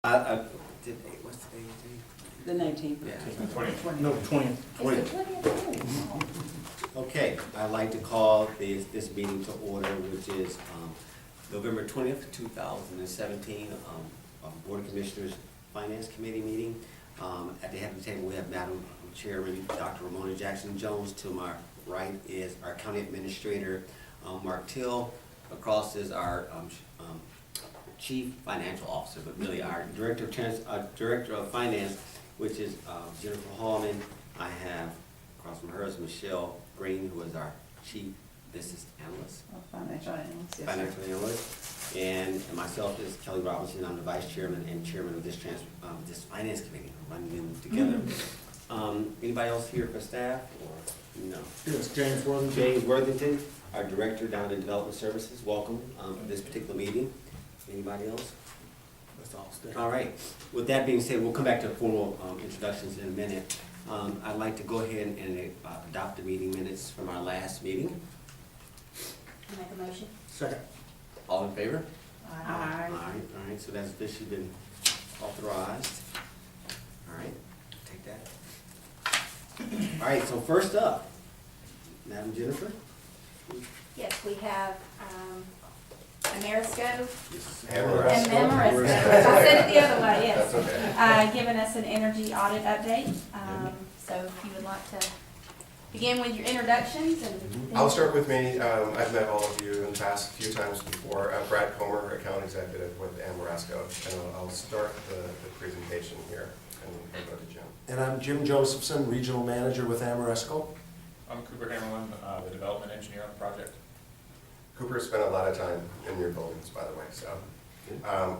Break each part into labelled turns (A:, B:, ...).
A: What's the date?
B: The 19th.
A: Yeah.
C: No, 20.
B: It's the 20th.
A: Okay, I'd like to call this meeting to order, which is November 20th, 2017, Board of Commissioners Finance Committee meeting. At the head of the table, we have Madam Chairman, Dr. Ramona Jackson Jones. To my right is our County Administrator, Mark Till. Across is our Chief Financial Officer, but really our Director of Finance, which is Jennifer Hallman. I have across from her is Michelle Green, who is our Chief Business Analyst.
B: Financial analyst, yes, sir.
A: Financial Analyst. And myself is Kelly Robinson. I'm the Vice Chairman and Chairman of this Finance Committee. I'm running them together. Anybody else here for staff or no?
C: Yes, James Worthington.
A: James Worthington, our Director down in Development Services. Welcome to this particular meeting. Anybody else?
C: That's all staff.
A: All right. With that being said, we'll come back to formal introductions in a minute. I'd like to go ahead and adopt the meeting minutes from our last meeting.
D: Make a motion.
C: Second.
A: All in favor?
B: Aye.
A: All right, so that's officially been authorized. All right, take that. All right, so first up, Madam Jennifer.
D: Yes, we have Amerisco
A: Amoresco.
D: and Amoresco. I said it the other way, yes.
E: That's okay.
D: Giving us an energy audit update. So if you would like to begin with your introductions and.
E: I'll start with me. I've met all of you in the past few times before. I'm Brad Comer, Account Executive with Amoresco, and I'll start the presentation here and go to Jim.
F: And I'm Jim Josephson, Regional Manager with Amoresco.
G: I'm Cooper Hammerlin, the development engineer on the project.
E: Cooper spent a lot of time in your buildings, by the way, so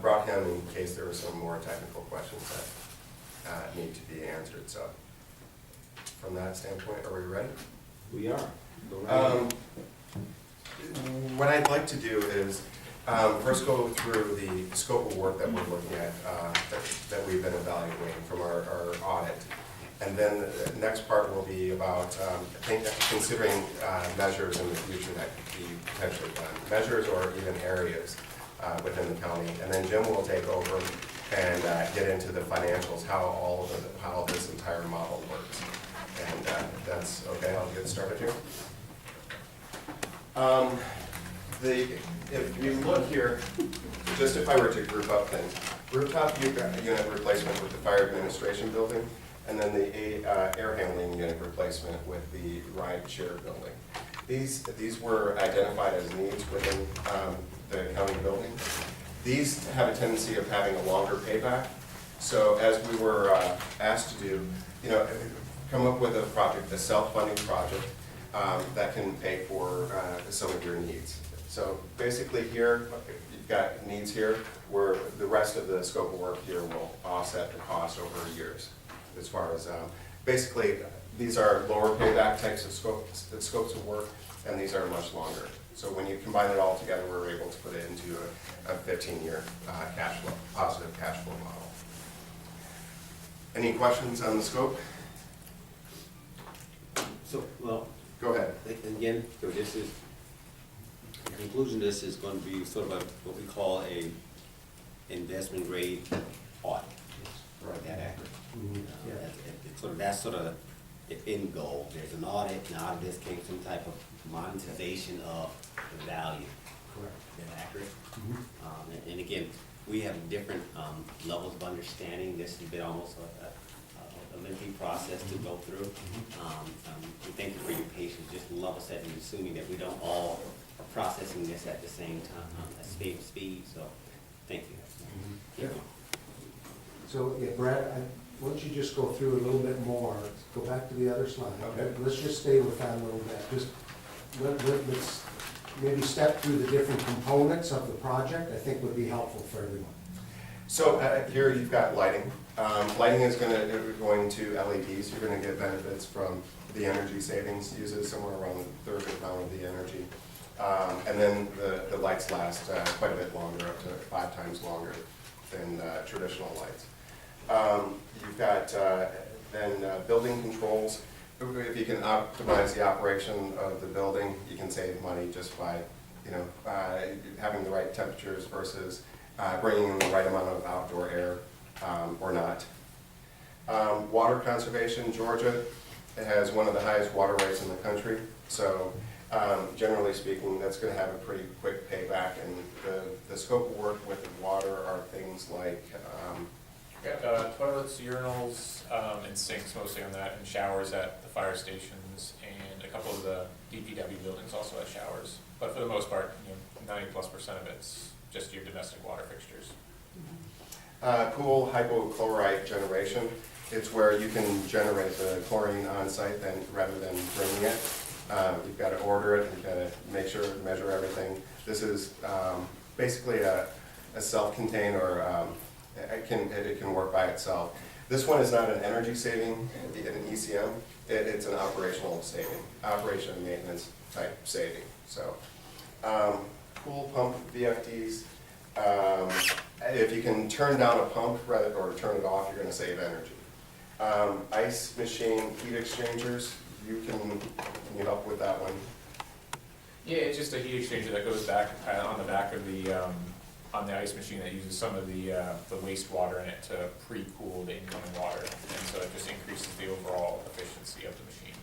E: brought him in case there were some more technical questions that need to be answered. So from that standpoint, are we ready?
A: We are. Go right ahead.
E: What I'd like to do is first go through the scope of work that we're looking at, that we've been evaluating from our audit. And then the next part will be about considering measures in the future that could be potentially done. Measures or even areas within the county. And then Jim will take over and get into the financials, how this entire model works. And that's okay, I'll get started here. If you look here, just if I were to group up things, rooftop unit replacement with the fire administration building, and then the air handling unit replacement with the ride share building. These were identified as needs within the county building. These have a tendency of having a longer payback. So as we were asked to do, come up with a project, a self-funding project that can pay for some of your needs. So basically here, you've got needs here, where the rest of the scope of work here will offset the cost over years. As far as, basically, these are lower payback types of scopes of work, and these are much longer. So when you combine it all together, we're able to put it into a 15-year positive cash flow model. Any questions on the scope?
A: So, well,
E: Go ahead.
A: again, so this is, the conclusion of this is going to be sort of what we call a investment grade audit. Right, that accurate.
F: Yeah.
A: That's sort of the end goal. There's an audit, and out of this came some type of monetization of the value.
F: Correct.
A: Is that accurate? And again, we have different levels of understanding. This has been almost a lengthy process to go through. We thank you for your patience, just level setting, assuming that we don't all are processing this at the same time, at same speed, so thank you.
F: Yeah. So, yeah, Brad, why don't you just go through a little bit more, go back to the other slide.
E: Okay.
F: Let's just stay with that a little bit. Just let's maybe step through the different components of the project, I think would be helpful for everyone.
E: So here you've got lighting. Lighting is going to LEDs. You're going to get benefits from the energy savings. Uses somewhere around a third of the amount of the energy. And then the lights last quite a bit longer, up to 5 times longer than traditional lights. You've got then building controls. If you can optimize the operation of the building, you can save money just by having the right temperatures versus bringing in the right amount of outdoor air or not. Water conservation, Georgia has one of the highest water rates in the country, so generally speaking, that's going to have a pretty quick payback, and the scope of work with the water are things like,
G: Got toilets, urinals, and sinks mostly on that, and showers at the fire stations, and a couple of the DPW buildings also have showers. But for the most part, 90+% of it's just your domestic water fixtures.
E: pool hypochlorite generation. It's where you can generate the chlorine on site then, rather than bringing it. You've got to order it, you've got to make sure, measure everything. This is basically a self-contained, or it can work by itself. This one is not an energy saving, an ECM, it's an operational saving, operation and maintenance type saving. So, pool pump VFDs, if you can turn down a pump rather, or turn it off, you're going to save energy. Ice machine heat exchangers, can you help with that one?
G: Yeah, it's just a heat exchanger that goes back on the back of the on the ice machine that uses some of the wastewater in it to pre-cool the incoming water, and so it just increases the overall efficiency of the machine.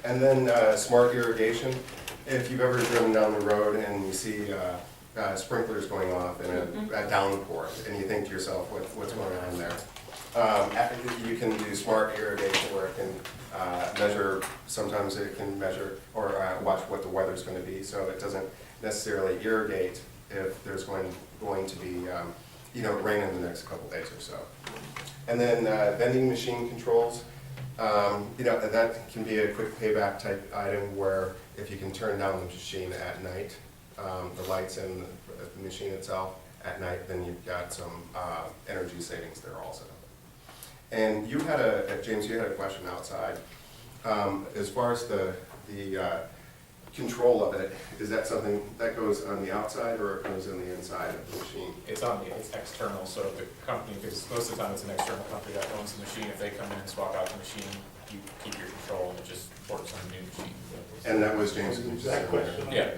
E: And then smart irrigation. If you've ever driven down the road and you see sprinklers going off in a downpour, and you think to yourself, what's going on there? You can do smart irrigation where it can measure, sometimes it can measure or watch what the weather's going to be, so it doesn't necessarily irrigate if there's going to be rain in the next couple days or so. And then vending machine controls. That can be a quick payback type item where if you can turn down the machine at night, the lights and the machine itself at night, then you've got some energy savings there also. And you had James, you had a question outside. As far as the control of it, is that something that goes on the outside or it goes on the inside of the machine?
G: It's external, so the company, because most of the time it's an external company that owns the machine, if they come in and swap out the machine, you keep your control and it just works on the new machine.
E: And that was James'
C: Exact question.
G: Yeah.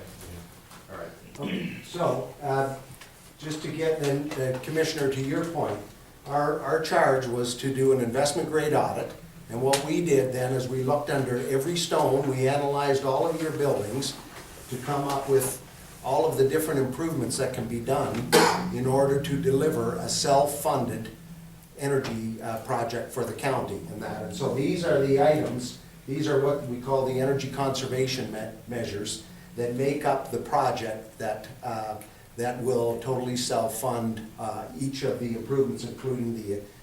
E: All right.
F: So, just to get, then, Commissioner, to your point, our charge was to do an investment grade audit, and what we did then is we looked under every stone, we analyzed all of your buildings to come up with all of the different improvements that can be done in order to deliver a self-funded energy project for the county and that. And so these are the items, these are what we call the energy conservation measures that make up the project that will totally self-fund each of the improvements, including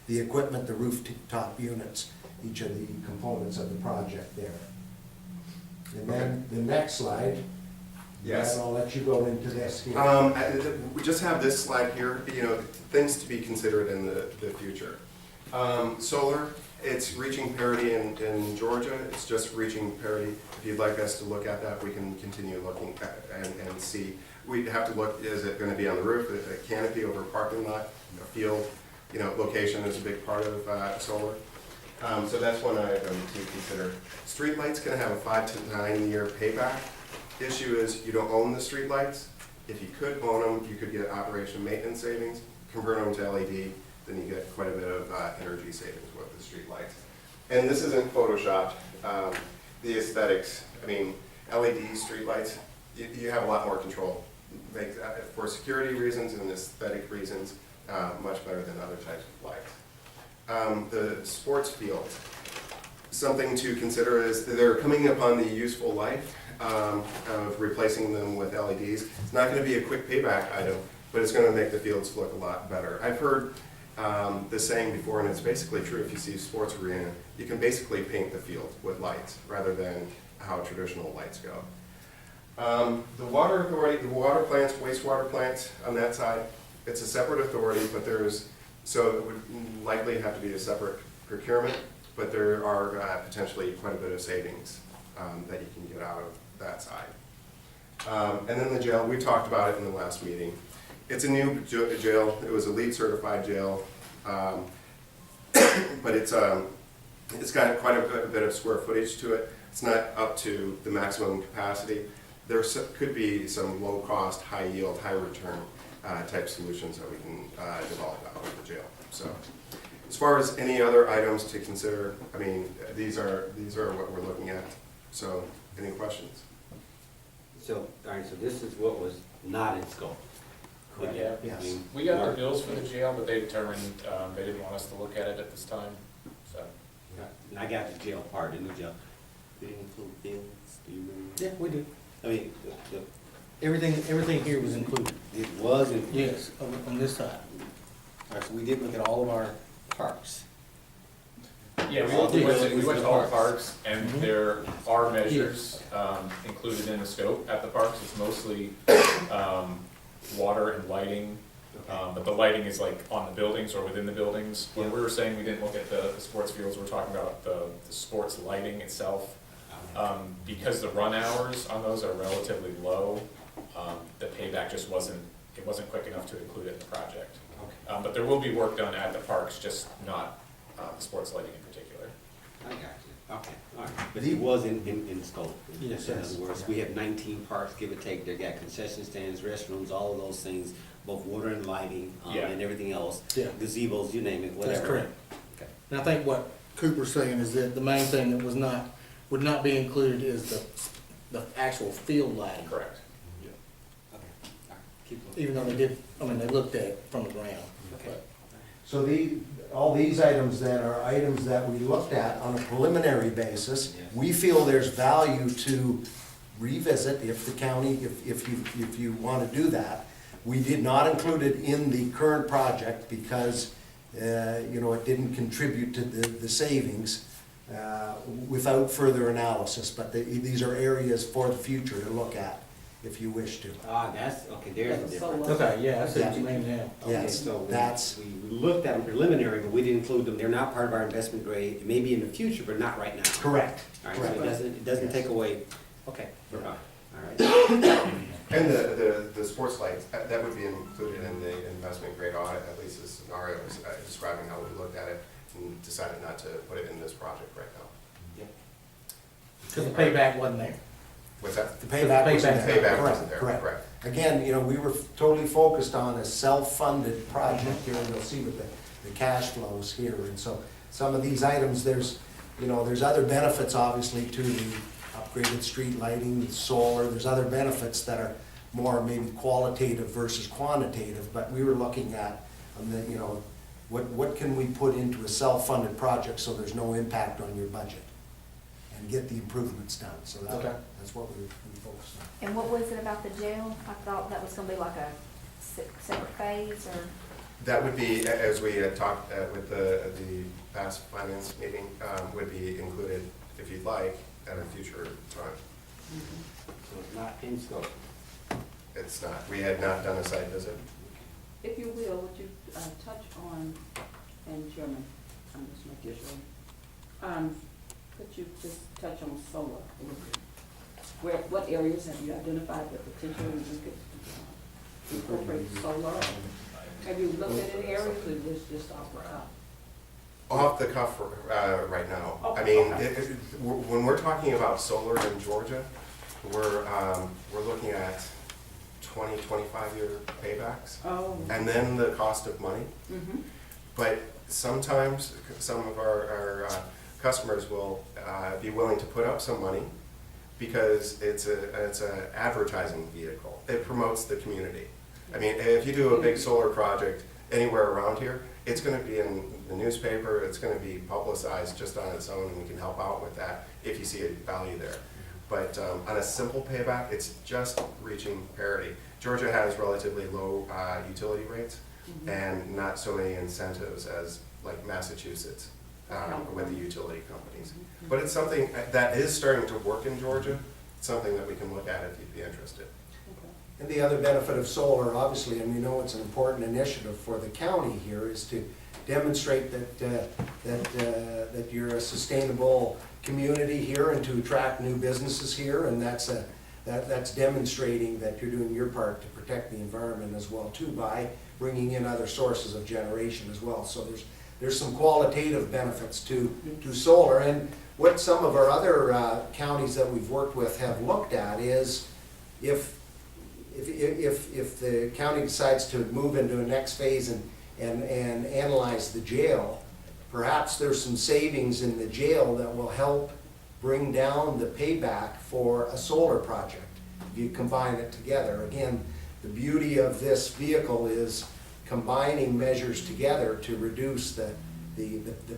F: the equipment, the rooftop units, each of the components of the project there. And then the next slide.
E: Yes.
F: And I'll let you go into this here.
E: We just have this slide here, things to be considered in the future. Solar, it's reaching parity in Georgia, it's just reaching parity. If you'd like us to look at that, we can continue looking at and see. We'd have to look, is it going to be on the roof, a canopy over a parking lot, a field? Location is a big part of solar. So that's one item to consider. Streetlights can have a 5 to 9 year payback. Issue is you don't own the streetlights. If you could own them, you could get operation maintenance savings. Convert them to LED, then you get quite a bit of energy savings with the streetlights. And this isn't photoshopped. The aesthetics, LED streetlights, you have a lot more control. For security reasons and aesthetic reasons, much better than other types of lights. The sports field, something to consider is that they're coming upon the useful life of replacing them with LEDs. It's not going to be a quick payback item, but it's going to make the fields look a lot better. I've heard the saying before, and it's basically true. If you see a sports arena, you can basically paint the field with lights rather than how traditional lights go. The water authority, the water plants, wastewater plants on that side, it's a separate authority, but so it would likely have to be a separate procurement, but there are potentially quite a bit of savings that you can get out of that side. And then the jail, we talked about it in the last meeting. It's a new jail, it was a LEED certified jail, but it's got quite a bit of square footage to it. It's not up to the maximum capacity. There could be some low cost, high yield, high return type solutions that we can develop out of the jail. So, as far as any other items to consider, I mean, these are what we're looking at. So, any questions?
A: So, all right, so this is what was not in scope.
G: Correct. Yeah.
A: I
F: Yes.
A: mean,
G: We got the
A: Mark?
G: bills for the jail, but they determined, they didn't want us to look at it at this time, so.
A: And I got the jail part, the new jail. Did it include fields? Do you remember?
C: Yeah, we do.
A: I mean,
C: Everything here was included.
A: it was included.
C: Yes, on this side.
A: All right, so we did look at all of our parks.
G: Yeah,
A: All the
G: we went
A: buildings
G: to
A: and
G: all the
A: parks.
G: parks, and there are measures included in the scope at the parks. It's mostly water and lighting, but the lighting is like on the buildings or within the buildings. When we were saying we didn't look at the sports fields, we're talking about the sports lighting itself. Because the run hours on those are relatively low, the payback just wasn't quick enough to include it in the project.
A: Okay.
G: But there will be work done at the parks, just not the sports lighting in particular.
A: I got you. Okay, all right. But it was in scope.
C: Yes,
A: In
C: yes.
A: other words, we have 19 parks, give or take. They got concession stands, restrooms, all of those things, both water and lighting,
G: Yeah.
A: and everything else.
C: Yeah.
A: Gazebos, you name it, whatever.
C: That's correct.
A: Okay.
C: And I think what Cooper's saying is that the main thing that would not be included is the actual field lighting.
G: Correct.
A: Okay, all right, keep going.
C: Even though they looked at it from the ground.
A: Okay.
F: So all these items then are items that we looked at on a preliminary basis.
A: Yes.
F: We feel there's value to revisit if the county, if you want to do that. We did not include it in the current project because, it didn't contribute to the savings without further analysis. But these are areas for the future to look at if you wish to.
A: That's, okay, there's the difference.
C: Okay, yeah, I see what you mean now.
A: Okay,
F: Yes,
A: so
F: that's-
A: we looked at them preliminary, but we didn't include them. They're not part of our investment grade. It may be in the future, but not right now.
F: Correct.
A: All right, so
F: Correct.
A: it doesn't
F: Yes.
A: take away, okay, we're fine. All right.
E: And the sports lights, that would be included in the investment grade audit, at least as scenario is describing how we looked at it and decided not to put it in this project right now.
A: Yep.
C: Because the payback wasn't there.
E: What's that?
F: The payback wasn't
E: The
F: there.
E: payback
F: Correct,
E: wasn't there,
F: correct.
E: correct.
F: Again, we were totally focused on a self-funded project here, and you'll see with the cash flows here. And so some of these items, there's other benefits obviously to the upgraded street lighting, solar, there's other benefits that are more maybe qualitative versus quantitative, but we were looking at, what can we put into a self-funded project so there's no impact on your budget? And get the improvements done, so
C: Okay.
F: that's what we focused on.
D: And what was it about the jail? I thought that was gonna be like a separate phase, or?
E: That would be, as we had talked with the past finance meeting, would be included, if you'd like, at a future time.
A: So it's not in scope.
E: It's not, we had not done a site visit.
B: If you will, would you touch on, and Chairman, I'm just making sure. Could you just touch on solar a little bit? What areas have you identified that potentially you could incorporate solar? Have you looked at any areas, or just off the top?
E: Off the cuff right now.
B: Oh,
E: I mean,
B: okay.
E: when we're talking about solar in Georgia, we're looking at 20, 25-year paybacks,
B: Oh.
E: and then the cost of money.
B: Mm-hmm.
E: But sometimes, some of our customers will be willing to put up some money because it's a advertising vehicle. It promotes the community. I mean, if you do a big solar project anywhere around here, it's gonna be in the newspaper, it's gonna be publicized just on its own, and we can help out with that if you see a value there. But on a simple payback, it's just reaching parity. Georgia has relatively low utility rates and not so many incentives as like Massachusetts with the utility companies. But it's something that is starting to work in Georgia. It's something that we can look at if you'd be interested.
F: And the other benefit of solar, obviously, and we know it's an important initiative for the county here, is to demonstrate that you're a sustainable community here and to attract new businesses here, and that's demonstrating that you're doing your part to protect the environment as well too, by bringing in other sources of generation as well. So there's some qualitative benefits to solar. And what some of our other counties that we've worked with have looked at is if the county decides to move into a next phase and analyze the jail, perhaps there's some savings in the jail that will help bring down the payback for a solar project, if you combine it together. Again, the beauty of this vehicle is combining measures together to reduce the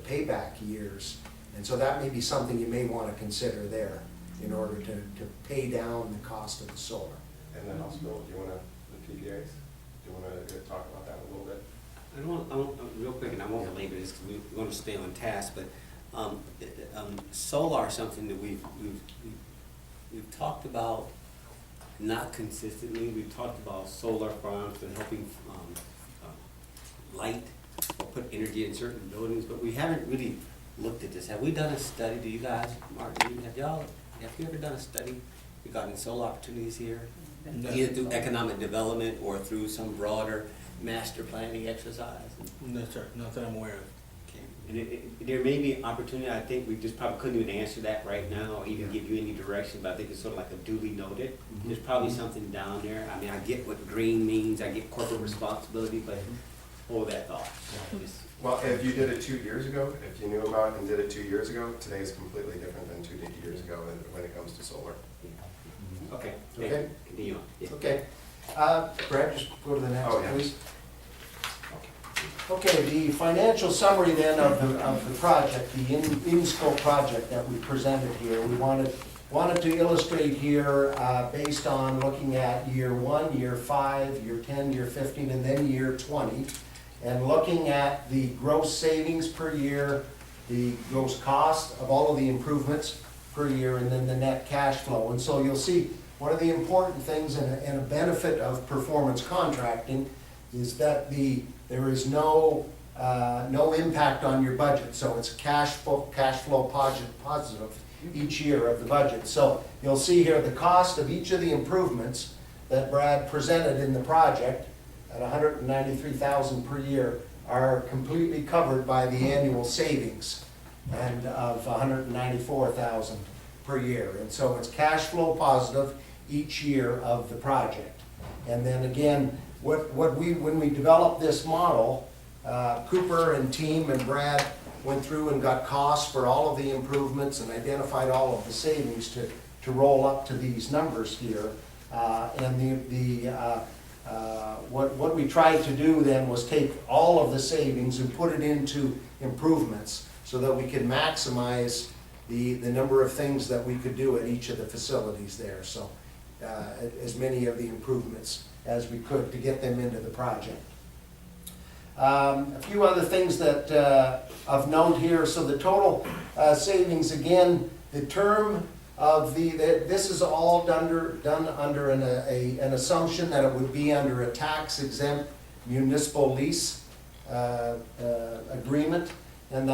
F: payback years. And so that may be something you may want to consider there in order to pay down the cost of the solar.
E: And then also, do you want to, the PPAs, do you want to talk about that a little bit?
A: I won't, real quick, and I won't belabor this, because we want to stay on task, but, solar is something that we've talked about, not consistently. We've talked about solar farms and helping, light or put energy in certain buildings, but we haven't really looked at this. Have we done a study? Do you guys, Martin, have you ever done a study regarding solar opportunities here?
C: No.
A: Either through economic development or through some broader master planning exercise?
C: No, sir, not that I'm aware of.
A: Okay. And there may be opportunity, I think we just probably couldn't even answer that right now or even give you any direction, but I think it's sort of like a duly noted. There's probably something down there. I mean, I get what green means, I get corporate responsibility, but hold that thought. Just-
E: Well, if you did it 2 years ago, if you knew about it and did it 2 years ago, today is completely different than 2 years ago when it comes to solar.
A: Okay,
F: Okay.
A: continue on. Yeah.
F: Okay. Brad, just go to the next,
E: Oh, yeah.
F: please. Okay, the financial summary then of the project, the in-scope project that we presented here, we wanted to illustrate here based on looking at year 1, year 5, year 10, year 15, and then year 20, and looking at the gross savings per year, the gross cost of all of the improvements per year, and then the net cash flow. And so you'll see one of the important things and a benefit of performance contracting is that there is no impact on your budget. So it's cash flow positive each year of the budget. So you'll see here the cost of each of the improvements that Brad presented in the project at $193,000 per year are completely covered by the annual savings and of $194,000 per year. And so it's cash flow positive each year of the project. And then again, when we developed this model, Cooper and team and Brad went through and got costs for all of the improvements and identified all of the savings to roll up to these numbers here. What we tried to do then was take all of the savings and put it into improvements so that we could maximize the number of things that we could do at each of the facilities there. So as many of the improvements as we could to get them into the project. A few other things that of note here. So the total savings, again, the term of this is all done under an assumption that it would be under a tax-exempt municipal lease agreement, and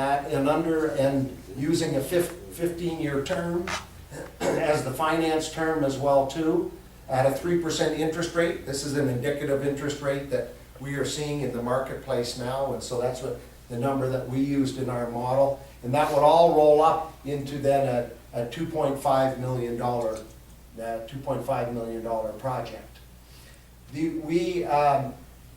F: using a 15-year term as the finance term as well too, at a 3% interest rate. This is an indicative interest rate that we are seeing in the marketplace now, and so that's what the number that we used in our model, and that would all roll up into then a $2.5 million project.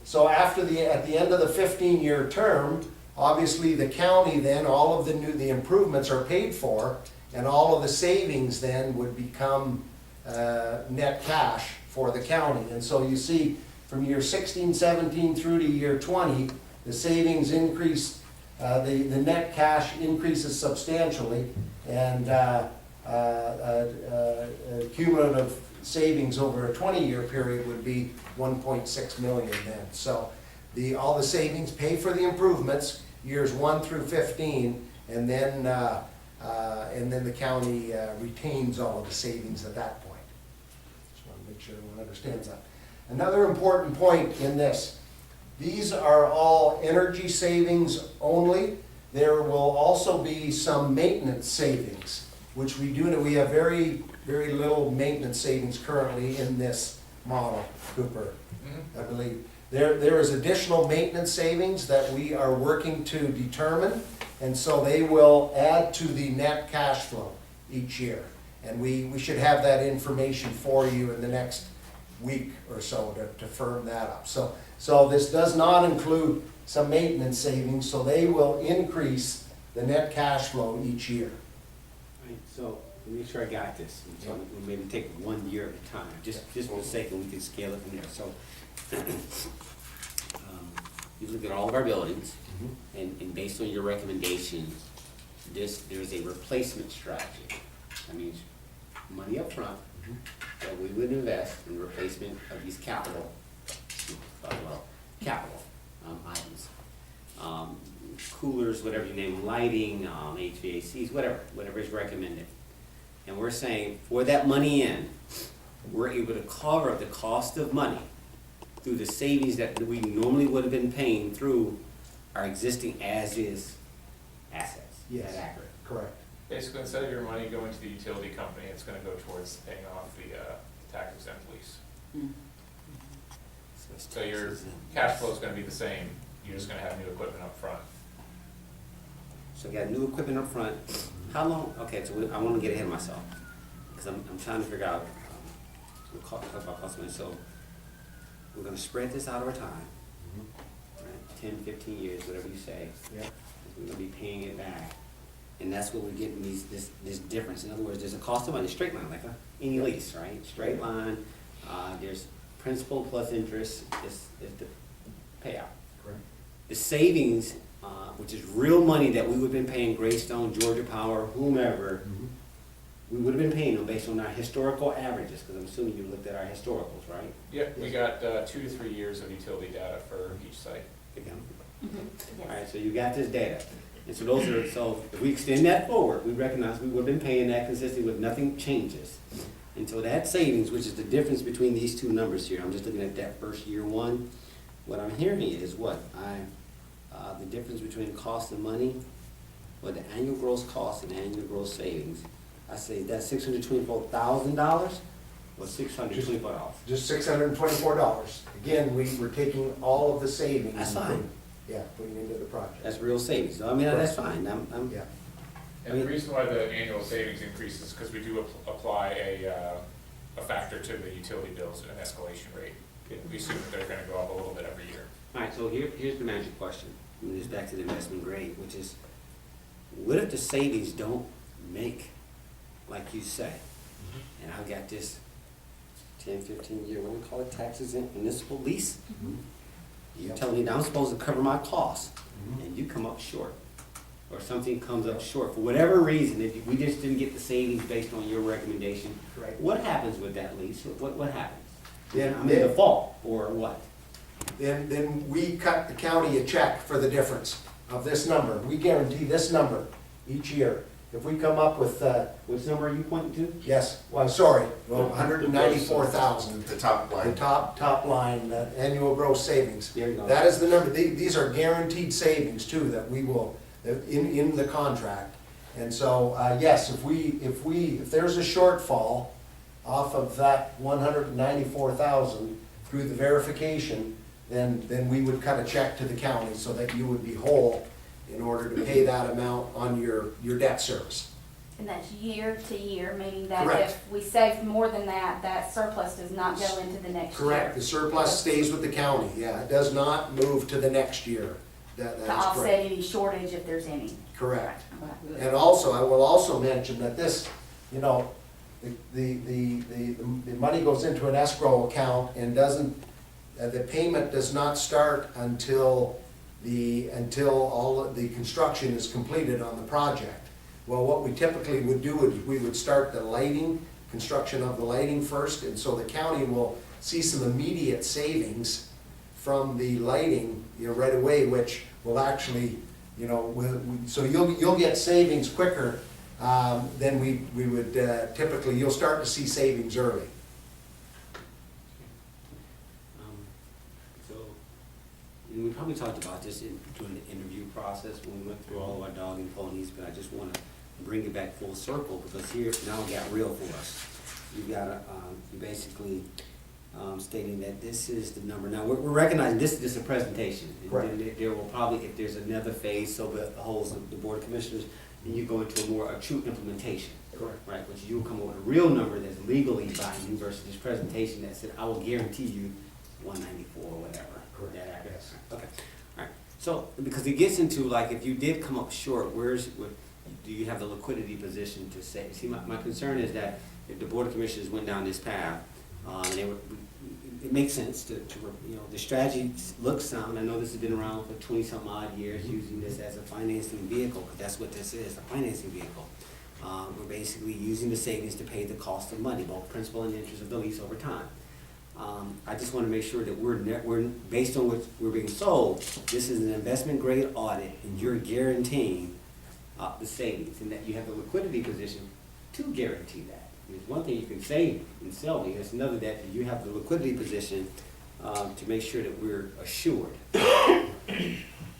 F: So at the end of the 15-year term, obviously the county then, all of the improvements are paid for, and all of the savings then would become net cash for the county. And so you see from year 16, 17 through to year 20, the savings increase, the net cash increases substantially, and cumulative savings over a 20-year period would be 1.6 million then. So all the savings pay for the improvements, years 1 through 15, and then the county retains all of the savings at that point. Just want to make sure everyone understands that. Another important point in this, these are all energy savings only. There will also be some maintenance savings, which we do. We have very, very little maintenance savings currently in this model, Cooper, I believe. There is additional maintenance savings that we are working to determine, and so they will add to the net cash flow each year. And we should have that information for you in the next week or so to firm that up. So this does not include some maintenance savings, so they will increase the net cash flow each year.
A: Right, so, let me make sure I got this, so we'll maybe take 1 year at a time, just for the sake, and we can scale it from there, so. You look at all of our buildings, and based on your recommendations, there's a replacement strategy. That means money up front that we would invest in replacement of these capital items. Coolers, whatever you name them, lighting, HVACs, whatever is recommended. And we're saying, for that money in, we're able to cover the cost of money through the savings that we normally would have been paying through our existing as-is assets. Is
F: Yes.
A: that accurate?
F: Correct.
G: Basically, instead of your money going to the utility company, it's gonna go towards paying off the tax exempt lease.
A: it's
G: So your
A: taxes and-
G: cash flow is gonna be the same, you're just gonna have new equipment up front.
A: So we got new equipment up front. How long, okay, so I wanna get ahead of myself, because I'm trying to figure out, we'll talk about cost of money. So we're gonna spread this out over time, right? 10, 15 years, whatever you say.
F: Yeah.
A: We're gonna be paying it back. And that's what we're getting this difference. In other words, there's a cost of money, straight line, like any lease, right? Straight line, there's principal plus interest is the payout.
F: Correct.
A: The savings, which is real money that we would have been paying Greystone, Georgia Power, whomever, we would have been paying them based on our historical averages, because I'm assuming you looked at our historicals, right?
G: Yep, we got 2 to 3 years of utility data for each site.
A: Again.
D: Mhm,
A: All
D: yes.
A: right, so you got this data. And so those are, so if we extend that forward, we recognize we would have been paying that consistently with nothing changes. And so that savings, which is the difference between these two numbers here, I'm just looking at that first year one. What I'm hearing is what? The difference between cost and money, the annual gross cost and annual gross savings. I say that's $624,000 or $624.
F: Just $624. Again, we're taking all of the savings.
A: That's
F: and
A: fine.
F: putting- Yeah, putting into the project.
A: That's real savings. So I mean, that's fine.
F: Yeah.
G: And the reason why the annual savings increases is because we do apply a factor to the utility bills, an escalation rate. We assume that they're gonna go up a little bit every year.
A: All right, so here's the magic question. And it's back to the investment grade, which is, what if the savings don't make like you say? And I've got this 10, 15 year, what do we call it, taxes in municipal lease? You tell me that I'm supposed to cover my costs, and you come up short. Or something comes up short, for whatever reason, if we just didn't get the savings based on your recommendation.
F: Right.
A: What happens with that lease? What happens?
F: Then-
A: I'm in default, or what?
F: Then we cut the county a check for the difference of this number. We guarantee this number each year. If we come up with,
A: Which number are you pointing to?
F: yes, well, sorry, well, 194,000.
E: The top
F: The
E: line.
F: top line, annual gross savings.
A: There you go.
F: That is the number. These are guaranteed savings too that we will, in the contract. And so, yes, if there's a shortfall off of that 194,000 through the verification, then we would cut a check to the county so that you would be whole in order to pay that amount on your debt service.
D: And that's year to year, meaning that
F: Correct.
D: if we save more than that, that surplus does not go into the next year.
F: Correct. The surplus stays with the county. Yeah, it does not move to the next year. That is
D: To offset
F: correct.
D: any shortage if there's any.
F: Correct.
D: Okay.
F: And also, I will also mention that this, you know, the money goes into an escrow account and doesn't, the payment does not start until all of the construction is completed on the project. Well, what we typically would do is we would start the lighting, construction of the lighting first, and so the county will see some immediate savings from the lighting, you know, right away, which will actually, you know, so you'll get savings quicker than we would typically, you'll start to see savings early.
A: So, and we probably talked about this during the interview process when we went through all of our dog and ponies, but I just want to bring it back full circle because here now it got real for us. You got you basically stating that this is the number. Now we're recognizing this is just a presentation. And
F: Correct.
A: then there will probably, if there's another phase, so the holds the board of commissioners, then you go into a true implementation.
F: Correct.
A: Right, which you'll come up with a real number that's legally binding versus this presentation that said, I will guarantee you 194 or whatever.
F: Correct,
A: That accurate?
F: yes.
A: Okay, all right. So, because it gets into like, if you did come up short, do you have the liquidity position to say? See, my concern is that if the Board of Commissioners went down this path, and it makes sense to, you know, the strategy looks sound. I know this has been around for 20-some odd years, using this as a financing vehicle, because that's what this is, a financing vehicle. We're basically using the savings to pay the cost of money, both principal and interest of the lease over time. I just want to make sure that we're based on what we're being sold, this is an investment grade audit, and you're guaranteeing the savings, and that you have the liquidity position to guarantee that. There's one thing you can say in selling, there's another that you have the liquidity position to make sure that we're assured.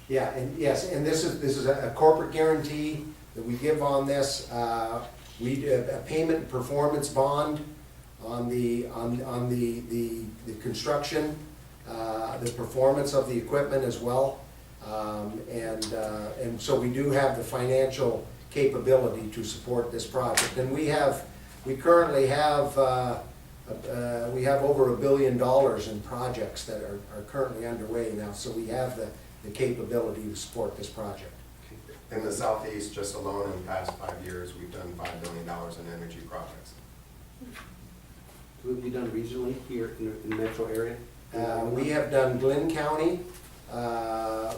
F: Yeah, and yes, and this is a corporate guarantee that we give on this. We do a payment and performance bond on the construction, the performance of the equipment as well. And so we do have the financial capability to support this project. And we currently have over $1 billion in projects that are currently underway now. So we have the capability to support this project.
E: In the southeast, just alone in the past 5 years, we've done $5 billion in energy projects.
A: What have you done regionally here in the metro area?
F: We have done Glenn County.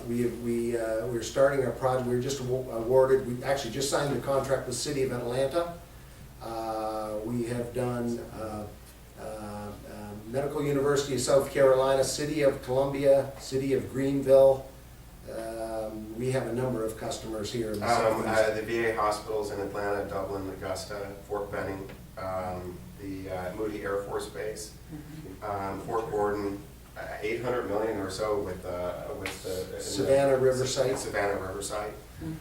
F: We're starting our project. We were just awarded, we actually just signed the contract with City of Atlanta. We have done Medical University of South Carolina, City of Columbia, City of Greenville. We have a number of customers here in the southeast.
E: The VA hospitals in Atlanta, Dublin, Augusta, Fort Benning, the Moody Air Force Base, Fort Gordon, 800 million or so with the
F: Savannah Riverside.
E: Savannah Riverside.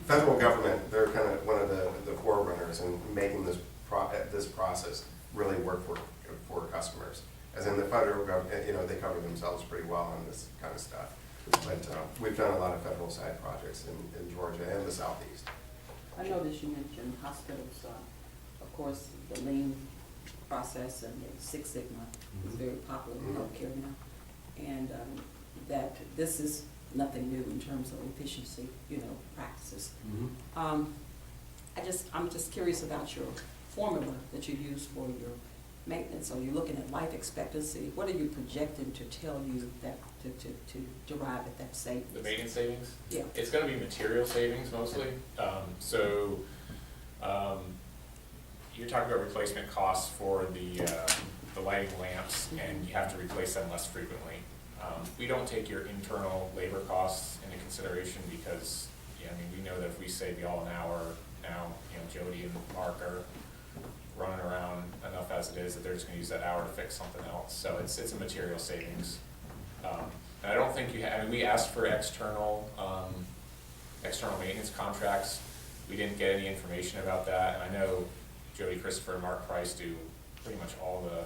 E: Federal government, they're kind of one of the forerunners in making this process really work for customers. As in the federal government, you know, they cover themselves pretty well on this kind of stuff. But we've done a lot of federal side projects in Georgia and the southeast.
B: I noticed you mentioned hospitals, of course, the lean process and the Six Sigma is very popular in healthcare now. And that this is nothing new in terms of efficiency, you know, practices. I'm just curious about your formula that you use for your maintenance. So you're looking at life expectancy. What are you projecting to tell you that to derive at that savings?
G: The maintenance savings?
B: Yeah.
G: It's gonna be material savings mostly. You're talking about replacement costs for the lighting lamps, and you have to replace them less frequently. We don't take your internal labor costs into consideration because, yeah, I mean, we know that if we save y'all an hour now, you know, Jody and Mark are running around enough as it is that they're just gonna use that hour to fix something else. So it's a material savings. And I don't think I mean, we asked for external maintenance contracts. We didn't get any information about that. And I know Jody Christopher and Mark Price do pretty much all the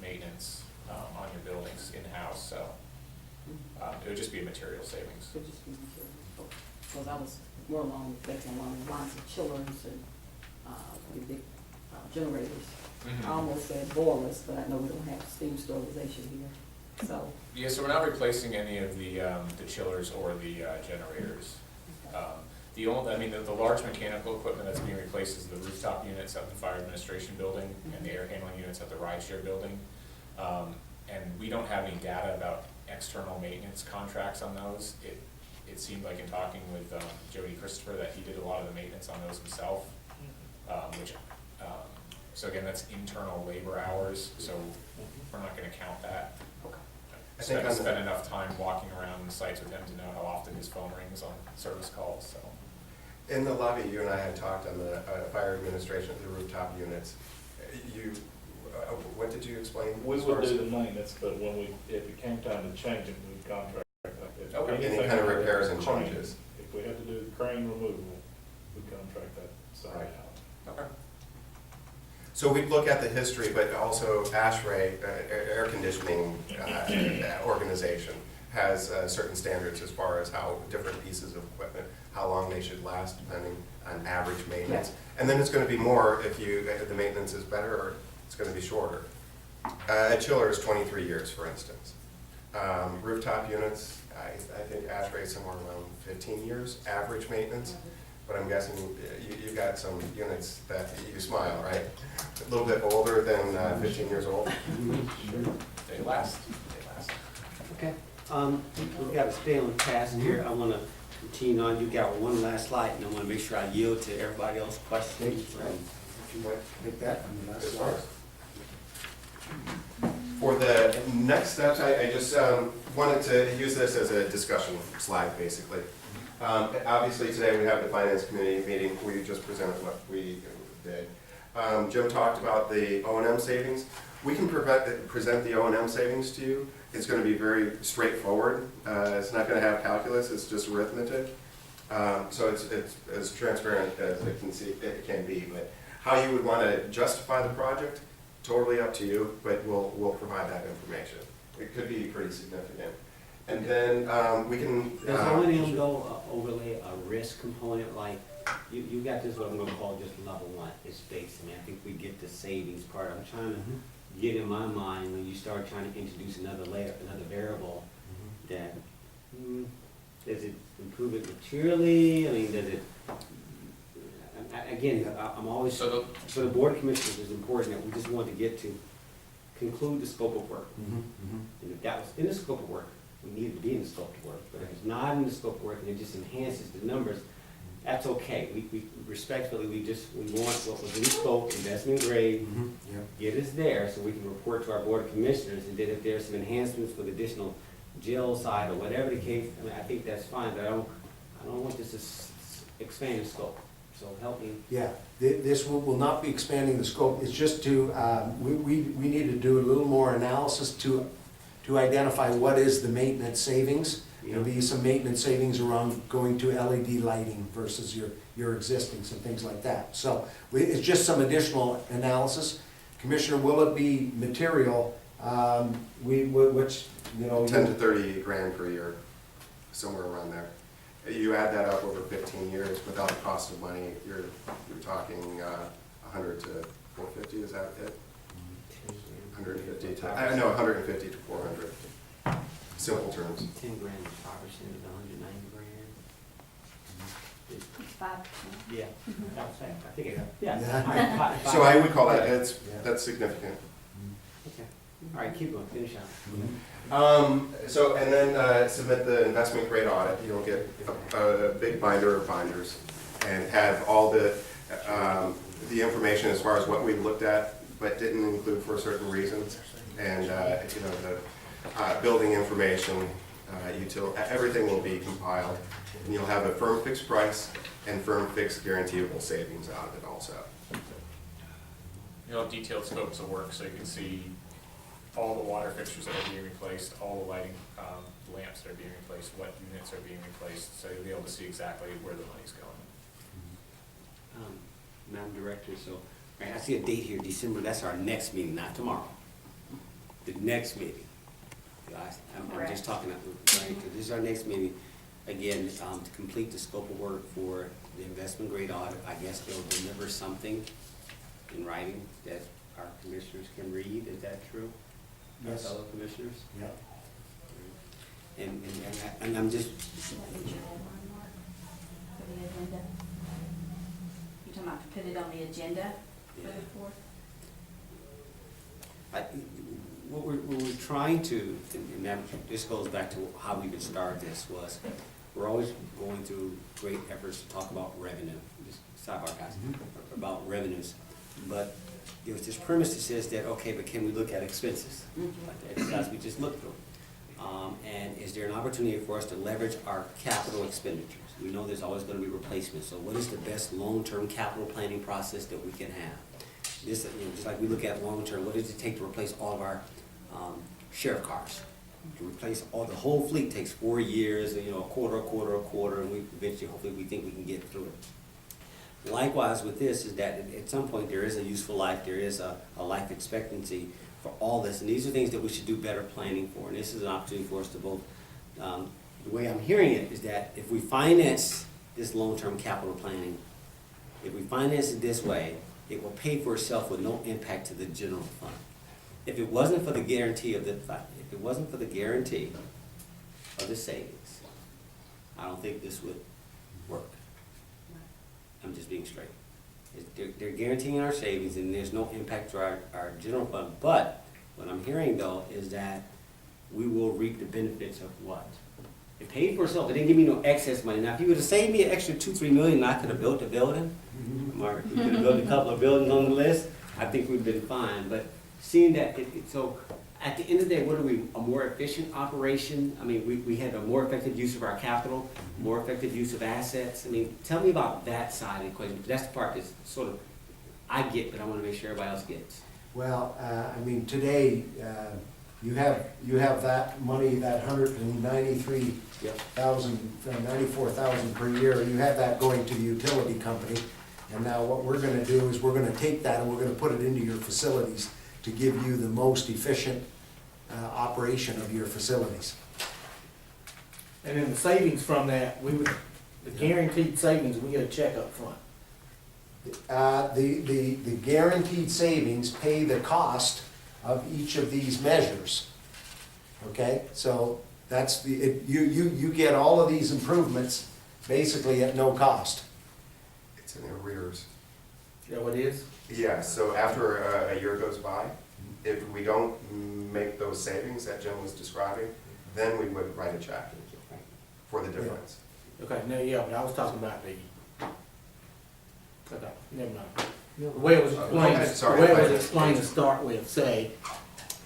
G: maintenance on your buildings in-house, so it would just be a material savings.
B: Could just be material. Because I was more along the lines of chillers and the big generators. I almost said boilers, but I know we don't have steam sterilization here, so.
G: Yeah, so we're not replacing any of the chillers or the generators. The large mechanical equipment that's being replaced is the rooftop units at the fire administration building and the air handling units at the ride share building. And we don't have any data about external maintenance contracts on those. It seemed like in talking with Jody Christopher that he did a lot of the maintenance on those himself, so again, that's internal labor hours, so we're not gonna count that. I spent enough time walking around the sites with him to know how often his phone rings on service calls, so.
E: In the lobby, you and I had talked on the fire administration, the rooftop units. What did you explain?
H: We would do the maintenance, but if it came time to change it, we'd contract like that.
E: Okay. Any
H: Anything
E: kind of
H: like
E: repairs and
H: crane,
E: changes.
H: If we had to do the crane removal, we'd contract that side
E: Right.
H: out.
E: Okay. So we look at the history, but also ASHRAE, air conditioning organization, has certain standards as far as how different pieces of equipment, how long they should last depending on average maintenance. And then it's going to be more if the maintenance is better, or it's going to be shorter. A chiller is 23 years, for instance. Rooftop units, I think ASHRAE's somewhere around 15 years, average maintenance. But I'm guessing you've got some units that, you smile, right? A little bit older than 15 years old.
G: They last.
A: Okay, we've got to stay on task here. I want to continue on. You got one last slide, and I want to make sure I yield to everybody else's questions.
F: If you might take that, and that's
E: As far as- For the next steps, I just wanted to use this as a discussion slide, basically. Obviously, today we have the Finance Committee meeting, we just presented what we did. Jim talked about the O&M savings. We can present the O&M savings to you. It's going to be very straightforward. It's not going to have calculus, it's just arithmetic. So it's as transparent as it can be. But how you would want to justify the project, totally up to you, but we'll provide that information. It could be pretty significant. And then we can.
A: Does O&M go overlay a risk component, like, you got this, what I'm gonna call just level one, it's base, I mean, I think we get the savings part, I'm trying to get in my mind, when you start trying to introduce another layer, another variable, that, does it improve it materially, I mean, does it, again, I'm always,
G: So
A: for the board of commissioners, it's important that we just want to get to conclude the scope of work. And if that was in the scope of work, we need to be in the scope of work, but if it's not in the scope of work and it just enhances the numbers, that's okay. We respectfully, we want what was in scope, investment grade, get us there so we can report to our board of commissioners, and then if there's some enhancements with additional jail side or whatever the case, I mean, I think that's fine, but I don't want this to expand the scope, so help me.
F: Yeah, this will not be expanding the scope, it's just to, we need to do a little more analysis to identify what is the maintenance savings. There'll be some maintenance savings around going to LED lighting versus your existing, some things like that. So it's just some additional analysis. Commissioner, will it be material, which, you know.
E: 10 to 30 grand per year, somewhere around there. You add that up over 15 years without the cost of money, you're talking 100 to 450, is that it? 150 to, I don't know, 150 to 400. Simple terms.
A: 10 grand, 5% is 190 grand.
D: It's 5%.
A: Yeah, that's right. I think it,
F: Yeah.
A: yeah.
E: So I would call that,
F: Yeah.
E: that's significant.
A: Okay, all right, keep going, finish out.
E: So, and then submit the investment grade audit. You'll get a big binder of binders and have all the information as far as what we looked at, but didn't include for certain reasons. And, you know, the building information, everything will be compiled. And you'll have a firm fixed price and firm fixed guaranteeable savings out of it also.
G: You'll have detailed scopes of work, so you can see all the water fixtures that are being replaced, all the lighting lamps that are being replaced, what units are being replaced, so you'll be able to see exactly where the money's going.
A: Madam Director, so, right, I see a date here, December, that's our next meeting, not tomorrow. The next meeting. I'm just talking, right, so this is our next meeting. Again, to complete the scope of work for the investment grade audit, I guess they'll deliver something in writing that our commissioners can read, is that true? Our
F: Yes.
A: fellow commissioners?
F: Yeah.
A: And I'm just,
D: For the agenda. You talking about to put it on the agenda for
A: Yeah.
D: the 4th?
A: what we're trying to, and that, this goes back to how we would start this, was we're always going through great efforts to talk about revenue, just sidebar guys, about revenues. But there's this premise that says that, okay, but can we look at expenses? Like the exercise we just looked through. And is there an opportunity for us to leverage our capital expenditures? We know there's always gonna be replacements, so what is the best long-term capital planning process that we can have? This, you know, just like we look at long-term, what does it take to replace all of our sheriff cars? To replace the whole fleet takes 4 years, you know, a quarter, and we eventually, hopefully, we think we can get through it. Likewise with this is that at some point there is a useful life, there is a life expectancy for all this, and these are things that we should do better planning for, and this is an opportunity for us to both, the way I'm hearing it is that if we finance this long-term capital planning, if we finance it this way, it will pay for itself with no impact to the general fund. If it wasn't for the guarantee of the, if it wasn't for the guarantee of the savings. I don't think this would work. I'm just being straight. They're guaranteeing our savings and there's no impact to our general fund. But what I'm hearing though is that we will reap the benefits of what? It paid for itself. It didn't give me no excess money. Now, if you would have saved me an extra $2-3 million, I could have built a building. Mark, we could have built a couple of buildings on the list. I think we'd been fine. But seeing that, so at the end of the day, what are we, a more efficient operation? I mean, we had a more effective use of our capital, more effective use of assets. I mean, tell me about that side of the equation. That's the part that's sort of, I get, but I want to make sure everybody else gets.
F: Well, I mean, today, you have that money, that $193,094,000 per year, you have that going to the utility company. And now what we're gonna do is we're gonna take that and we're gonna put it into your facilities to give you the most efficient operation of your facilities.
C: And then the savings from that, the guaranteed savings, we get a check up front.
F: The guaranteed savings pay the cost of each of these measures. Okay, so that's you get all of these improvements basically at no cost.
E: It's in arrears.
C: You know what it is?
E: Yeah, so after a year goes by, if we don't make those savings that Jim was describing, then we would write a check for the difference.
C: Okay, no, yeah, but I was talking about okay, never mind. The way it was explained,
E: Okay, sorry.
C: the way it was explained to start with, say,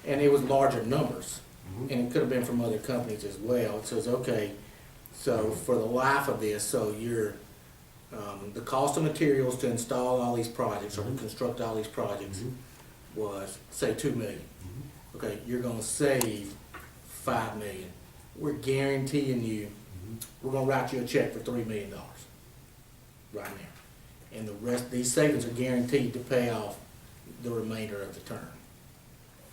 C: and it was larger numbers, and it could have been from other companies as well. It says, okay, so for the life of this, so you're, the cost of materials to install all these projects or to construct all these projects was, say, $2 million. Okay, you're gonna save $5 million. We're guaranteeing you, we're gonna write you a check for $3 million right now. And the rest, these savings are guaranteed to pay off the remainder of the term.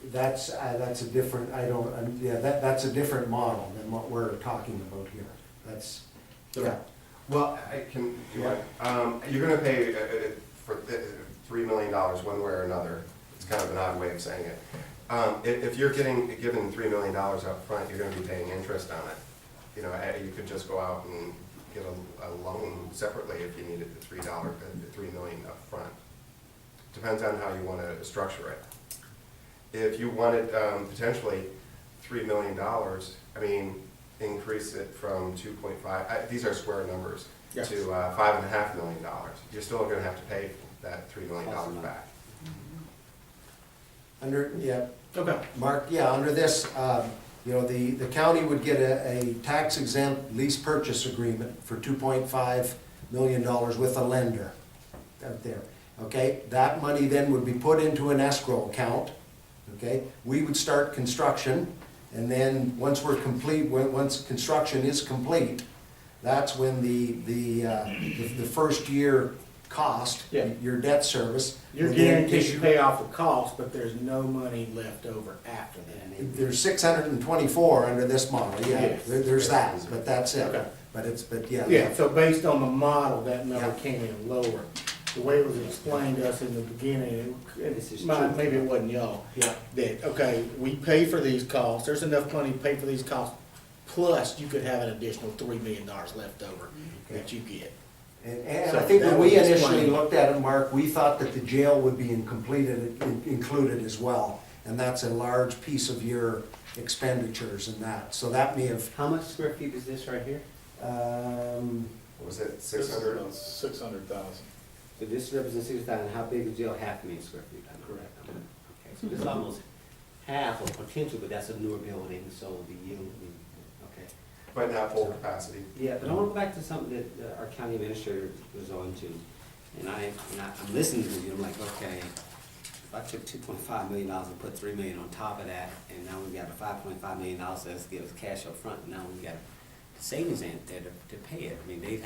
F: That's a different, that's a different model than what we're talking about here. That's,
C: Okay.
E: Well, you're gonna pay for $3 million one way or another. It's kind of an odd way of saying it. If you're given $3 million up front, you're gonna be paying interest on it. You know, you could just go out and get a loan separately if you needed the $3 million up front. Depends on how you want to structure it. If you wanted potentially $3 million, I mean, increase it from 2.5, these are square numbers,
C: Yes.
E: to $5.5 million. You're still going to have to pay that $3 million back.
C: Okay.
F: Mark, under this, the county would get a tax exempt lease purchase agreement for $2.5 million with a lender out there. Okay, that money then would be put into an escrow account. Okay, we would start construction, and then once we're complete, once construction is complete, that's when the first year cost,
C: Yeah.
F: your debt service.
C: You're
F: will then
C: guaranteed to
F: issue-
C: pay off the cost, but there's no money left over after that.
F: There's 624 under this model, yeah,
C: Yes.
F: there's that, but that's it.
C: Okay.
F: But yeah.
C: Yeah, so based on the model, that number
F: Yeah.
C: came in lower. The way it was explained to us in the beginning,
A: This is
C: maybe it wasn't y'all,
F: Yeah.
C: that, okay, we pay for these costs, there's enough money to pay for these costs, plus you could have an additional $3 million left over that you get.
F: And
C: So
F: I think
C: that
F: when we
C: would
F: initially
C: explain-
F: looked at it, Mark, we thought that the jail would be included as well. And that's a large piece of your expenditures and that, so that may have,
A: How much square feet is this right here?
E: What was it, 600?
H: 600,000.
A: So this represents 6,000, how big is jail? 500,000 square feet? I know.
C: Correct.
A: Okay, so this is almost half of potential, but that's a newer building, so the yield, okay.
E: But not full capacity.
A: Yeah, but I want to go back to something that our county administrator was on to, and I'm listening to you, I'm like, okay, if I took $2.5 million and put $3 million on top of that, and now we've got a $5.5 million that's give us cash up front, and now we've got a savings in there to pay it. I mean, you'd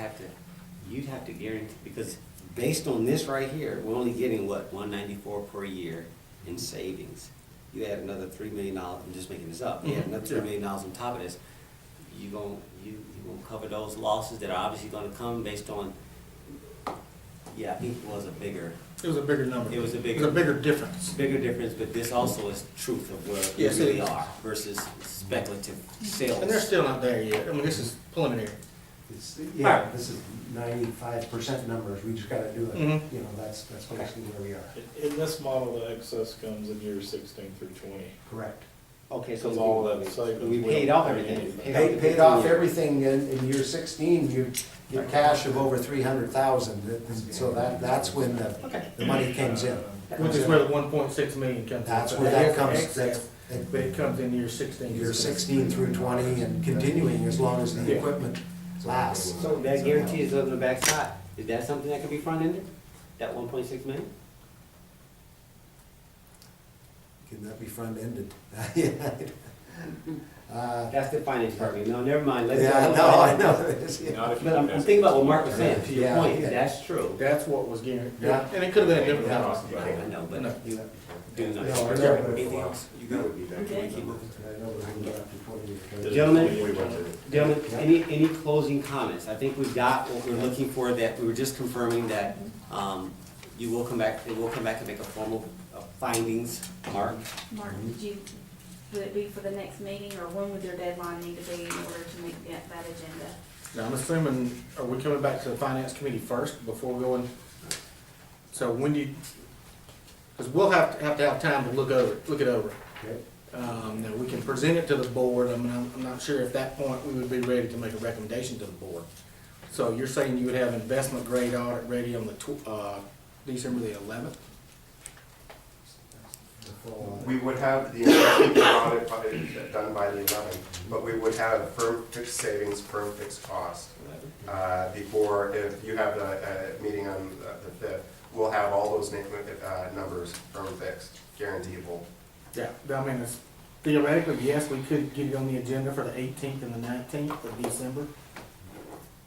A: have to guarantee, because based on this right here, we're only getting what, $194 per year in savings. You add another $3 million, I'm just making this up, you add another $3 million on top of this, you gonna cover those losses that are obviously gonna come based on Yeah, I think it was a bigger
C: number.
A: It was a bigger-
C: It was a bigger difference.
A: difference, but this also is truth of where
C: Yes,
A: we
C: it
A: really
C: is.
A: are versus speculative sales.
C: And they're still not there yet. I mean, this is preliminary.
F: It's, yeah, this is 95% numbers, we just gotta do it,
C: Mhm.
F: you know, that's basically where we are.
H: In this model, the excess comes in years 16 through 20.
F: Correct.
A: Okay, so
H: Because all that savings.
A: we paid off everything.
F: Paid off everything in year 16, you get cash of over 300,000, so that's when the money comes in.
C: Which is where the 1.6 million comes in.
F: That's
C: So
F: where that
C: is
F: comes,
C: excess,
F: that's
C: But it comes in year 16.
F: year 16 through 20 and continuing as long as the
C: Yeah.
F: equipment lasts.
A: So that guarantee is on the backside. Is that something that could be front-ended? That 1.6 million?
F: Can that be front-ended? Yeah.
A: That's the finance department. No, never mind. Let's
F: Yeah,
A: go.
F: no, I know. It's- yeah.
G: Not if you
A: But I'm
G: do
A: thinking about what Mark was saying, to your
F: Yeah,
A: point,
F: yeah.
A: that's true.
C: That's what was guaranteed.
F: Yeah.
C: And it could have been a different
F: Yeah.
C: house.
A: I know, but
C: No.
A: you do not.
F: No, I know, but-
A: Anything else? You
E: That
A: good?
E: would be that.
B: Okay.
A: Keep moving.
F: I know we're gonna go up to 20 years.
A: Gentlemen, any closing comments? I think we've got what we're looking for, that we were just confirming that, you will come back, they will come back and make a formal findings, Mark.
D: Mark, would it be for the next meeting, or when would their deadline need to be in order to meet that agenda?
C: Now, I'm assuming, are we coming back to the finance committee first before going? So when do you, because we'll have to have time to look it over.
F: Okay.
C: Now, we can present it to the board. I mean, I'm not sure if that point we would be ready to make a recommendation to the board. So you're saying you would have investment grade audit ready on the December the 11th?
E: We would have the investment audit done by the 11th, but we would have firm fixed savings, firm fixed cost. Before, if you have the meeting on the 5th, we'll have all those numbers firm fixed, guaranteeable.
C: Yeah, I mean, it's theoretically, yes, we could get it on the agenda for the 18th and the 19th of December.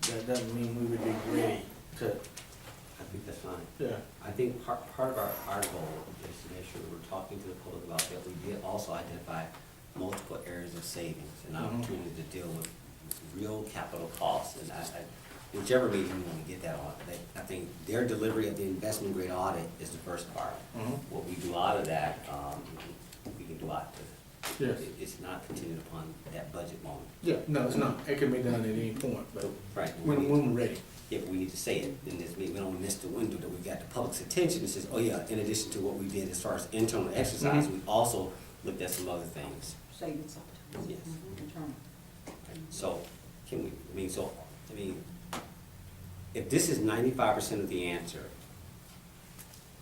C: That doesn't mean we would be ready to,
A: I think that's fine.
C: yeah.
A: I think part of our goal is to make sure we're talking to the public about that. We did also identify multiple areas of savings and opportunity to deal with real capital costs. And whichever meeting you want to get that on, I think their delivery of the investment grade audit is the first part.
C: Mhm.
A: What we do out of that, we can do out of it.
C: Yes.
A: It's not contingent upon that budget moment.
C: Yeah, no, it's not. It can be done at any point, but
A: Right.
C: when we're ready.
A: Yeah, but we need to say it in this meeting. We don't miss the window that we got the public's attention. It says, oh yeah, in addition to what we did as far as internal exercise, we also looked at some other things.
B: Savings opportunities.
A: Yes.
B: Internal.
A: So, if this is 95% of the answer,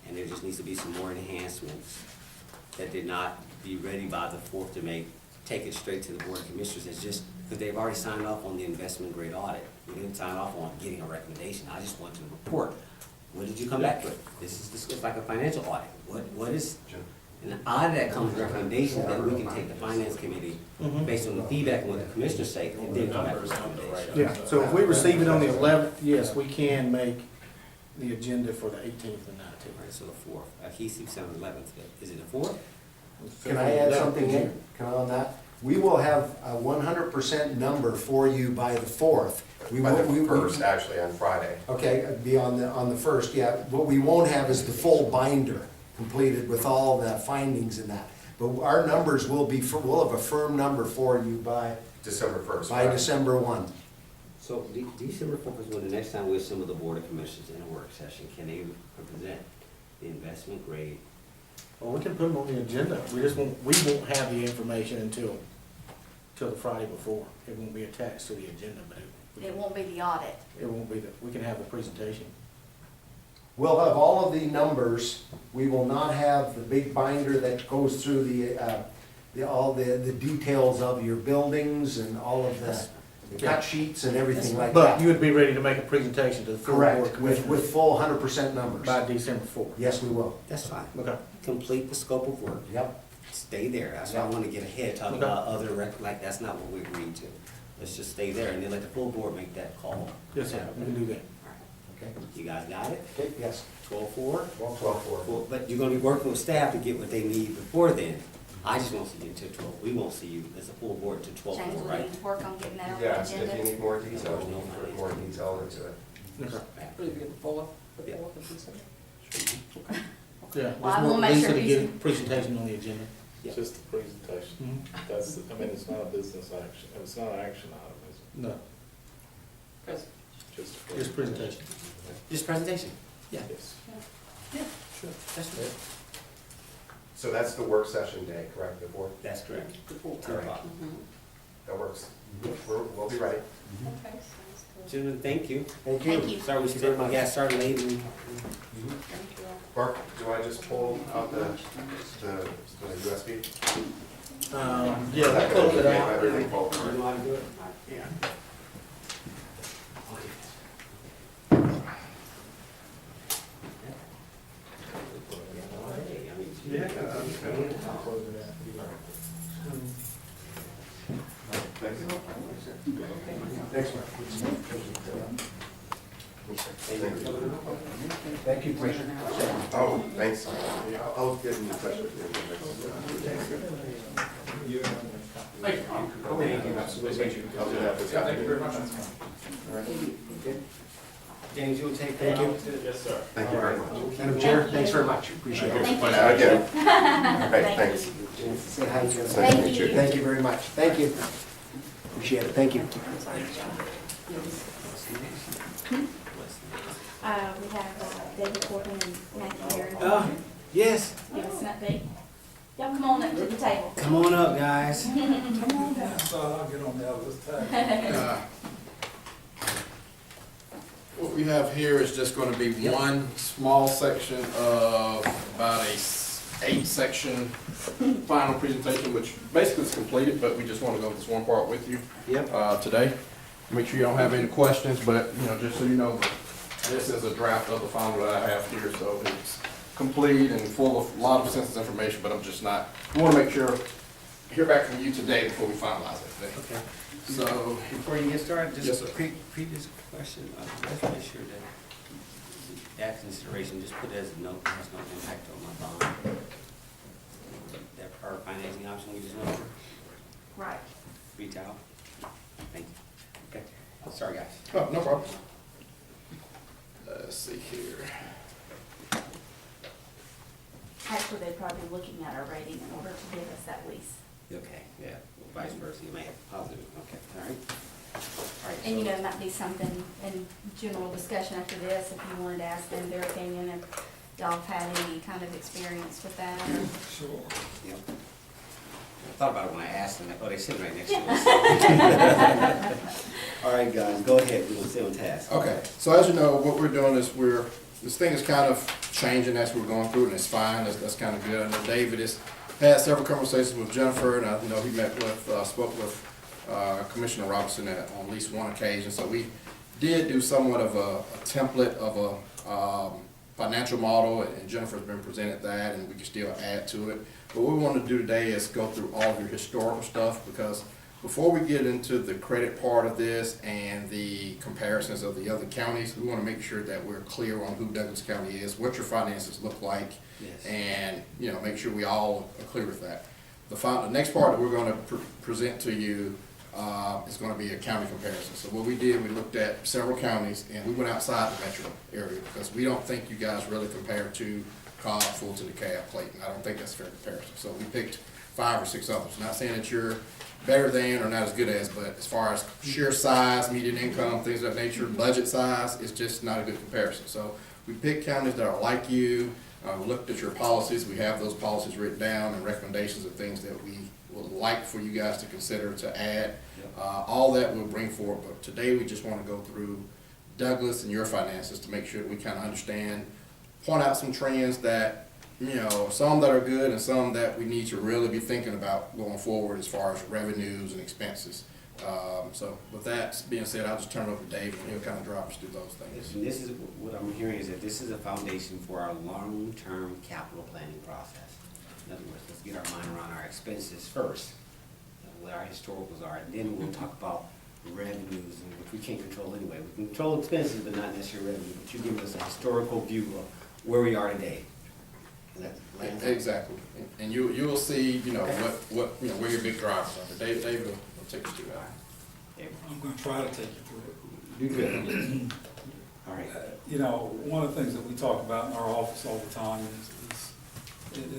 A: and there just needs to be some more enhancements that did not be ready by the 4th to take it straight to the Board of Commissioners, it's just, because they've already signed off on the investment grade audit. We didn't sign off on getting a recommendation. I just want to report. What did you come back with? This is like a financial audit. What is, and out of that comes recommendations that we can take the finance committee based on the feedback and what the commissioners say, and then come back with recommendations.
C: Yeah, so if we receive it on the 11th, yes, we can make the agenda for the 18th and 19th.
A: All right, so the 4th. He keeps saying 11th, but is it the 4th?
F: Can I add something in, on that? We will have a 100% number for you by the 4th.
E: By the 1st, actually, on Friday.
F: Okay, be on the 1st, yeah. What we won't have is the full binder completed with all the findings in that. But our numbers will be, we'll have a firm number for you by
E: December 1st.
F: by
E: right?
F: December 1.
A: So December 4th is when the next time we assemble the Board of Commissioners in a work session, can they present the investment grade?
C: Well, we can put them on the agenda. We won't have the information until the Friday before. It won't be attached to the agenda, but
D: It won't be the audit.
C: it won't be we can have the presentation.
F: We'll have all of the numbers. We will not have the big binder that goes through all the details of your buildings and all of the cut sheets and everything like
C: But you
F: that.
C: would be ready to make a presentation to the full Board of
F: Correct, with
C: Commissioners
F: full 100% numbers.
C: by December 4th.
F: Yes, we will.
A: That's fine.
C: Okay.
A: Complete the scope of work.
F: Yep.
A: Stay there. That's why I want to get ahead, talk
C: Okay.
A: about other like that's not what we agreed to. Let's just stay there and then let the full board make that call.
C: Yes, sir, we can do that.
F: Okay.
A: You guys got it?
F: Okay, yes.
A: 12/4?
E: 12/4.
A: Well, but you're gonna be working with staff to get what they need before then. I just won't see you until 12. We won't see you as a full board until
D: James,
A: 12/4,
D: will
A: right?
D: you work on getting that on the
E: Yes, if you
D: agenda?
E: need more detail, we can put more detail into it.
C: Okay.
A: Back.
B: believe you're the fourth of December.
C: Yeah,
D: Well, I
C: there's
D: will
C: more
D: make
C: Lisa
D: sure
C: to
D: he's-
C: get a presentation on the agenda.
A: Yeah.
H: Just the presentation.
C: Mhm.
H: That's, I mean, it's not a business action, it's not an action item, is
C: No,
H: it? Just. a
C: just presentation.
A: Just presentation? Yeah.
H: Yes.
A: Sure. That's good.
E: So that's the work session day, correct, the fourth?
A: That's correct.
B: The fourth.
A: 10 o'clock.
B: Mhm.
E: That works. We'll be ready.
B: Okay, sounds good.
A: Gentlemen, thank you.
F: Thank you.
D: Thank you.
A: Sorry we started, yeah, started late.
B: Thank you.
E: Mark, do I just pull out the USB?
C: Yeah, we'll close it out.
E: Everything pulled.
A: You know how to do it? Yeah.
F: Thanks, Mark. Thank you, Commissioner.
E: Oh, thanks. I'll get in touch with you.
G: Thank you. Absolutely.
E: I'll do that.
G: Yeah, thank you very much.
A: James, you'll take
F: Thank you.
H: Yes, sir.
E: Thank you very much.
F: Madam Chair, thanks very much, appreciate it.
D: Thank you.
E: Again. Okay,
D: Thank
E: thanks.
F: Say hi, Jim.
E: Nice to meet you.
F: Thank you very much, thank you. Appreciate it, thank you.
D: We have David Corbin and Matthew Aaron.
A: Oh, yes.
D: Give us an update. Y'all come on up to the table.
A: Come on up, guys.
I: What we have here is just gonna be one small section of about a 8-section final presentation, which basically is completed, but we just wanna go over this one part with you,
A: Yep.
I: today. Make sure you don't have any questions, but, you know, just so you know, this is a draft of the final that I have here, so it's complete and full of a lot of sensitive information, but I'm just not, we wanna make sure, hear back from you today before we finalize everything.
A: Okay.
I: So,
A: Before you get started,
I: Yes,
A: just
I: sir.
A: a previous question, let's make sure that that consideration, just put it as a note, it has no impact on my bond. That prior financing option we just went over,
D: Right.
A: reach out. Thank you. Okay, sorry, guys.
I: oh, no problem. Let's see here.
D: Actually, they're probably looking at our rating in order to give us that lease.
A: Okay, yeah, vice versa, you may have positive, okay, all right. All right,
D: And you
A: so-
D: know, it might be something in general discussion after this, if you wanted to ask them their opinion, if y'all have had any kind of experience with that, or.
A: Sure. Yep. I thought about it when I asked them, oh, they sit right next to us. All right, guys, go ahead, we're gonna stay on task.
I: Okay, so as you know, what we're doing is this thing is kind of changing as we're going through it, and it's fine, that's kind of good. I know David has had several conversations with Jennifer, and I know he spoke with Commissioner Robinson on at least one occasion. So we did do somewhat of a template of a financial model, and Jennifer's been presented that, and we can still add to it. But what we want to do today is go through all of your historical stuff, because before we get into the credit part of this and the comparisons of the other counties, we want to make sure that we're clear on who Douglas County is, what your finances look like,
A: Yes.
I: and, you know, make sure we all are clear with that. The next part that we're going to present to you is going to be a county comparison. So what we did, we looked at several counties, and we went outside the metro area, because we don't think you guys really compare to Cobb, Fulton, DeKalb, Clayton. I don't think that's a fair comparison. So we picked 5 or 6 others. Not saying that you're better than or not as good as, but as far as sheer size, median income, things of that nature, budget size, it's just not a good comparison. So we picked counties that are like you. We looked at your policies. We have those policies written down and recommendations of things that we would like for you guys to consider to add. All that we'll bring forward, but today we just want to go through Douglas and your finances to make sure that we kind of understand, point out some trends that, you know, some that are good and some that we need to really be thinking about going forward as far as revenues and expenses. So with that being said, I'll just turn it over to Dave, and he'll kind of drive us through those things.
A: And this is, what I'm hearing is that this is a foundation for our long-term capital planning process. In other words, let's get our mind around our expenses first, what our historicals are, and then we'll talk about revenues, and which we can't control anyway. We can control expenses, but not necessarily revenue, but you give us a historical view of where we are today. And that lands on-
I: Exactly, and you will see, you know, what, you know, where your big drivers are. But David will take us through that.
A: Yeah.
J: I'm gonna try to take you through it.
A: Do good. All right.
J: You know, one of the things that we talk about in our office all the time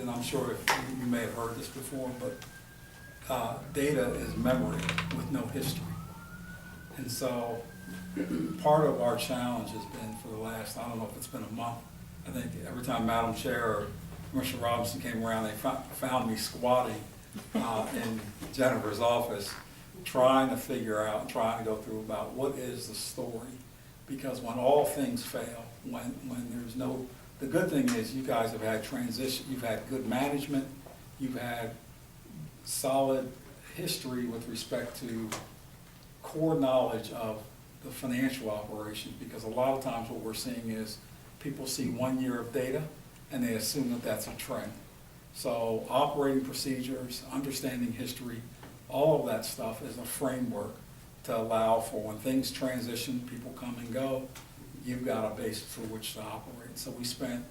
J: and I'm sure you may have heard this before, but data is memory with no history. And so part of our challenge has been for the last, I don't know if it's been a month, I think every time Madam Chair or Commissioner Robinson came around, they found me squatting in Jennifer's office, trying to figure out, trying to go through about what is the story. Because when all things fail, when there's no, the good thing is you guys have had transition, you've had good management, you've had solid history with respect to core knowledge of the financial operation, because a lot of times what we're seeing is people see 1 year of data and they assume that that's a trend. So operating procedures, understanding history, all of that stuff is a framework to allow for when things transition, people come and go, you've got a basis for which to operate. So we spent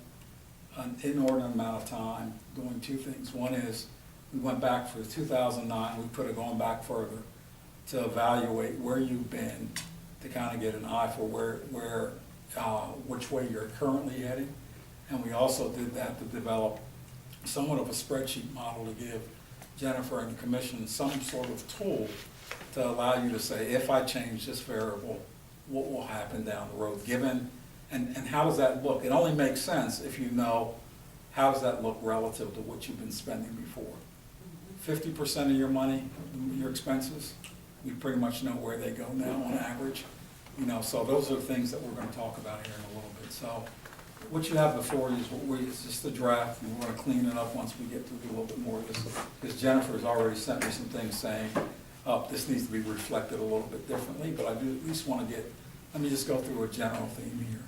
J: an inordinate amount of time doing two things. One is we went back for 2009, we put it going back further to evaluate where you've been, to kind of get an eye for which way you're currently heading. And we also did that to develop somewhat of a spreadsheet model to give Jennifer and the commission some sort of tool to allow you to say, if I change this variable, what will happen down the road, given, and how does that look? It only makes sense if you know, how does that look relative to what you've been spending before? 50% of your money, your expenses, we pretty much know where they go now on average. You know, so those are the things that we're gonna talk about here in a little bit. So what you have before you is just the draft, and we're gonna clean it up once we get to do a little bit more of this. Because Jennifer's already sent me some things saying, oh, this needs to be reflected a little bit differently, but I do at least wanna let me just go through a general theme here.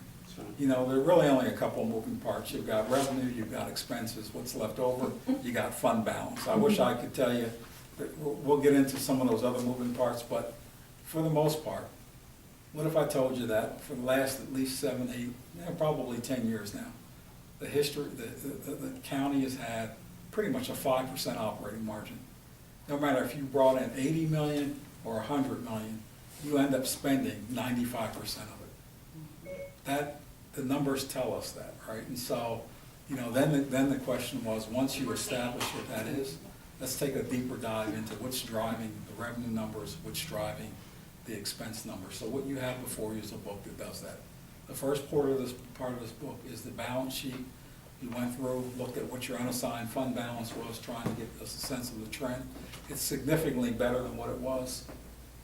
J: You know, there are really only a couple of moving parts. You've got revenue, you've got expenses, what's left over, you got fund balance. I wish I could tell you, that we'll get into some of those other moving parts, but for the most part, what if I told you that for the last at least 7, 8, probably 10 years now, the county has had pretty much a 5% operating margin. No matter if you brought in 80 million or 100 million, you end up spending 95% of it. The numbers tell us that, right? And so, you know, then the question was, once you establish what that is, let's take a deeper dive into what's driving the revenue numbers, what's driving the expense numbers. So what you have before you is a book that does that. The first part of this book is the balance sheet. You went through, looked at what your unassigned fund balance was, trying to get us a sense of the trend. It's significantly better than what it was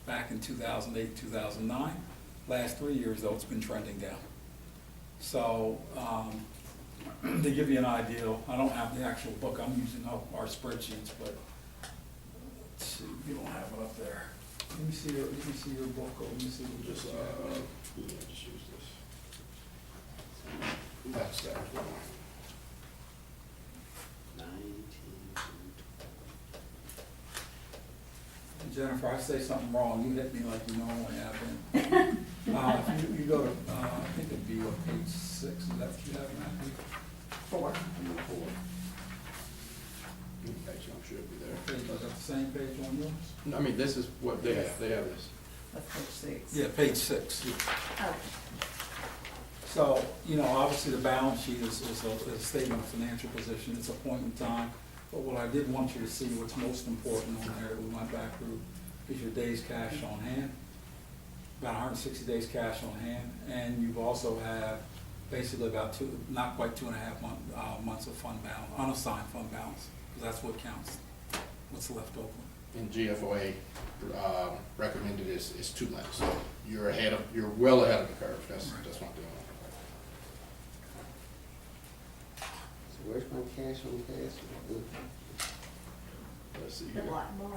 J: back in 2008, 2009. Last 3 years, though, it's been trending down. So to give you an idea, I don't have the actual book, I'm using our spreadsheets, but let's see, you don't have it up there. Let me see your book, or let me see what
I: Just,
J: this
I: just use this. That's that.
A: 19.
J: Jennifer, I say something wrong, you hit me like you normally have been. If you go to, I think it'd be on page 6, is that what you have, Matthew?
B: 4.
I: Page should be there.
J: Page, is that the same page on yours?
I: No, I mean, this is what they have this.
B: That's page 6.
J: Yeah, page 6.
D: Oh,
J: So, you know, obviously the balance sheet is a statement of financial position, it's a point in time. But what I did want you to see, what's most important on there, we went back through, is your days cash on hand. About 160 days cash on hand, and you've also have basically about not quite 2.5 months of fund balance, unassigned fund balance, because that's what counts, what's left over.
I: And GFOA recommended is 2 months. So you're well ahead of the curve. That's not doing
A: So where's my cash on cash?
I: Let's see
D: the
I: here.
D: black bar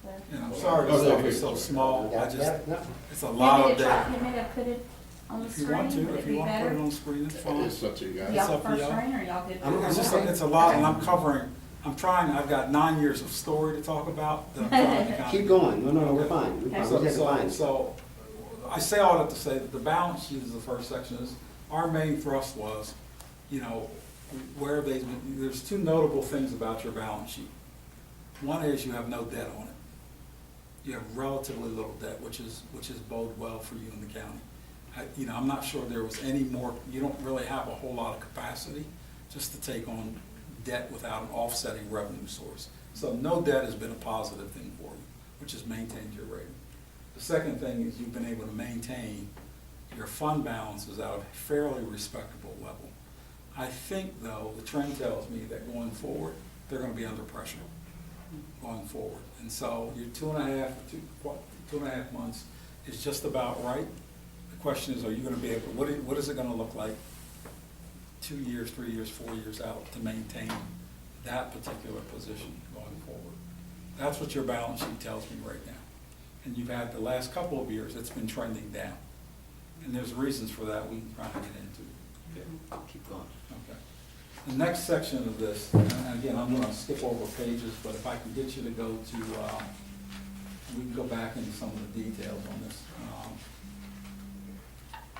D: there.
J: And I'm sorry
I: Oh,
J: this
I: no,
J: stuff is so
I: okay.
J: small, I just,
A: No.
J: it's a lot of
D: You
J: data.
D: want me to put it on the
J: If you
D: screen,
J: want to,
D: would it
J: if
D: be
J: you want to put it
D: better?
J: on the screen, it's fine.
I: It's up to you guys.
J: Yeah.
D: Y'all
J: up to
D: first
J: y'all.
D: screen, or y'all good?
A: I'm
J: It's just, it's a lot, and I'm covering, I've got 9 years of story to talk about. that I'm trying to kind of-
A: Keep going. No, we're fine. We're fine. We
J: So,
A: just have to find.
J: so, I say all that to say that the balance sheet is the first section. Our main thrust was, you know, there's 2 notable things about your balance sheet. One is you have no debt on it. You have relatively little debt, which is bode well for you in the county. I'm not sure there was any more, you don't really have a whole lot of capacity just to take on debt without an offsetting revenue source. So no debt has been a positive thing for you, which has maintained your rating. The second thing is you've been able to maintain your fund balances at a fairly respectable level. I think, though, the trend tells me that going forward, they're gonna be under pressure going forward. And so your 2.5 months is just about right. The question is, are you gonna be able, what is it gonna look like 2 years, 3 years, 4 years out to maintain that particular position going forward? That's what your balance sheet tells me right now. And you've had the last couple of years, it's been trending down. And there's reasons for that we can probably get into.
A: Okay, I'll keep going.
J: Okay. The next section of this, and again, I'm gonna skip over pages, but if I can get you to go to, we can go back into some of the details on this.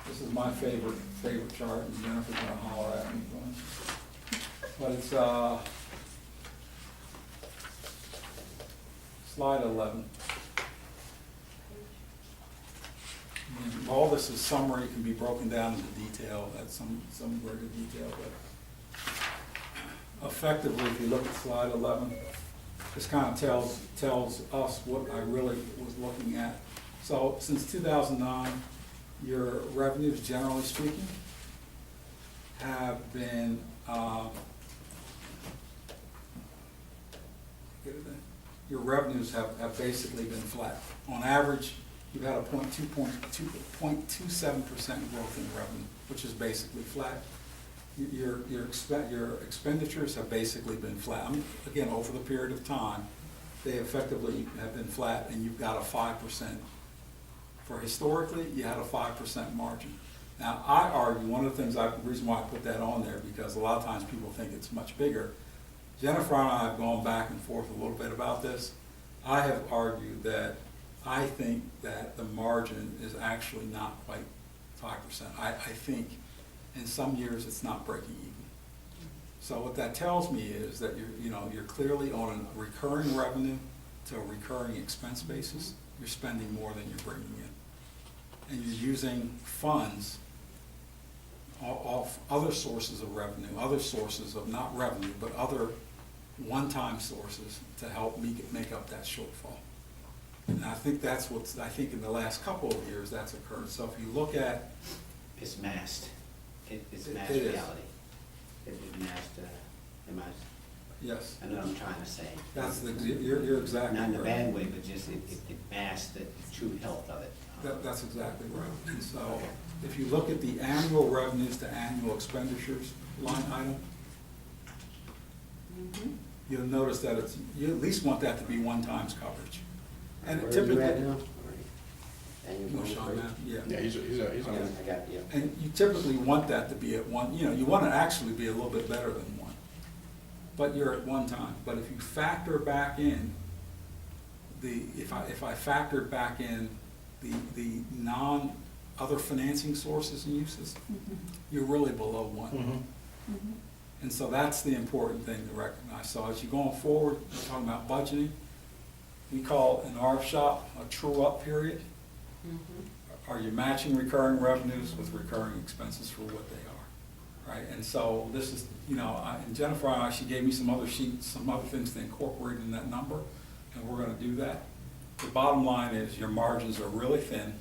J: This is my favorite chart, and Jennifer's gonna holler at me. But it's, slide 11. And all this is summary, can be broken down into detail, at some greater detail, but effectively, if you look at slide 11, this kind of tells us what I really was looking at. So since 2009, your revenues, generally speaking, have been, your revenues have basically been flat. On average, you've had a 0.27% growth in revenue, which is basically flat. Your expenditures have basically been flat. I mean, again, over the period of time, they effectively have been flat, and you've got a 5%. For historically, you had a 5% margin. Now, I argue, one of the things, the reason why I put that on there, because a lot of times people think it's much bigger. Jennifer and I have gone back and forth a little bit about this. I have argued that I think that the margin is actually not quite 5%. I think in some years it's not breaking even. So what that tells me is that you're clearly on a recurring revenue to a recurring expense basis. You're spending more than you're bringing in. And you're using funds off other sources of revenue, other sources of not revenue, but other one-time sources to help make up that shortfall. And I think that's I think in the last couple of years that's occurred. So if you look at.
A: It's masked. It's masked
J: It is.
A: reality. It's masked,
J: Yes.
A: I know what I'm trying to say.
J: You're exactly
A: Not in a
J: right.
A: bad way, but just it masks the true health of it.
J: That's exactly right. And so if you look at the annual revenues to annual expenditures line item, you'll notice that you at least want that to be one times coverage. And
A: Where
J: it
A: are you
J: typically.
A: at now? Annual
J: You want to show
A: growth
J: that?
A: rate?
J: Yeah.
I: Yeah, he's on
A: Yeah,
I: it.
A: I got it, yeah.
J: And you typically want that to be at one, you want to actually be a little bit better than one. But you're at one time. But if you factor back in if I factored back in the other financing sources and uses, you're really below one. And so that's the important thing to recognize. So as you're going forward, we're talking about budgeting. We call in our shop a true up period. Are you matching recurring revenues with recurring expenses for what they are, right? And so this is, and Jennifer and I, she gave me some other sheets, some other things to incorporate in that number, and we're gonna do that. The bottom line is your margins are really thin,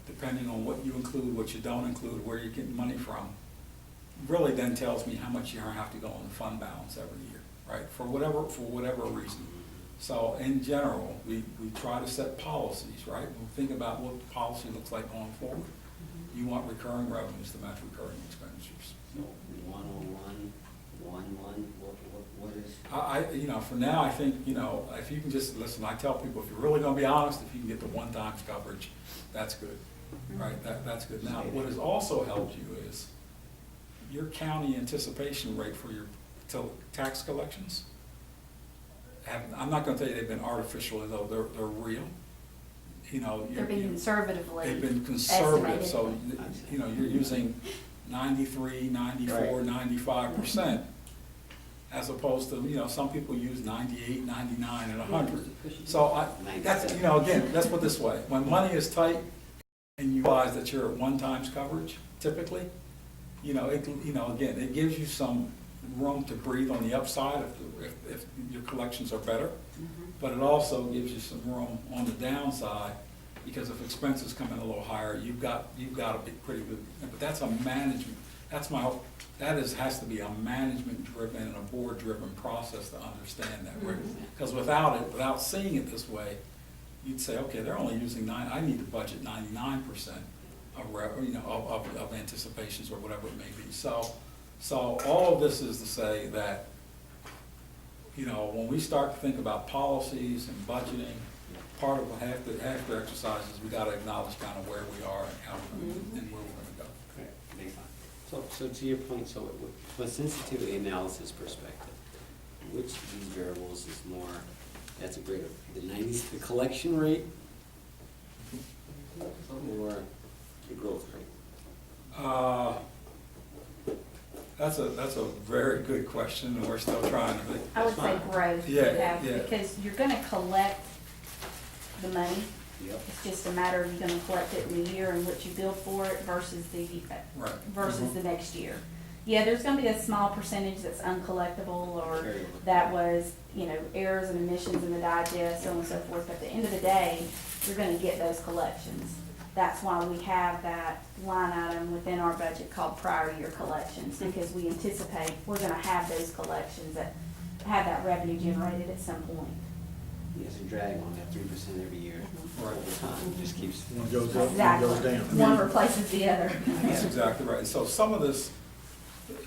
J: depending on what you include, what you don't include, where you're getting money from. Really then tells me how much you have to go in the fund balance every year, right? For whatever reason. So in general, we try to set policies, right? We think about what the policy looks like going forward. You want recurring revenues to match recurring expenditures.
A: So 101, 11, what is?
J: For now, I think, if you can just, listen, I tell people, if you're really gonna be honest, if you can get the one times coverage, that's good, right? That's good. Now, what has also helped you is your county anticipation rate for your tax collections. I'm not gonna tell you they've been artificial, though they're real.
D: They're being conservatively
J: They've been conservative,
D: estimated.
J: so, you're using 93, 94, 95%, as opposed to, some people use 98, 99, and 100. So that's, again, let's put it this way, when money is tight, and you realize that you're at 1 times coverage typically, again, it gives you some room to breathe on the upside if your collections are better. But it also gives you some room on the downside, because if expenses come in a little higher, you've got a pretty good, but that's a management, has to be a management-driven and a board-driven process to understand that, right? Because without seeing it this way, you'd say, okay, they're only using I need to budget 99% of anticipations or whatever it may be. So all of this is to say that, when we start to think about policies and budgeting, part of half the exercise is we gotta acknowledge kind of where we are and how we're gonna, and where we're gonna go.
A: Correct, makes sense. So to your point, so from a sensitivity analysis perspective, which of these variables is more, that's a greater, the 90s, the collection rate, or the growth rate?
J: That's a very good question, and we're still trying to think.
D: I would say growth.
J: Yeah.
D: Because you're gonna collect the money.
A: Yep.
D: It's just a matter of you're gonna collect it in the year in which you bill for it versus
J: Right.
D: versus the next year. Yeah, there's gonna be a small percentage that's uncollectible or
A: Carryover.
D: that was, errors and omissions in the digest, so on and so forth. But at the end of the day, you're gonna get those collections. That's why we have that line item within our budget called prior year collections, because we anticipate we're gonna have those collections that have that revenue generated at some point.
A: Yes, a drag on that 3% every year
J: Right.
A: over time, it just keeps.
C: One goes up, one
D: Exactly.
C: goes down.
D: One replaces the other.
J: That's exactly right. So some of this,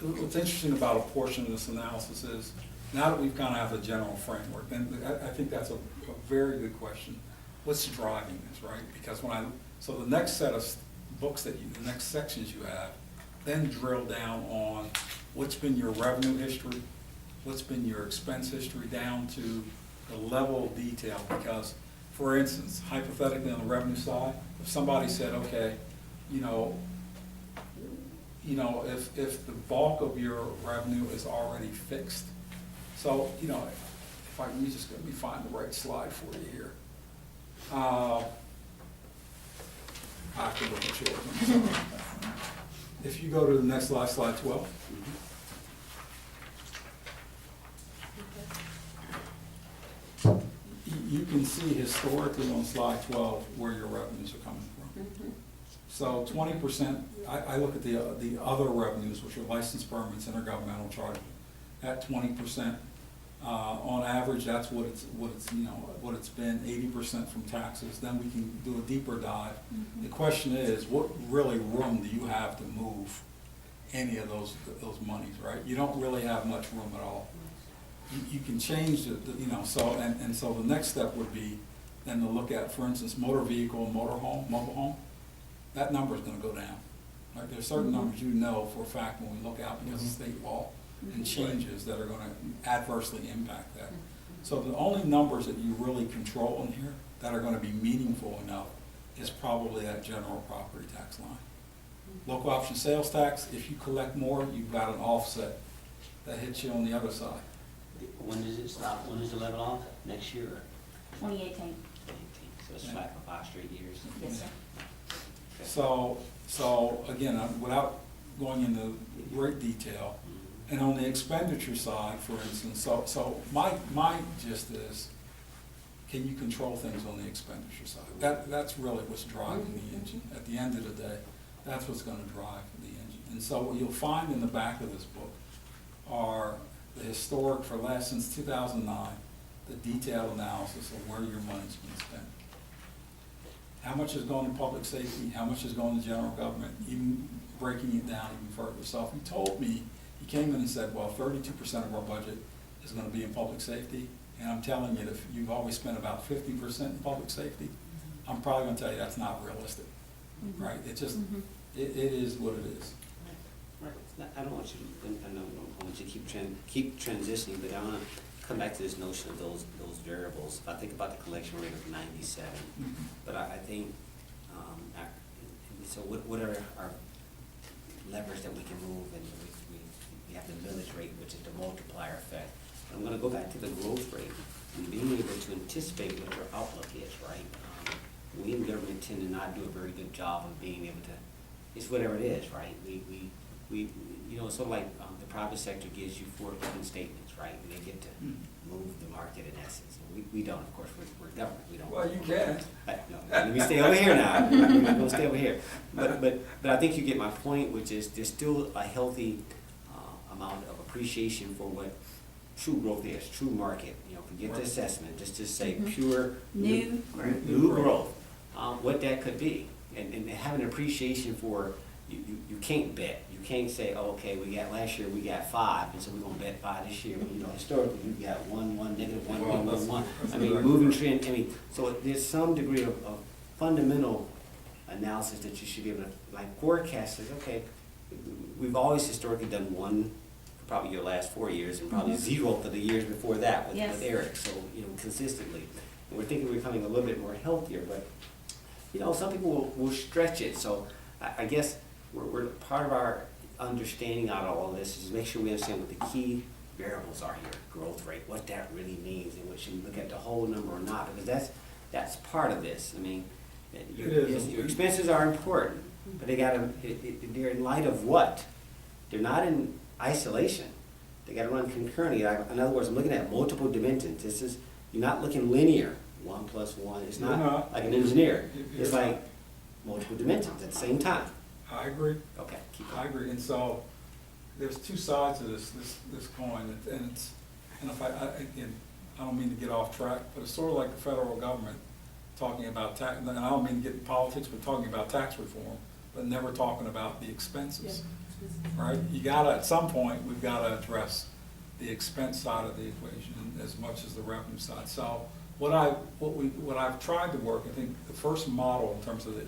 J: what's interesting about a portion of this analysis is, now that we've kind of have the general framework, then I think that's a very good question. What's driving this, right? Because so the next set of books the next sections you have, then drill down on what's been your revenue history, what's been your expense history, down to the level of detail. Because, for instance, hypothetically on the revenue side, if somebody said, okay, if the bulk of your revenue is already fixed, so, let me find the right slide for you here. I have to look at yours, I'm sorry. If you go to the next slide, slide 12. You can see historically on slide 12 where your revenues are coming from. So 20%, I look at the other revenues, which are license permits, intergovernmental charges, at 20%. On average, that's what it's been, 80% from taxes. Then we can do a deeper dive. The question is, what really room do you have to move any of those monies, right? You don't really have much room at all. You can change so the next step would be then to look at, for instance, motor vehicle, mobile home. That number is gonna go down. Right? There's certain numbers for a fact when we look out because of state law and changes that are gonna adversely impact that. So the only numbers that you really control in here that are gonna be meaningful enough is probably that general property tax line. Local option sales tax, if you collect more, you've got an offset that hits you on the other side.
A: When does it stop? When does it level off? Next year?
D: 2018.
A: So it's flat for 5 straight years?
D: Yes, sir.
J: So again, without going into great detail, and on the expenditure side, for instance, so my gist is, can you control things on the expenditure side? That's really what's driving the engine. At the end of the day, that's what's gonna drive the engine. And so what you'll find in the back of this book are the historic, since 2009, the detailed analysis of where your money's been spent. How much has gone to public safety, how much has gone to general government, even breaking it down even further. So if you told me, you came in and said, well, 32% of our budget is gonna be in public safety, and I'm telling you, if you've always spent about 50% in public safety, I'm probably gonna tell you that's not realistic, right? It just, it is what it is.
A: Right. I don't want you to keep transitioning, but I want to come back to this notion of those variables. If I think about the collection rate of 97, but I think, so what are our levers that we can move? And we have the millage rate, which is the multiplier effect. But I'm going to go back to the growth rate and being able to anticipate what our outlook is, right? we in government tend to not do a very good job of being able to, it's whatever it is, right? We, you know, it's sort of like, the private sector gives you forward-looking statements, right? And they get to move the market in essence. We don't, of course, we're government, we don't.
J: Well, you can.
A: No, let me stay over here now. We're not gonna stay over here. But I think you get my point, which is there's still a healthy amount of appreciation for what true growth is, true market. You know, forget the assessment, just say pure
D: New growth.
A: new growth. What that could be, and have an appreciation for, you can't bet. You can't say, oh, okay, last year we got 5, and so we're gonna bet 5 this year. You know, historically, we've got 1, negative 1, 1, 1, 1. I mean, moving trend, I mean, so there's some degree of fundamental analysis that you should be able to, like forecast is, okay, we've always historically done 1, probably your last 4 years, and probably 0 for the years before that with
D: Yes.
A: Eric, so, you know, consistently. And we're thinking we're becoming a little bit more healthier, but, you know, some people will stretch it, so I guess we're part of our understanding out of all this is make sure we understand what the key variables are here, growth rate, what that really means, and what you look at the whole number or not, because that's part of this. I mean, your expenses are important, but they gotta, they're in light of what? They're not in isolation. They gotta run concurrently. In other words, I'm looking at multiple dimensions. You're not looking linear, 1 plus 1. It's
J: You're
A: not
J: not.
A: like an engineer.
J: You're
A: It's
J: not.
A: like multiple dimensions at the same time.
J: I agree.
A: Okay, keep
J: I
A: going.
J: agree, and so, there's two sides to this coin, and if again, I don't mean to get off track, but it's sort of like the federal government talking about tax, and I don't mean to get in politics, but talking about tax reform, but never talking about the expenses, right? You gotta, at some point, we've gotta address the expense side of the equation as much as the revenue side. So, what I've tried to work, I think the first model in terms of the,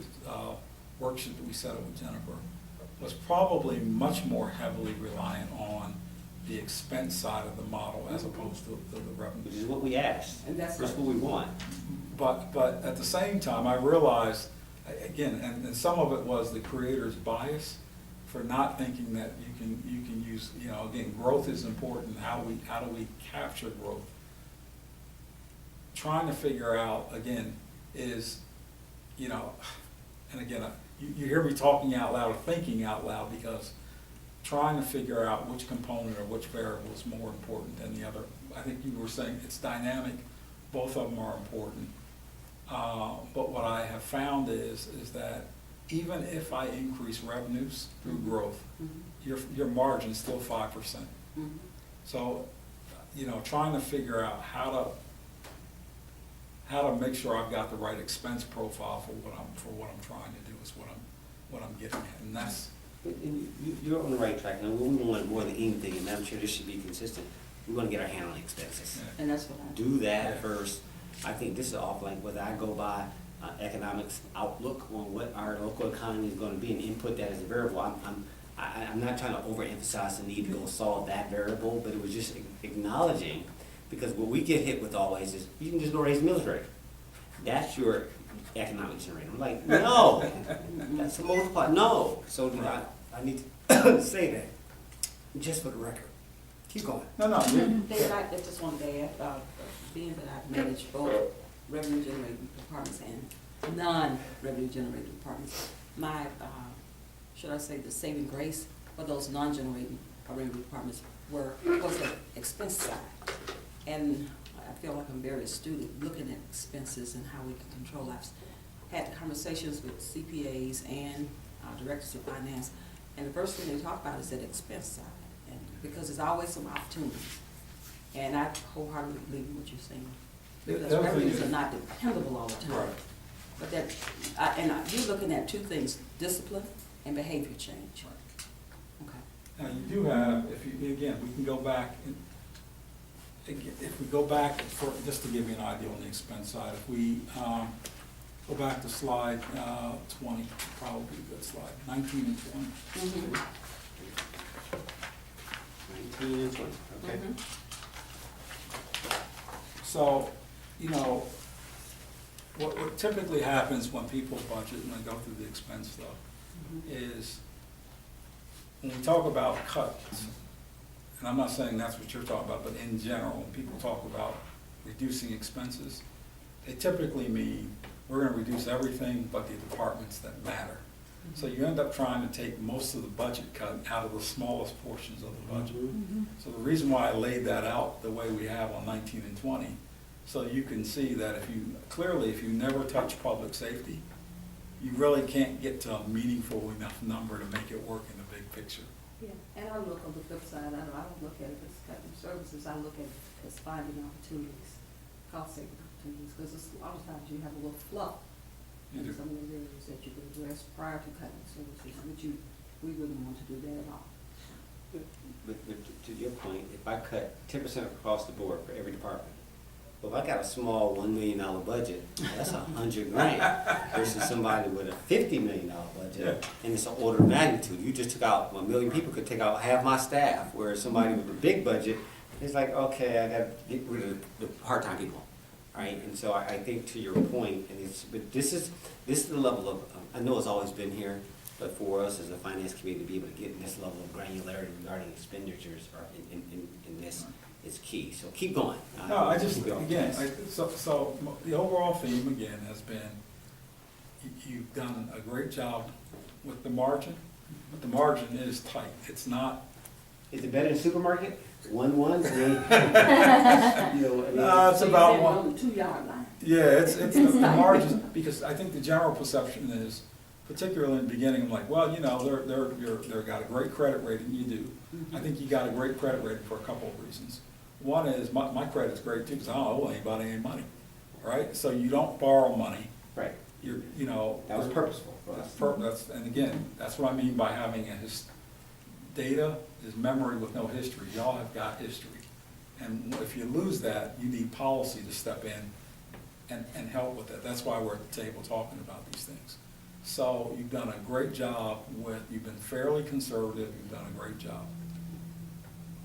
J: worksheet that we set up with Jennifer was probably much more heavily reliant on the expense side of the model as opposed to the revenue.
A: Which is what we asked.
B: And that's
A: what we want.
J: But at the same time, I realized, again, and some of it was the creator's bias for not thinking that you can use, you know, again, growth is important. How do we capture growth? Trying to figure out, again, is, you know, and again, you hear me talking out loud or thinking out loud because trying to figure out which component or which variable is more important than the other. I think you were saying it's dynamic, both of them are important. But what I have found is that even if I increase revenues through growth, your margin's still 5%. So, you know, trying to figure out how to make sure I've got the right expense profile for what I'm trying to do is what I'm getting at, and that's.
A: You're on the right track, and we want more than anything, and I'm sure this should be consistent. We want to get our hand on expenses.
J: Yeah.
B: And that's what I
A: Do that
J: Yeah.
A: first. I think this is off like whether I go by economics outlook on what our local economy is going to be and input that as a variable. I'm not trying to overemphasize the need to go solve that variable, but it was just acknowledging, because what we get hit with always is you can just go raise the millage rate. That's your economic generator. I'm like, no, that's a multiplier. No. So I need to say that just for the record. Keep going.
J: No.
B: David, I just wanted to add, being that I've managed both revenue generating departments and non-revenue generating departments, my, should I say, the saving grace for those non-generating revenue departments was the expense side. And I feel like I'm very astute at looking at expenses and how we can control. I've had conversations with CPAs and directors of finance, and the first thing they talk about is that expense side, and because there's always some opportunity. And I wholeheartedly believe in what you're saying. Because
J: The other thing
B: revenues
J: is-
B: are not dependable all the time.
J: Right.
B: But you're looking at two things, discipline and behavior change. Okay.
J: Now, you do have, again, we can go back, if we go back, just to give you an idea on the expense side, if we go back to slide 20, probably a good slide, 19 and 20.
A: 19 and 20, okay.
J: So, you know, what typically happens when people budget and they go through the expense stuff is when we talk about cuts, and I'm not saying that's what you're talking about, but in general, when people talk about reducing expenses, they typically mean we're gonna reduce everything but the departments that matter. So you end up trying to take most of the budget cut out of the smallest portions of the budget. So the reason why I laid that out the way we have on 19 and 20, so you can see that if you never touch public safety, you really can't get to a meaningful enough number to make it work in the big picture.
B: Yeah, and I look on the flip side, I don't look at it as cutting services, I look at it as finding opportunities, cost saving opportunities, because a lot of times you have a little fluff
J: You
B: in
J: do.
B: some of the areas that you could address prior to cutting services, which we wouldn't want to do that at all.
A: But to your point, if I cut 10% across the board for every department, well, if I got a small $1 million budget, that's $100 grand versus somebody with a $50 million budget, and it's an order of magnitude. You just took out 1 million people could take out half my staff, whereas somebody with a big budget, it's like, okay, I got to get rid of the part-time people, right? And so I think to your point, but this is the level of I know it's always been here, but for us as a finance committee to be able to get this level of granularity regarding expenditures or in this. Is key, so keep going.
J: No, I just,
A: Keep going.
J: again, so the overall theme again has been, you've done a great job with the margin, but the margin is tight. It's not.
A: Is it better than supermarket? 1-1, I mean, you know, I mean,
J: It's
B: So you
J: about
B: said
J: one.
B: on the 2-yard line.
J: Yeah, it's the margin, because I think the general perception is, particularly in the beginning, I'm like, well, you know, they're got a great credit rating, you do. I think you got a great credit rating for a couple of reasons. One is, my credit's great too, because I don't owe anybody any money, right? So you don't borrow money,
A: right,
J: you know.
A: that was purposeful.
J: And again, that's what I mean by having data is memory with no history. Y'all have got history. And if you lose that, you need policy to step in and help with that. That's why we're at the table talking about these things. So you've done a great job you've been fairly conservative, you've done a great job.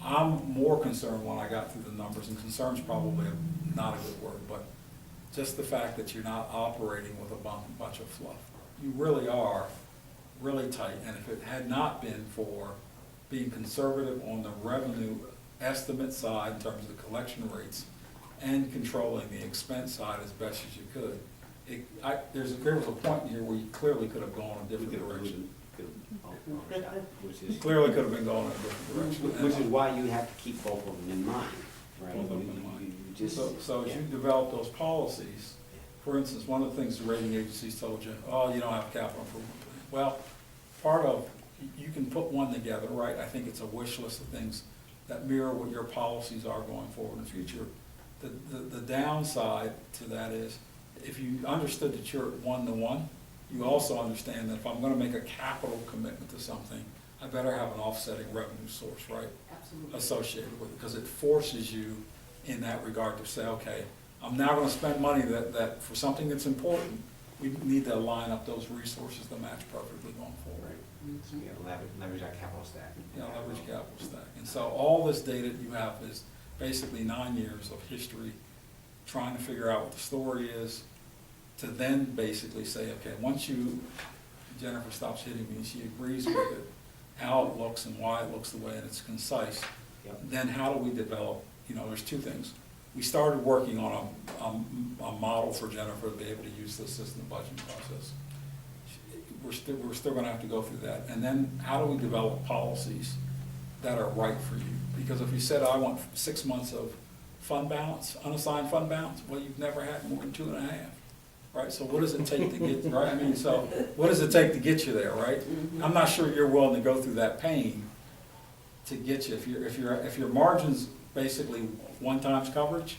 J: I'm more concerned when I got through the numbers, and concern's probably not a good word, but just the fact that you're not operating with a bunch of fluff. You really are really tight, and if it had not been for being conservative on the revenue estimate side in terms of the collection rates and controlling the expense side as best as you could, there was a point here where you clearly could have gone a different direction. Clearly could have been going in a different direction.
A: Which is why you have to keep both of them in mind, right?
J: Both of them in mind.
A: You just,
J: So as
A: yeah.
J: you develop those policies, for instance, one of the things the rating agencies told you, oh, you don't have a capital improvement plan. Well, part of, you can put one together, right? I think it's a wish list of things that mirror what your policies are going forward in the future. The downside to that is, if you understood that you're at 1-to-1, you also understand that if I'm gonna make a capital commitment to something, I better have an offsetting revenue source, right?
B: Absolutely.
J: Associated with it, because it forces you in that regard to say, okay, I'm now gonna spend money that for something that's important, we need to line up those resources to match perfectly going forward.
A: Yeah, leverage our capital stack.
J: You know, leverage capital stack. And so all this data you have is basically 9 years of history, trying to figure out what the story is, to then basically say, okay, once Jennifer stops hitting me, she agrees with it, how it looks and why it looks the way, and it's concise,
A: Yep.
J: then how do we develop, there's two things. We started working on a model for Jennifer to be able to use this in the budgeting process. We're still gonna have to go through that. And then how do we develop policies that are right for you? Because if you said, I want 6 months of fund balance, unassigned fund balance, well, you've never had more than 2.5, right? So what does it take to get, right? I mean, so what does it take to get you there, right? I'm not sure you're willing to go through that pain to get you. If your margin's basically 1 times coverage,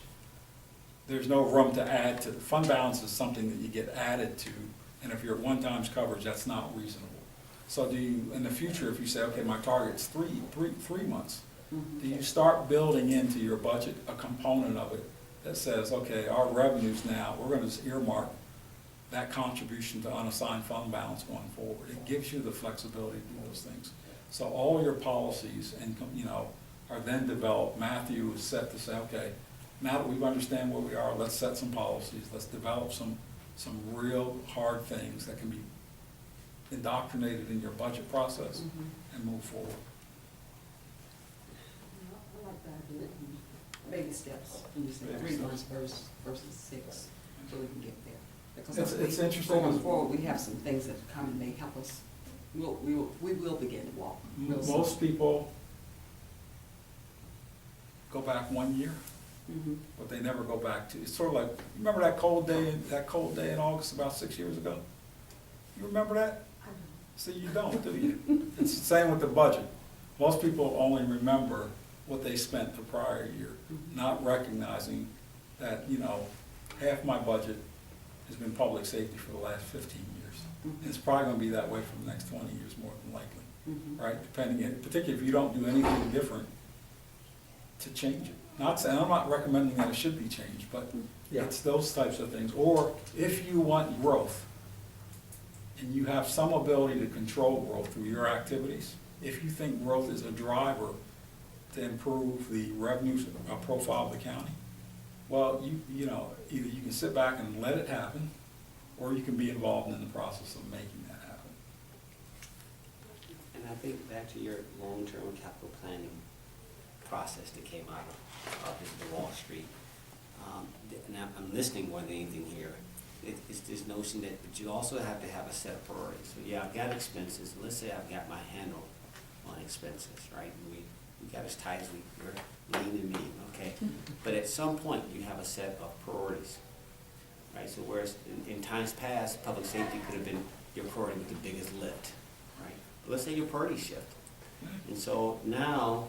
J: there's no room to add to. Fund balance is something that you get added to, and if you're at 1 times coverage, that's not reasonable. So do you, in the future, if you say, okay, my target's three months, do you start building into your budget a component of it that says, okay, our revenues now, we're gonna just earmark that contribution to unassigned fund balance going forward. It gives you the flexibility to do those things. So all your policies and, are then developed. Matthew is set to say, okay, now that we understand where we are, let's set some policies. Let's develop some real hard things that can be indoctrinated in your budget process and move forward.
B: I like that. Baby steps, and you say 3 months versus 6, so we can get there. Because
J: It's interesting.
B: Going forward, we have some things that come and may help us. We will begin to walk. real soon.
J: Most people go back 1 year,
B: Mhm.
J: but they never go back to, it's sort of like, remember that cold day in August about 6 years ago? You remember that? See, you don't, do you? It's the same with the budget. Most people only remember what they spent the prior year, not recognizing that, half my budget has been public safety for the last 15 years. And it's probably gonna be that way for the next 20 years, more than likely,
B: Mhm.
J: right? Particularly if you don't do anything different to change it. Not saying, I'm not recommending that it should be changed, but
C: Yeah.
J: it's those types of things. Or if you want growth, and you have some ability to control growth through your activities, if you think growth is a driver to improve the revenue profile of the county, well, either you can sit back and let it happen, or you can be involved in the process of making that happen.
A: And I think back to your long-term capital planning process that came out of the Wall Street. And I'm listening more than anything here. It's this notion that, but you also have to have a set of priorities. So yeah, I've got expenses. Let's say I've got my handle on expenses, right? We got as tight as we're lean and mean, okay? But at some point, you have a set of priorities, right? So whereas in times past, public safety could have been your priority with the biggest lift, right? But let's say your priority shift. And so now,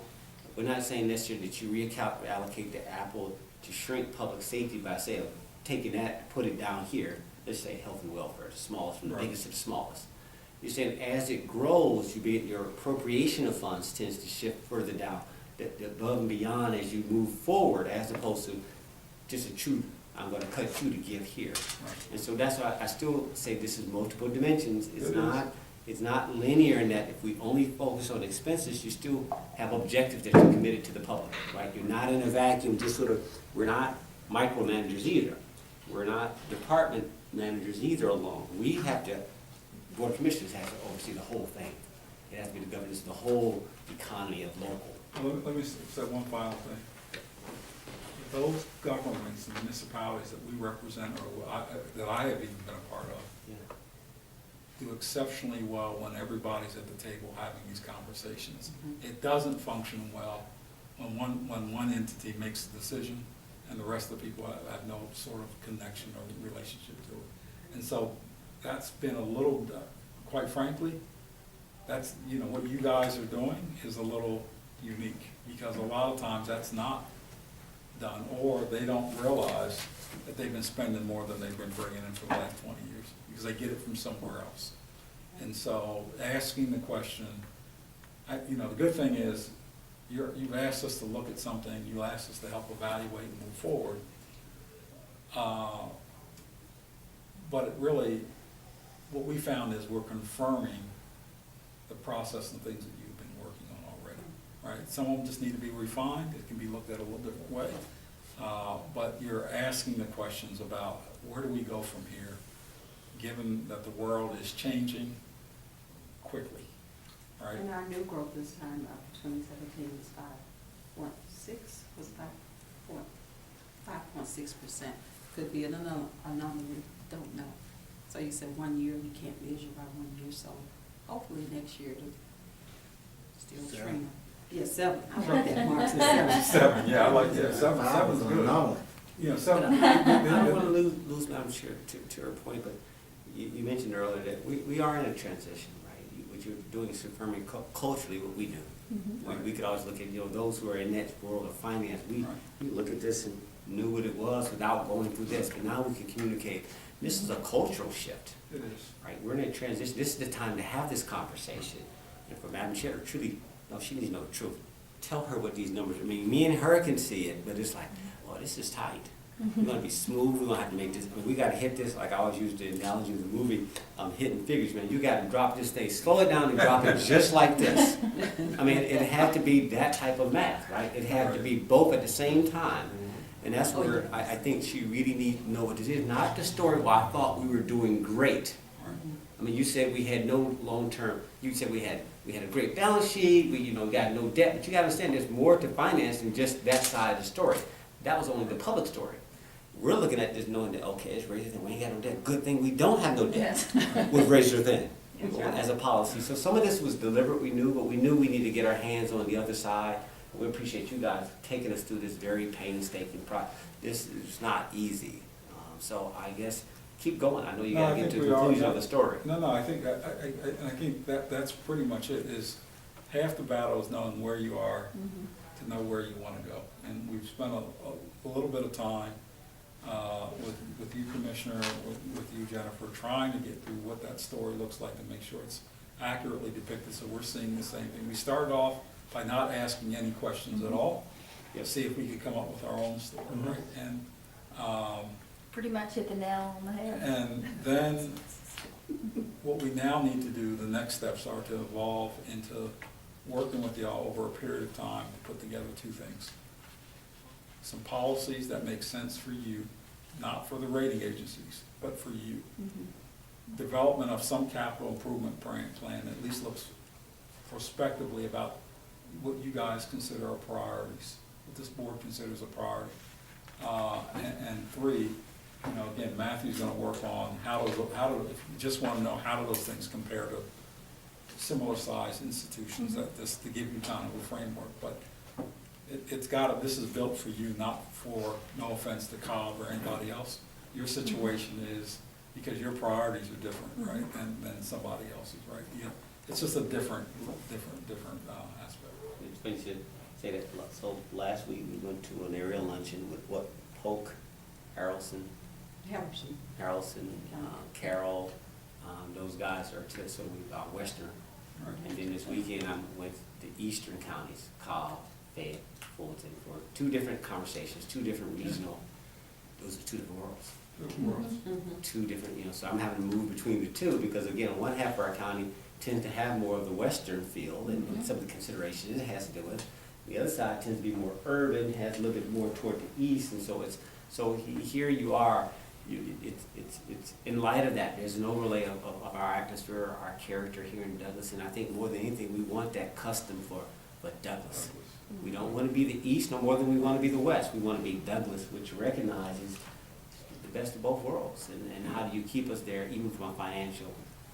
A: we're not saying necessarily that you reallocate the apple to shrink public safety by saying, taking that, put it down here, let's say health and welfare, the smallest, from the
J: Right.
A: biggest to the smallest. You're saying as it grows, your appropriation of funds tends to shift further down, the above and beyond as you move forward, as opposed to just a true, I'm gonna cut you to give here.
J: Right.
A: And so that's why I still say this is multiple dimensions.
J: It is.
A: It's not linear in that if we only focus on expenses, you still have objectives that you're committed to the public, right? You're not in a vacuum, just sort of, we're not micromanagers either. We're not department managers either alone. We have to, Board of Commissioners has to oversee the whole thing. It has to be the governance of the whole economy of local.
J: Let me say one final thing. Those governments and municipalities that we represent, or that I have even been a part of,
A: Yeah.
J: do exceptionally well when everybody's at the table having these conversations. It doesn't function well when one entity makes the decision and the rest of the people have no sort of connection or relationship to it. And so that's been a little, quite frankly, that's, what you guys are doing is a little unique, because a lot of times that's not done, or they don't realize that they've been spending more than they've been bringing in for the last 20 years, because they get it from somewhere else. And so asking the question, the good thing is, you've asked us to look at something, you asked us to help evaluate and move forward. But it really, what we found is we're confirming the process and things that you've been working on already, right? Some of them just need to be refined, it can be looked at a little different way. But you're asking the questions about where do we go from here, given that the world is changing quickly, right?
B: And our new growth this time of 2017 is 5.6, was it 5.6%. Could be an anomaly, don't know. So you said 1 year, you can't measure by 1 year, so hopefully next year it'll still
A: Seven.
B: train. Yeah, 7, I like that, Mark said 7.
J: 7, yeah, I like that, seven's good. Seven.
A: I don't want to lose Madam Chair to her point, but you mentioned earlier that we are in a transition, right? What you're doing is confirming culturally what we do. We could always look at, those who are in that world of finance, we look at this and knew what it was without going through this, but now we can communicate. This is a cultural shift,
J: It is.
A: right? We're in a transition. This is the time to have this conversation. And for Madam Chair, truly, no, she needs to know the truth. Tell her what these numbers, me and her can see it, but it's like, oh, this is tight. We're gonna be smooth, we're gonna have to make this, we gotta hit this, like I always use the analogy of the movie, Hidden Figures, man, you gotta drop this thing, slow it down and drop it just like this. I mean, it had to be that type of math, right? It had to be both at the same time. And that's where I think she really needs to know what this is, not the story where I thought we were doing great. I mean, you said we had no long-term, you said we had a great balance sheet, we got no debt, but you gotta understand there's more to finance than just that side of the story. That was only the public story. we're looking at this knowing that, okay, it's racial thin, we ain't got no debt. Good thing we don't have no debt with racial thin as a policy. So some of this was deliberate, we knew, but we knew we needed to get our hands on the other side. We appreciate you guys taking us through this very painstaking process. This is not easy. So I guess keep going. I know you
J: No,
A: gotta
J: I
A: get
J: think
A: to
J: we
A: the
J: are.
A: conclusion of the story.
J: No, I think, I think that's pretty much it, is half the battle is knowing where you are to know where you wanna go. And we've spent a little bit of time, with you, Commissioner, with you, Jennifer, trying to get through what that story looks like and make sure it's accurately depicted, so we're seeing the same thing. We started off by not asking any questions at all,
A: Yep.
J: see if we could come up with our own story, right? And,
D: Pretty much hit the nail on the head.
J: and then, what we now need to do, the next steps are to evolve into working with y'all over a period of time to put together two things. Some policies that make sense for you, not for the rating agencies, but for you. Development of some capital improvement plan that at least looks prospectively about what you guys consider are priorities, what this board considers a priority. And three, you know, again, Matthew's gonna work on if you just wanna know, how do those things compare to similar sized institutions, that this, to give you kind of a framework, but this is built for you, not for, no offense to Cobb or anybody else. Your situation is, because your priorities are different, right, than somebody else's, right? You know, it's just a different aspect.
A: It's funny you should say that. So last week we went to an area luncheon with Polk, Harrelson, Carroll, those guys are sort of Western.
J: Right.
A: And then this weekend I'm with the eastern counties, Cobb, Fayette, Fulton, for two different conversations, two different regional, those are two different worlds. Two different, you know, so I'm having to move between the two because again, one half of our county tends to have more of the western feel and some of the considerations it has to do with. The other side tends to be more urban, has a little bit more toward the east, and so here you are, it's in light of that, there's an overlay of our atmosphere, our character here in Douglas, and I think more than anything, we want that custom for Douglas. We don't want to be the east no more than we want to be the west. We want to be Douglas, which recognizes the best of both worlds, and how do you keep us there even from a financial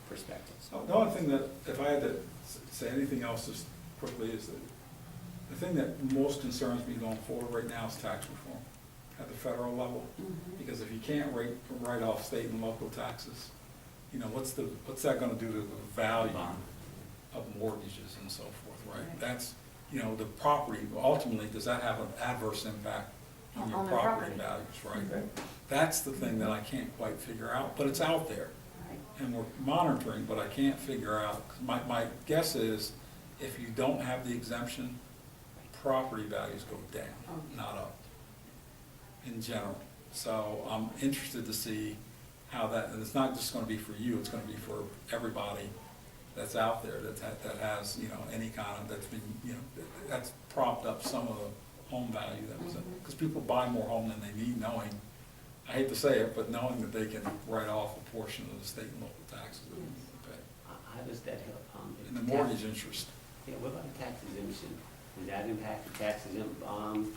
A: perspective.
J: So the only thing that, if I had to say anything else just quickly, is that the thing that most concerns me going forward right now is tax reform at the federal level. Because if you can't write off state and local taxes, you know, what's that gonna do to the value of mortgages and so forth, right? That's, you know, the property, ultimately, does that have an adverse impact on your
D: On the
J: property
D: property.
J: values, right? That's the thing that I can't quite figure out, but it's out there. And we're monitoring, but I can't figure out, 'cause my guess is, if you don't have the exemption, property values go down, not up, in general. So I'm interested to see how that, and it's not just gonna be for you, it's gonna be for everybody that's out there that has, you know, any kind of, that's been, you know, that's propped up some of the home value that was, because people buy more home than they need, knowing, I hate to say it, but knowing that they can write off a portion of the state and local taxes that we need to pay.
A: How does that help?
J: And the mortgage interest.
A: Yeah, what about the tax exemption? Would that impact the tax exempt bond?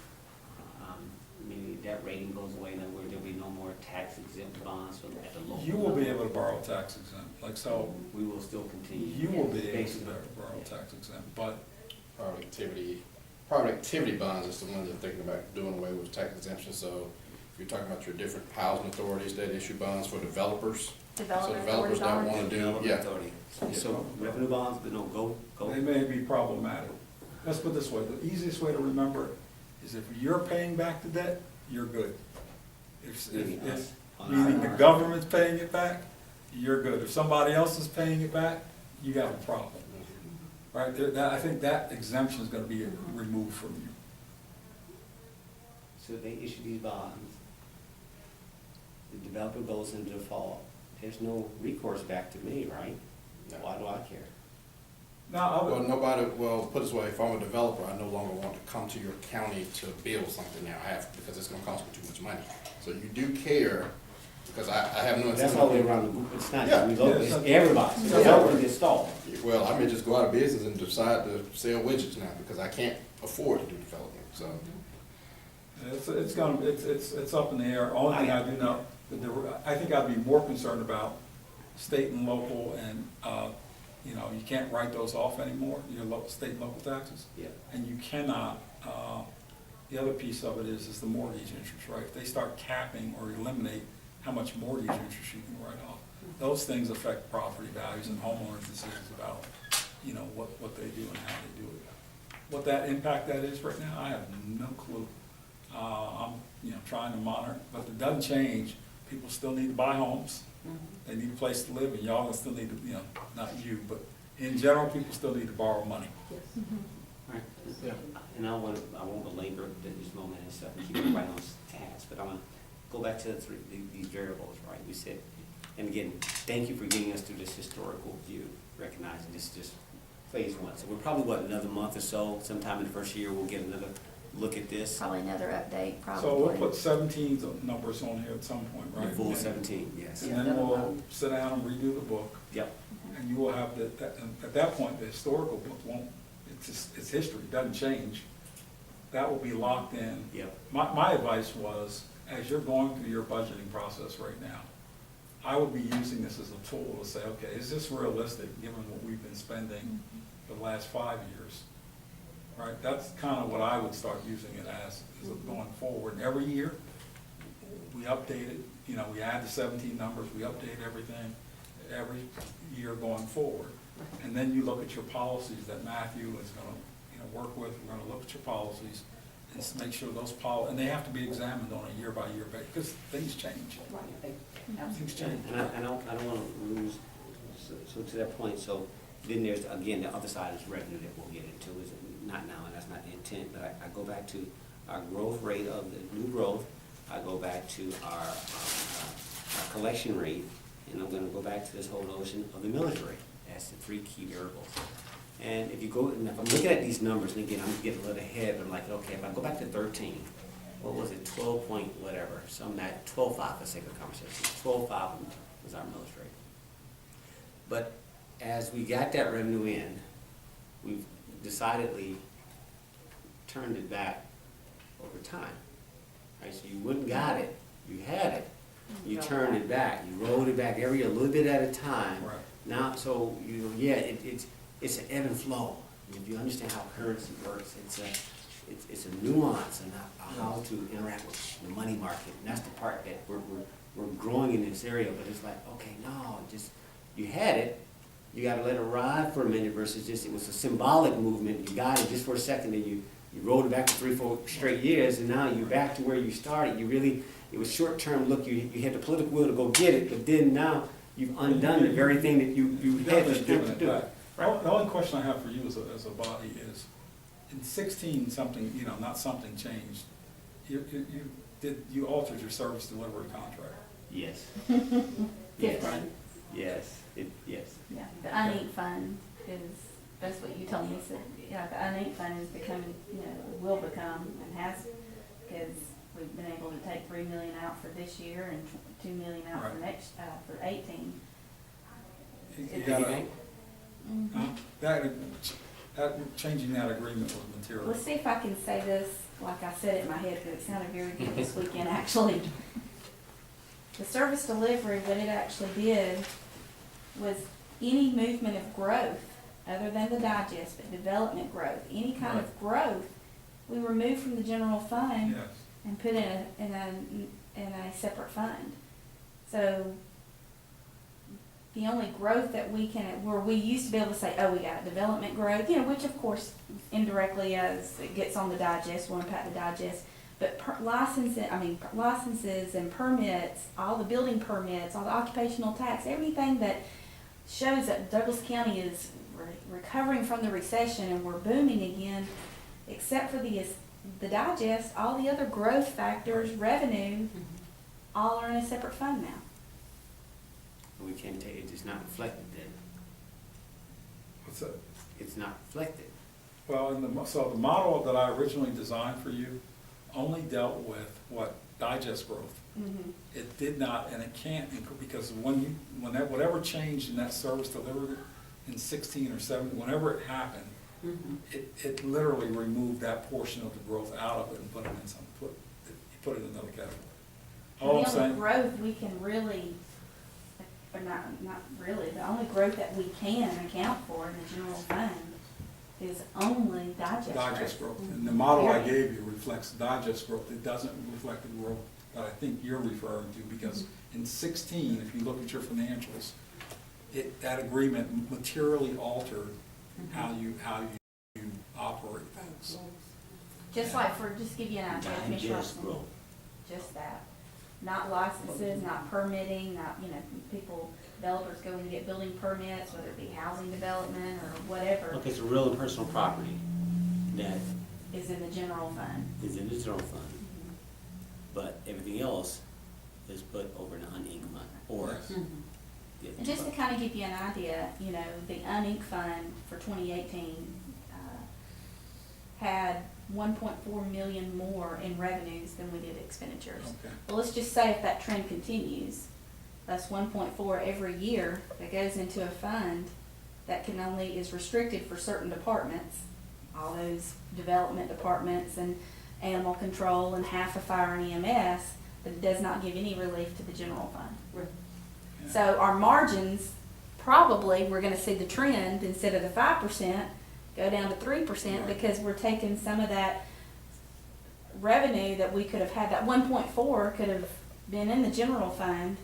A: Meaning that rating goes away, in other words, there'll be no more tax exempt bonds at the local
J: You will be
A: level?
J: able to borrow tax exempt, like, so,
A: We will still continue.
J: you will be able to
A: Basically.
J: borrow tax exempt, but
I: Private activity bonds is the one they're thinking about doing away with tax exemption, so if you're talking about your different housing authorities that issue bonds for developers. So
D: Development
I: developers don't
D: authority
I: wanna do,
A: Development
I: yeah,
A: authority. So revenue bonds, but no, go.
J: they may be problematic. Let's put it this way, the easiest way to remember it is if you're paying back the debt, you're good.
A: Meaning us.
J: Meaning the government's paying it back, you're good. If somebody else is paying it back, you got a problem. Right, I think that exemption is gonna be removed from you.
A: So they issue these bonds, the developer goes into default, there's no recourse back to me, right?
I: No.
A: Why do I care?
J: Now,
I: put it this way, if I'm a developer, I no longer want to come to your county to build something now, I have, because it's gonna cost me too much money. So you do care, because I have no.
A: That's all the way around the group, it's not
I: Yeah.
A: just we local,
J: Yeah.
A: it's everybody,
J: Yeah.
A: developer gets stalled.
I: Well, I may just go out of business and decide to sell widgets now, because I can't afford to do development, so.
J: It's up in the air. Only thing I do know, I think I'd be more concerned about state and local and, you know, you can't write those off anymore, your local, state and local taxes.
A: Yeah.
J: And you cannot, the other piece of it is the mortgage interest, right? If they start capping or eliminate how much mortgage interest you can write off, those things affect property values and homeowners' decisions about, you know, what they do and how they do it. What that impact that is right now, I have no clue. I'm, you know, trying to monitor, but if it doesn't change, people still need to buy homes. They need a place to live, and y'all still need to, you know, not you, but in general, people still need to borrow money.
A: Right. And I won't belabor this moment and stuff, and keep it right on task, but I want to go back to these variables, right? We said, and again, thank you for getting us through this historical view, recognizing this is just phase one. So we're probably, what, another month or so, sometime in the first year, we'll get another look at this.
D: Probably another update, probably.
J: So we'll put 17 numbers on here at some point,
A: The
J: right?
A: full 17, yes.
J: And then we'll sit down and redo the book,
A: Yep.
J: and you will have and at that point, the historical book won't, it's history, it doesn't change. That will be locked in.
A: Yep.
J: My advice was, as you're going through your budgeting process right now, I would be using this as a tool to say, okay, is this realistic, given what we've been spending for the last 5 years? Right, that's kind of what I would start using it as, is going forward. And every year, we update it, you know, we add the 17 numbers, we update everything, every year going forward. And then you look at your policies that Matthew is gonna, you know, work with, we're gonna look at your policies and make sure those and they have to be examined on a year-by-year basis, because things change. Things change.
A: And I don't want to lose, so to that point, so then there's, again, the other side is revenue that we'll get into, is not now, and that's not the intent, but I go back to our growth rate of the new growth, I go back to our collection rate, and I'm gonna go back to this whole notion of the millage rate. That's the three key variables. And if you go, and if I'm looking at these numbers, and again, I'm getting a little ahead, but I'm like, okay, if I go back to 13, what was it, 12 point whatever, so I'm at 12.5 for the sake of the conversation. 12.5 was our millage rate. But as we got that revenue in, we've decidedly turned it back over time. Right, so you wouldn't got it, you had it, you turned it back, you rolled it back every year, a little bit at a time.
J: Right.
A: Now, so, you know, yeah, it's an ebb and flow. If you understand how currency works, it's a nuance and how to interact with the money market. And that's the part that we're growing in this area, but it's like, okay, no, just, you had it, you gotta let it ride for a minute versus just, it was a symbolic movement, you got it just for a second, and you rolled it back for 3-4 straight years, and now you're back to where you started. You really, it was short-term look, you had the political will to go get it, but then now you've undone the very thing that you had
J: Definitely
A: to
J: giving it
A: do.
J: back. The only question I have for you as a body is, in 16, something, you know, not something changed. You altered your service delivery contract.
A: Yes.
D: Yes.
A: Yes, yes.
D: Yeah, the uneat fund is, that's what you told me, so, yeah, the uneat fund is becoming, you know, will become, and has, because we've been able to take 3 million out for this year and 2 million out for
J: Right.
D: next, for 18.
J: You gotta, that, changing that agreement was material.
D: Let's see if I can say this like I said it in my head, because it sounded very good this weekend, actually. The service delivery, what it actually did was any movement of growth, other than the digest, but development growth, any kind of growth, we removed from the general fund
J: Yes.
D: and put in a separate fund. So the only growth that we can, where we used to be able to say, oh, we got development growth, you know, which of course indirectly as it gets on the digest, will impact the digest. But licenses and permits, all the building permits, all the occupational tax, everything that shows that Douglas County is recovering from the recession and we're booming again, except for the digest, all the other growth factors, revenue, all are in a separate fund now.
A: We can't take, it's not reflected then.
J: What's that?
A: It's not reflected.
J: Well, so the model that I originally designed for you only dealt with what digest growth. It did not, and it can't, because whatever changed in that service delivery in 16 or 17, whenever it happened, it literally removed that portion of the growth out of it and put it in put it in another category.
D: And
J: All I'm
D: the only
J: saying,
D: growth we can really, or not really, the only growth that we can account for in the general fund is only
J: digest growth, and the model I gave you reflects digest growth, it doesn't reflect the growth that I think you're referring to, because in 16, if you look at your financials, that agreement materially altered how you operate things.
D: Just like for, just give you an idea, Commissioner
A: Digest
D: Russell,
A: growth.
D: just that. Not licenses, not permitting, not, people, developers go and get building permits, whether it be housing development or whatever,
A: Okay, so real and personal property that
D: is in the general fund.
A: is in the general fund, but everything else is put over in the uninked fund, or.
J: Yes.
A: Yeah,
D: And just to kind of give you an idea, the uninked fund for 2018 had 1.4 million more in revenues than we did expenditures.
J: Okay.
D: Well, let's just say if that trend continues, that's 1.4 every year that goes into a fund that is restricted for certain departments, all those development departments and animal control and half of fire and EMS, but it does not give any relief to the general fund.
J: Yeah.
D: So our margins, probably, we're gonna see the trend, instead of the 5%, go down to 3%, because we're taking some of that revenue that we could have had, that 1.4 could have been in the general fund,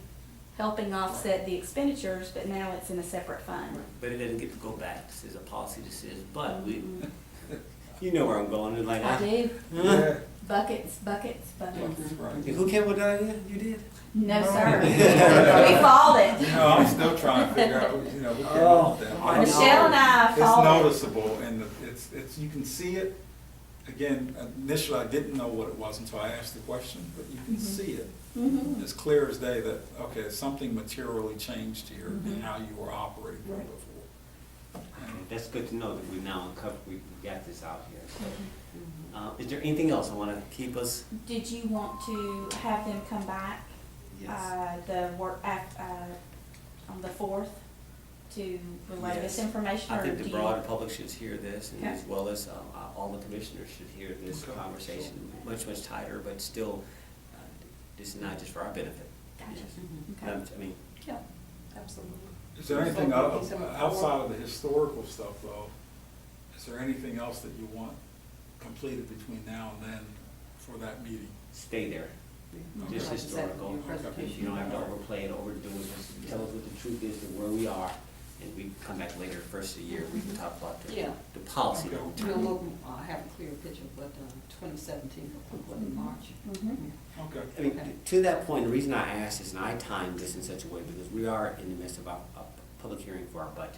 D: helping offset the expenditures, but now it's in a separate fund.
A: But it doesn't get to go back, this is a policy decision, but we, you know where I'm going, and like,
D: I do,
J: Yeah,
D: buckets, buckets, buckets.
J: that's right.
A: Who came with that idea? You did?
D: No, sir. We followed it.
J: I'm still trying to figure out, we came up with that.
A: I know.
D: Michelle and I
J: It's
D: followed it.
J: noticeable, and it's, you can see it. Again, initially, I didn't know what it was until I asked the question, but you can see it.
D: Mhm.
J: It's clear as day that, okay, something materially changed here in how you were operating from
D: Right.
J: before.
A: Okay, that's good to know that we now uncovered, we got this out here, so. Is there anything else I wanna keep us?
D: Did you want to have them come back, on the 4th to relay this
A: Yes.
D: information,
A: I
D: or
A: think
D: do
A: the
D: you?
A: broader public should hear this, and
D: Okay.
A: as well as all the commissioners should hear this
J: Okay.
A: conversation, much tighter, but still, this is not just for our benefit.
D: Gotcha.
A: Yes.
D: Okay.
A: I mean,
B: Yeah, absolutely.
J: Is there anything outside of the historical stuff, though? Is there anything else that you want completed between now and then for that meeting?
A: stay there, just
B: Like I said,
A: historical.
B: your presentation.
A: You don't have to overplay it, overdo it, just tell us what the truth is and where we are, and we come back later, first of the year, we can talk about
B: Yeah.
A: the policy
J: Okay.
A: long
B: We'll
A: term.
B: look, have a clear picture of what 2017 will look like in March.
D: Mhm.
J: Okay.
A: I mean, to that point, the reason I asked is, and I timed this in such a way, because we are in the midst of a public hearing for our budget.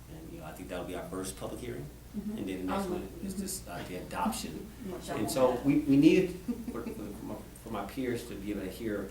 A: And, I think that'll be our first public hearing,
D: Mhm.
A: and then the next one is this, the adoption.
D: Which I
A: And
D: won't
A: so
D: have.
A: we needed, for my peers to be able to hear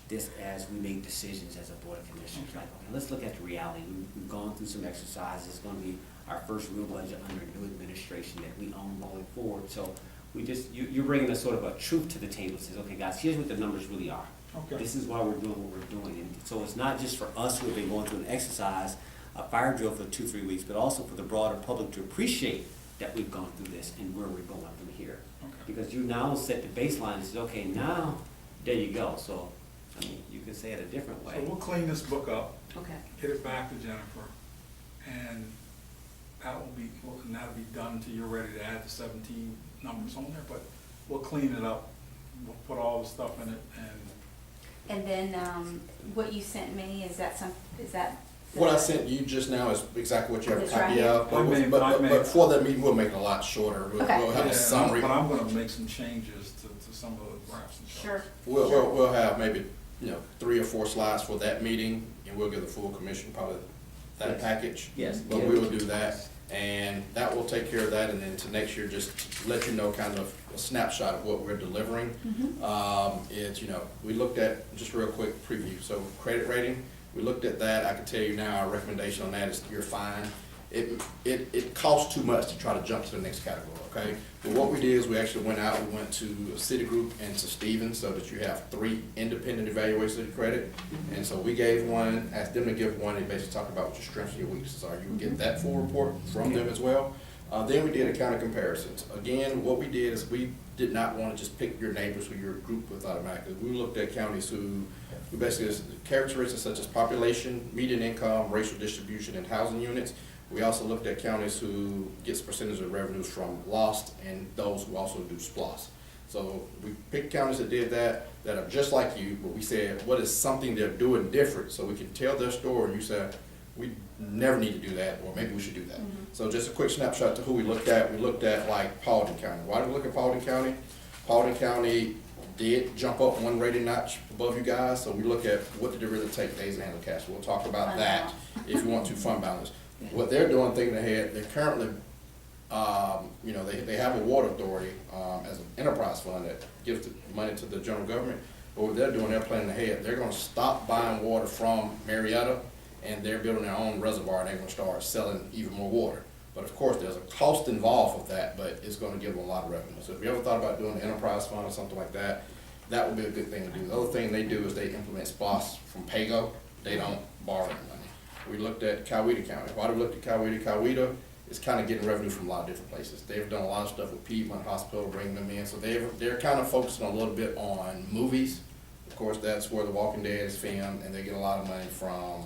A: this as we make decisions as a board of commissioners. Like, okay, let's look at the reality. We've gone through some exercises. It's gonna be our first real budget under a new administration that we own going forward. So we just, you're bringing a sort of a truth to the table. Says, okay, guys, here's what the numbers really are.
J: Okay.
A: This is why we're doing what we're doing. And so it's not just for us who have been going through an exercise, a fire drill for 2-3 weeks, but also for the broader public to appreciate that we've gone through this and where we're going from here.
J: Okay.
A: Because you now set the baseline and says, okay, now, there you go. So, I mean, you can say it a different
J: So
A: way.
J: we'll clean this book up,
B: Okay.
J: get it back to Jennifer, and that'll be done until you're ready to add the 17 numbers on there, but we'll clean it up. We'll put all the stuff in it, and
D: And then, what you sent me, is that?
I: What I sent you just now is exactly what you have a
D: It's right
I: copy
D: here.
I: of,
J: I may-
I: but for that meeting, we'll make it a lot shorter. We'll
D: Okay.
I: have
J: yeah,
I: a summary.
J: but I'm gonna make some changes to some of the graphs and
D: Sure.
J: charts.
I: We'll have maybe, 3 or 4 slides for that meeting, and we'll give the full commission probably that
A: Yes.
I: package.
A: Yes.
I: But we will do that, and that will take care of that, and then to next year, just let you know kind of a snapshot of what we're delivering. It's, we looked at, just real quick preview, so credit rating, we looked at that. I can tell you now, our recommendation on that is you're fine. It costs too much to try to jump to the next category, okay? But what we did is we actually went to Citigroup and to Stevens, so that you have 3 independent evaluations of your credit. And so we gave one, asked them to give one, and basically talked about what your strengths and your weaknesses are. You will get that full report from them as well. Then we did a county comparisons. Again, what we did is we did not want to just pick your neighbors who you're grouped with automatically. We looked at counties who basically has characteristics such as population, median income, racial distribution, and housing units. We also looked at counties who gets percentage of revenues from lost and those who also do SPOS. So we picked counties that did that are just like you, but we said, what is something they're doing different? So we can tell their story, and you said, we never need to do that, or maybe we should do that. So just a quick snapshot to who we looked at. We looked at like Paulding County. Why did we look at Paulding County? Paulding County did jump up one rating notch above you guys, so we look at what did it really take days to handle cash. We'll talk about that if you want to, fund balance. What they're doing, thinking ahead, they're currently, they have a water authority as an enterprise fund that gives the money to the general government. But what they're doing, they're planning ahead. They're gonna stop buying water from Marietta, and they're building their own reservoir, and they're gonna start selling even more water. But of course, there's a cost involved with that, but it's gonna give them a lot of revenue. So if you ever thought about doing an enterprise fund or something like that, that would be a good thing to do. The other thing they do is they implement SPOS from PAYGO. They don't borrow any money. We looked at Coweta County. Why did we look at Coweta? Coweta is kind of getting revenue from a lot of different places. They've done a lot of stuff with Piedmont Hospital, bringing them in. So they're kind of focusing a little bit on movies. Of course, that's where The Walking Dead is filmed, and they get a lot of money from,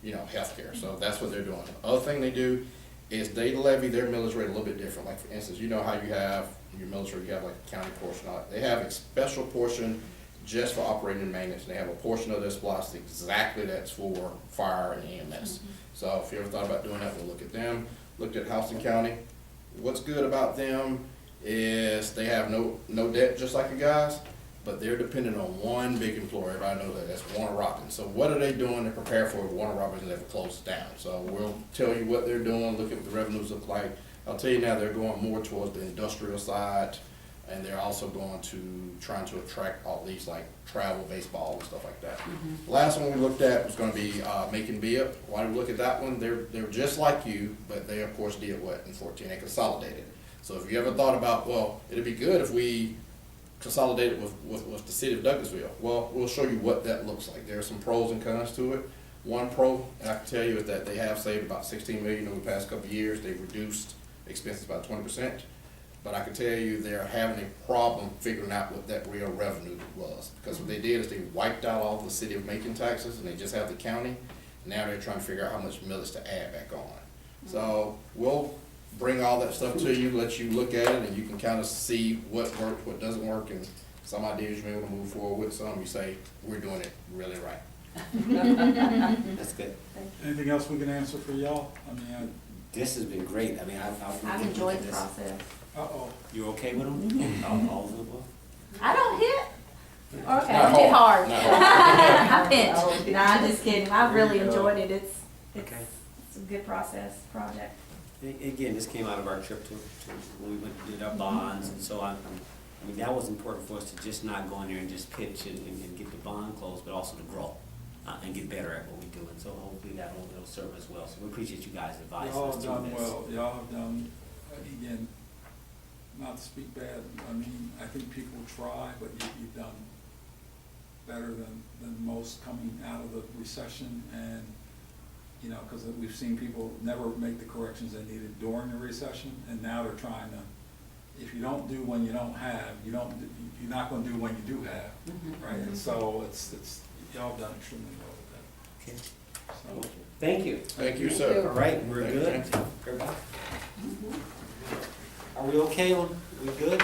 I: healthcare. So that's what they're doing. The other thing they do is they levy their millage rate a little bit different. Like, for instance, you know how you have your millage rate, you have like a county portion. They have a special portion just for operating and maintenance. They have a portion of their SPOS exactly that's for fire and EMS. So if you ever thought about doing that, we'll look at them. Looked at Houston County. What's good about them is they have no debt, just like you guys, but they're dependent on one big employer. Everybody knows that. That's Warner Robins. So what are they doing to prepare for Warner Robins ever closes down? So we'll tell you what they're doing, look at what the revenues look like. I'll tell you now, they're going more towards the industrial side, and they're also going to trying to attract all these like travel, baseball, and stuff like that. Last one we looked at was going to be Macon Bibb. Why did we look at that one? They're just like you, but they of course did what in 14? They consolidated. So if you ever thought about, well, it'd be good if we consolidated with the city of Douglasville. Well, we'll show you what that looks like. There are some pros and cons to it. One pro, and I can tell you, is that they have saved about $16 million over the past couple of years. They've reduced expenses by 20%. But I can tell you they're having a problem figuring out what that real revenue was. Because what they did is they wiped out all the city of Macon taxes, and they just have the county. Now they're trying to figure out how much millage to add back on. So we'll bring all that stuff to you, let you look at it, and you can kind of see what works, what doesn't work, and some ideas you may want to move forward with. Some you say, we're doing it really right.
A: That's good.
J: Anything else we can answer for y'all? I mean,
A: This has been great. I mean,
D: I've enjoyed the process.
J: uh-oh.
A: You okay with them? All of them?
D: I don't hit. Okay,
I: Not
D: I hit hard.
I: hard.
D: I pinch. Nah, I'm just kidding. I really enjoyed it. It's
A: Okay.
D: a good process, project.
A: Again, this came out of our trip to when we went and did our bonds, and so I mean, that was important for us to just not go in there and just pitch and get the bond closed, but also to grow and get better at what we do, and so hopefully that'll serve as well. So we appreciate you guys' advice.
J: Y'all
A: Let's
J: have
A: do
J: done
A: this.
J: well. Y'all have done, again, not to speak bad, I mean, I think people try, but you've done better than most coming out of the recession, and, because we've seen people never make the corrections they needed during the recession, and now they're trying to, if you don't do when you don't have, you're not gonna do when you do have, right? And so it's, y'all have done extremely well with
A: Okay.
J: that, so.
A: Thank you.
I: Thank you, sir.
A: All right, we're
I: Thank you.
A: good. Everybody? Are we okay? We good?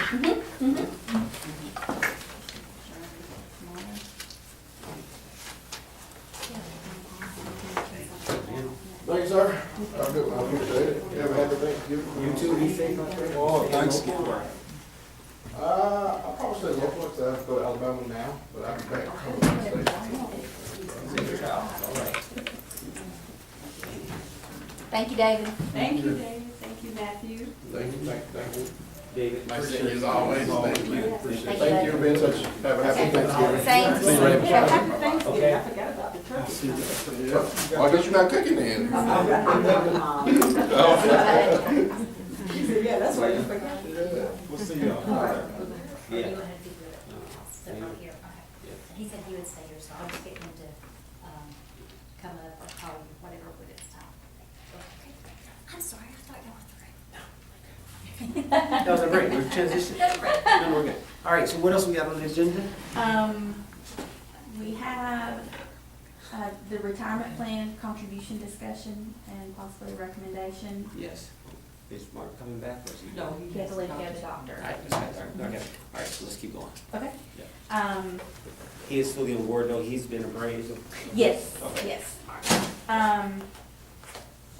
I: Thank you, sir. I'm good. I appreciate it. You have a happy Thanksgiving.
A: You too, be safe out there.
J: Oh, Thanksgiving.
I: I'll probably stay local, because I have to go to Alabama now, but I'll be back.
A: All right.
D: Thank you, David.
B: Thank you, David. Thank you, Matthew.
I: Thank you.
A: David,
I: Nice seeing you as always. Thank you.
A: Appreciate it.
I: Thank you for being such, have a happy Thanksgiving.
D: Same.
I: See you later.
B: Yeah, happy Thanksgiving.
A: Okay.
B: I forgot about the turkey.
I: Well, I guess you're not cooking then.
B: She said, yeah, that's why you forgot.
J: We'll see y'all.
A: Yeah.
K: So from here, okay. He said he would stay here, so I'll just get him to, come up or call you, whatever, when it's time. Okay. I'm sorry, I thought y'all were through.
A: transition.
K: Go for it.
A: No, we're good. All right, so what else we got on the agenda?
D: We have, the retirement plan contribution discussion and possibly recommendation.
A: Yes. Is Mark coming back or is he?
B: No,
D: You have to leave to go to the doctor.
A: All right, okay. All right, so let's keep going.
D: Okay.
A: Yeah. He is fully on board though, he's been appraised?
D: Yes,
A: Okay.
D: yes.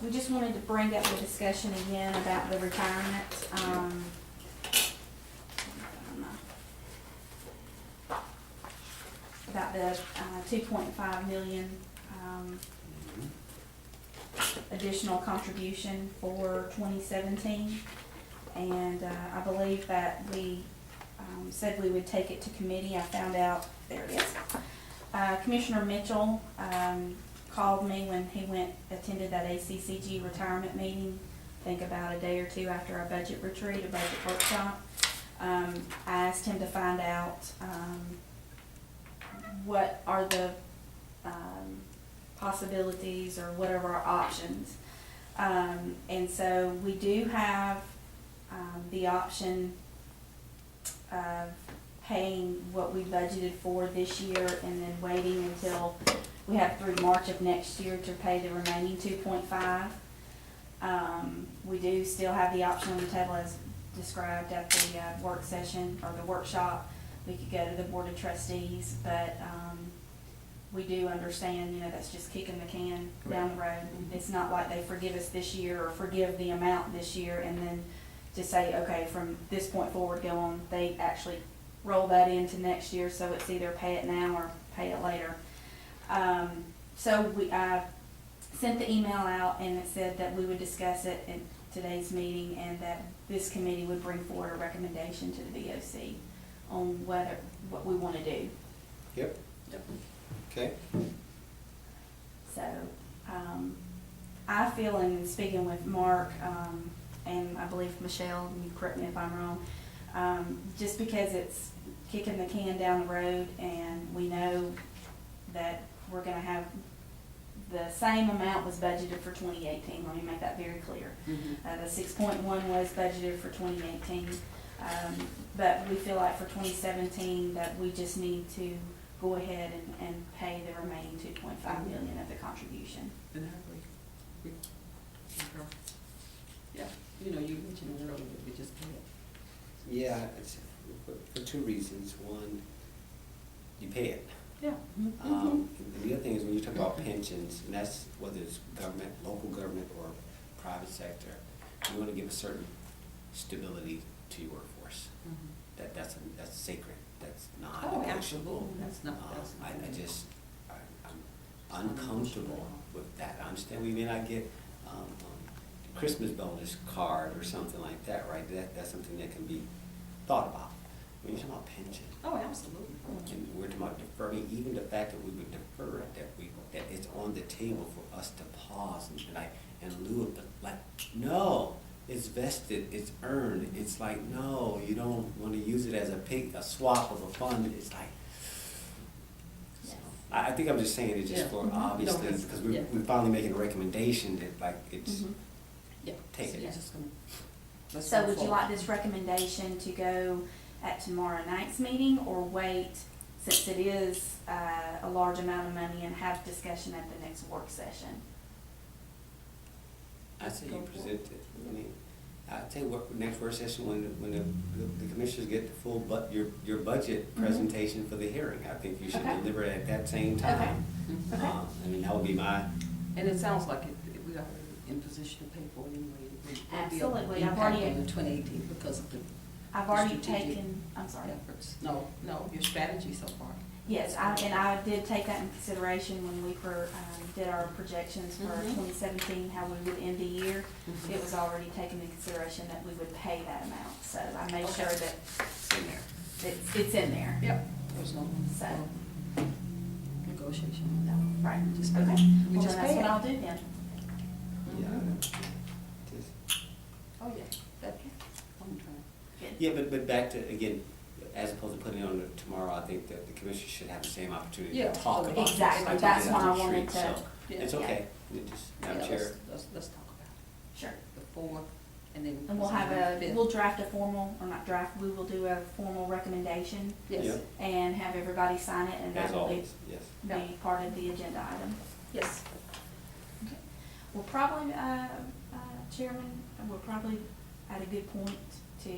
D: We just wanted to bring up the discussion again about the retirement. About the 2.5 million additional contribution for 2017. And I believe that we said we would take it to committee. I found out, there it is. Commissioner Mitchell called me when he attended that ACCG retirement meeting, I think about a day or two after our budget retreat, a budget workshop. I asked him to find out what are the possibilities or what are our options. And so we do have the option of paying what we budgeted for this year and then waiting until we have through March of next year to pay the remaining 2.5. We do still have the option on the table as described at the work session or the workshop. We could go to the Board of Trustees, but we do understand, you know, that's just kicking the can down the road. It's not like they forgive us this year or forgive the amount this year and then to say, okay, from this point forward, go on. They actually roll that into next year, so it's either pay it now or pay it later. So I sent the email out and it said that we would discuss it in today's meeting and that this committee would bring forward a recommendation to the BOC on what we want to do.
A: Yep. Okay.
D: So, I feel, in speaking with Mark, and I believe Michelle, and you correct me if I'm wrong, just because it's kicking the can down the road and we know that we're gonna have the same amount was budgeted for 2018, let me make that very clear. The 6.1 was budgeted for 2018, but we feel like for 2017 that we just need to go ahead and pay the remaining 2.5 million of the contribution.
B: And I agree. Yeah, you know, you mentioned earlier that we just pay it.
A: Yeah, it's for two reasons. One, you pay it.
B: Yeah.
A: And the other thing is when you talk about pensions, and that's whether it's government, local government, or private sector, you want to give a certain stability to your workforce. That's sacred. That's not
B: Oh,
A: negotiable.
B: absolutely. That's not, that's not.
A: I'm uncomfortable with that. I understand we may not get Christmas bonus card or something like that, right? That's something that can be thought about. When you're talking about pension,
B: Oh, absolutely.
A: and we're talking about deferring, even the fact that we would defer it, that it's on the table for us to pause and lieu of, like, no, it's vested, it's earned. It's like, no, you don't want to use it as a swap of a fund. It's like, so, I think I'm just saying it just
B: Yeah.
A: for
B: No,
A: obviously,
B: that's-
A: because
B: yeah.
A: we're finally making a recommendation that like it's,
B: Yeah.
A: Take it.
B: So you're just gonna- let's
D: So
B: go
D: would you
B: forward.
D: like this recommendation to go at tomorrow night's meeting or wait, since it is a large amount of money, and have discussion at the next work session?
A: I say you present it. I mean, I tell you what, next work session, when the commissioners get the full, your budget presentation for the hearing, I think you should
D: Okay.
A: deliver it at that same time.
D: Okay.
A: I mean, that would be my,
B: And it sounds like we are in position to pay for it anyway. It will be an
D: Absolutely. I've
B: impact
D: already-
B: on the 2018 because of the
D: I've already
B: strategic
D: taken, I'm sorry.
B: efforts. No, your strategy so far.
D: Yes, and I did take that into consideration when we did our projections for 2017, how we would end the year. It was already taken into consideration that we would pay that amount, so I made sure that
A: it's in there.
D: it's in there.
B: Yep. There's no
D: So,
B: negotiation.
D: no, right,
B: Just
D: okay.
B: pay it. We
D: Well,
B: just
D: then that's
B: pay
D: what
B: it.
D: I'll do then.
A: Yeah. Just-
B: Oh, yeah. I'm trying.
A: Yeah, but back to, again, as opposed to putting it on tomorrow, I think that the commission should have the same opportunity to
B: Yeah,
A: talk
B: so
A: about it.
D: Exactly,
A: Like we
D: that's
A: did
D: why
A: on
D: I
A: the
D: wanted
A: retreat,
D: to-
A: so
B: Yeah.
A: it's okay. You just, Madam
B: Yeah,
A: Chair.
B: let's talk about it
D: Sure.
B: before and then.
D: And we'll draft a formal, or not draft, we will do a formal recommendation
B: Yes,
A: Yeah.
D: and have everybody sign it, and
A: As
D: that will be,
A: always, yes.
D: be part of the agenda item.
B: yes.
D: We'll probably, Chairman, we're probably at a good point to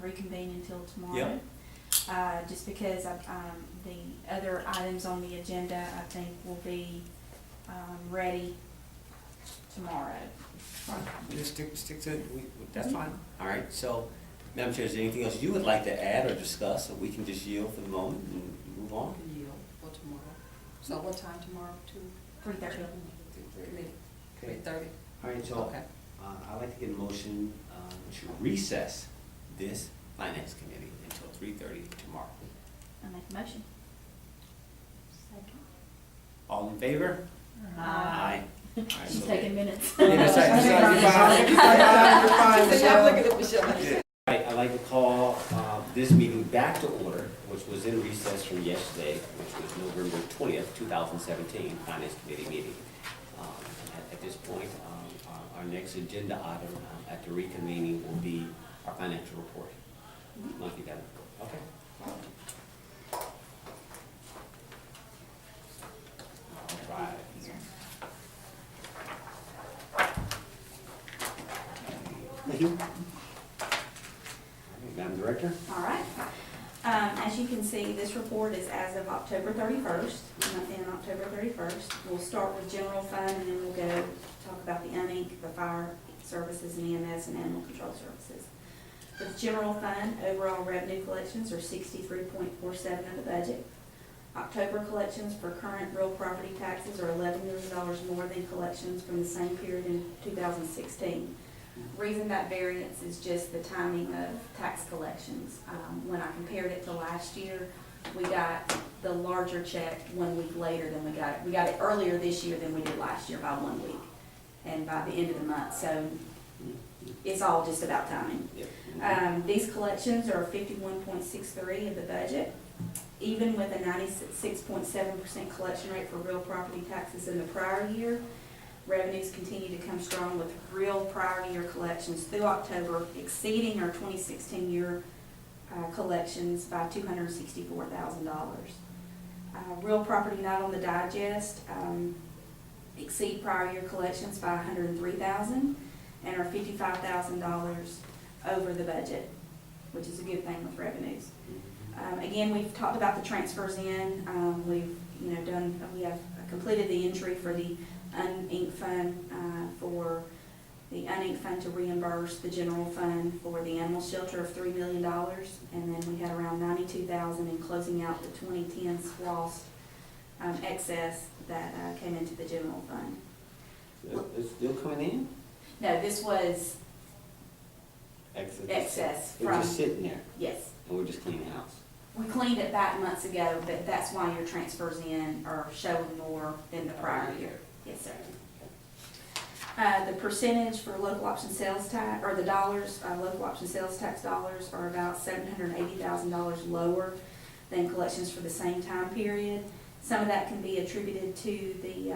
D: reconvene until tomorrow. Just because the other items on the agenda, I think, will be ready tomorrow.
A: Just stick to, that's fine. All right, so, Madam Chair, is there anything else you would like to add or discuss, or we can just yield for the moment and move on?
B: Yield for tomorrow. So what time tomorrow,
D: 3:30.
B: Committee,
A: Okay.
B: 3:30?
A: All right, so,
B: Okay.
A: I'd like to get a motion to recess this finance committee until 3:30 tomorrow.
D: I make a motion.
K: Second.
A: All in favor? Aye. All right,
D: She's
A: so-
D: taking minutes.
A: Yeah, that's right, that's right, you're fine. You're fine,
B: So
A: Michelle.
B: y'all looking at Michelle.
A: All right, I'd like to call this meeting back to order, which was in recess from yesterday, which was November 20th, 2017, Finance Committee meeting. At this point, our next agenda item at the reconvening will be our financial report. Not you got it. Okay. All right. Thank you. Madam Director?
D: All right. As you can see, this report is as of October 31st, month in October 31st. We'll start with general fund, and then we'll go talk about the UNINC, the fire services, and EMS, and animal control services. With general fund, overall revenue collections are 63.47 of the budget. October collections for current real property taxes are $11 million more than collections from the same period in 2016. Reason that variance is just the timing of tax collections. When I compared it to last year, we got the larger check 1 week later than we got it. We got it earlier this year than we did last year by 1 week, and by the end of the month. So it's all just about timing.
A: Yep.
D: These collections are 51.63 of the budget. Even with a 96.7% collection rate for real property taxes in the prior year, revenues continue to come strong with real prior year collections through October exceeding our 2016 year collections by $264,000. Real property not on the digest exceed prior year collections by $103,000 and are $55,000 over the budget, which is a good thing with revenues. Again, we've talked about the transfers in. We have completed the entry for the uninked fund to reimburse the general fund for the animal shelter of $3 million, and then we had around $92,000 in closing out the 2010 SLOSS excess that came into the general fund.
A: It's still coming in?
D: No, this was
A: Excess.
D: excess
A: It was
D: from,
A: just sitting there,
D: yes.
A: and we're just cleaning house.
D: We cleaned it back months ago, but that's why your transfers in are showing more than the prior year. Yes, sir. The percentage for local option sales tax, or the dollars, local option sales tax dollars are about $780,000 lower than collections for the same time period. Some of that can be attributed to the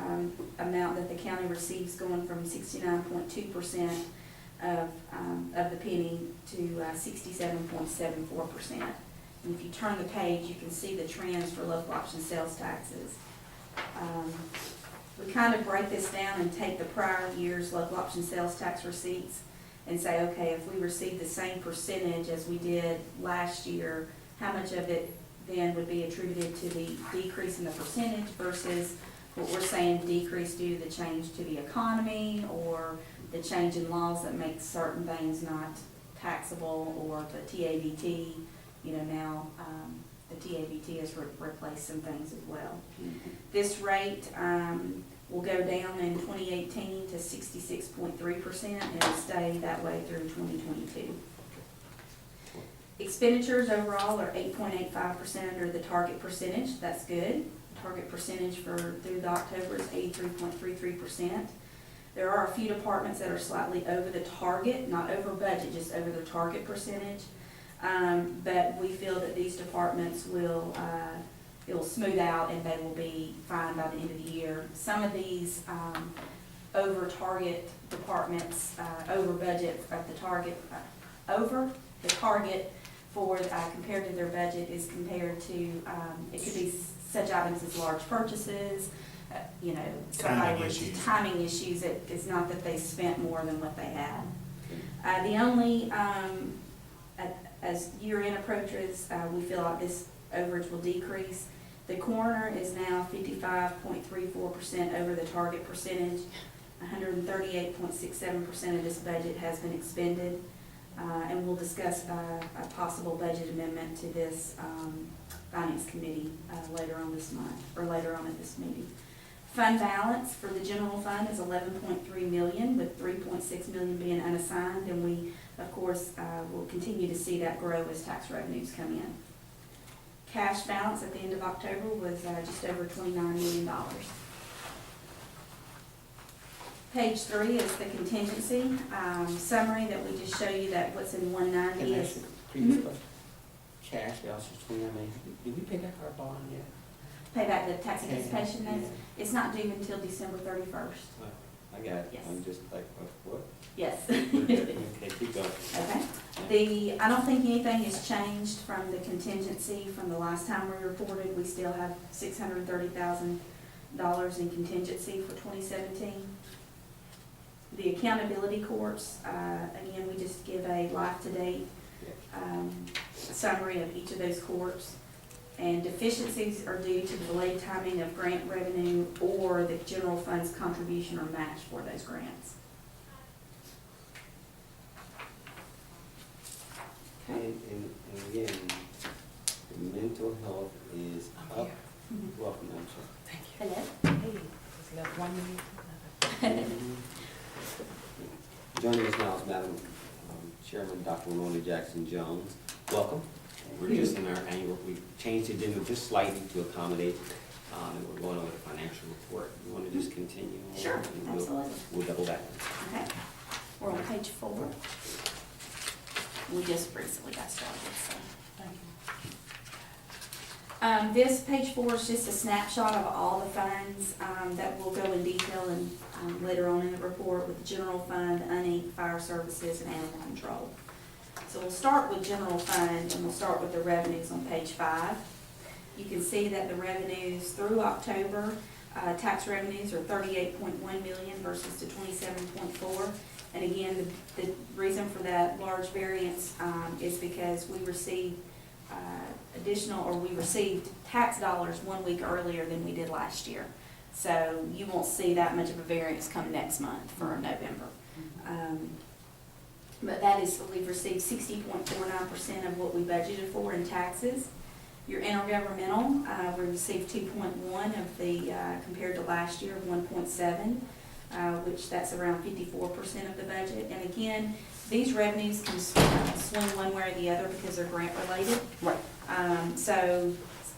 D: amount that the county receives going from 69.2% of the penny to 67.74%. And if you turn the page, you can see the trends for local option sales taxes. We kind of break this down and take the prior year's local option sales tax receipts and say, okay, if we received the same percentage as we did last year, how much of it then would be attributed to the decrease in the percentage versus what we're saying decrease due to the change to the economy or the change in laws that make certain things not taxable, or the TABT, now the TABT has replaced some things as well. This rate will go down in 2018 to 66.3%, and it'll stay that way through 2022. Expenditures overall are 8.85% under the target percentage. That's good. Target percentage through the October is 83.33%. There are a few departments that are slightly over the target, not over budget, just over the target percentage. But we feel that these departments it will smooth out and they will be fine by the end of the year. Some of these over target departments, over budget of the target, over the target for, compared to their budget is compared to, it could be such items as large purchases, you know,
C: Timing
D: somebody with
C: issues.
D: timing issues. It's not that they spent more than what they had. The only, as year-end approaches, we feel like this overage will decrease. The coroner is now 55.34% over the target percentage. 138.67% of this budget has been expended. And we'll discuss a possible budget amendment to this finance committee later on this month, or later on at this meeting. Fund balance for the general fund is 11.3 million, with 3.6 million being unassigned, and we, of course, will continue to see that grow as tax revenues come in. Cash balance at the end of October was just over $29 million. Page 3 is the contingency summary that we just show you, that what's in 190
A: Can I
D: is.
A: ask a previous question? Cash balance is 29 million. Did we pay back our bond yet?
D: Pay back the tax anticipation notes. It's not due until December 31st.
A: I got it.
D: Yes.
A: I'm just like, what?
D: Yes.
A: Okay, keep going.
D: Okay. I don't think anything has changed from the contingency from the last time we reported. We still have $630,000 in contingency for 2017. The accountability courts, again, we just give a life-to-date summary of each of those courts. And deficiencies are due to the delayed timing of grant revenue or the general fund's contribution or match for those grants.
A: And again, the mental health is up. Welcome, Madam Chair.
D: Hello?
A: Joining us now is Madam Chairman Dr. Ramona Jackson Jones. Welcome. We're just in our annual, we changed the agenda just slightly to accommodate, and we're going over the financial report. You want to just continue? on?
D: Sure,
A: And we'll-
D: absolutely.
A: We'll double back.
D: Okay, we're on page 4. We just recently got started, so. This page 4 is just a snapshot of all the funds that will go in detail and later on in the report with the general fund, UNE, fire services, and animal control. So we'll start with general fund, and we'll start with the revenues on page 5. You can see that the revenues through October, tax revenues are 38.1 million versus the 27.4. And again, the reason for that large variance is because we received we received tax dollars 1 week earlier than we did last year. So you won't see that much of a variance come next month for November. But that is, we've received 60.49% of what we budgeted for in taxes. Your intergovernmental, we received 2.1 of the, compared to last year, 1.7, which that's around 54% of the budget. And again, these revenues can swing one way or the other because they're grant related.
B: Right.
D: So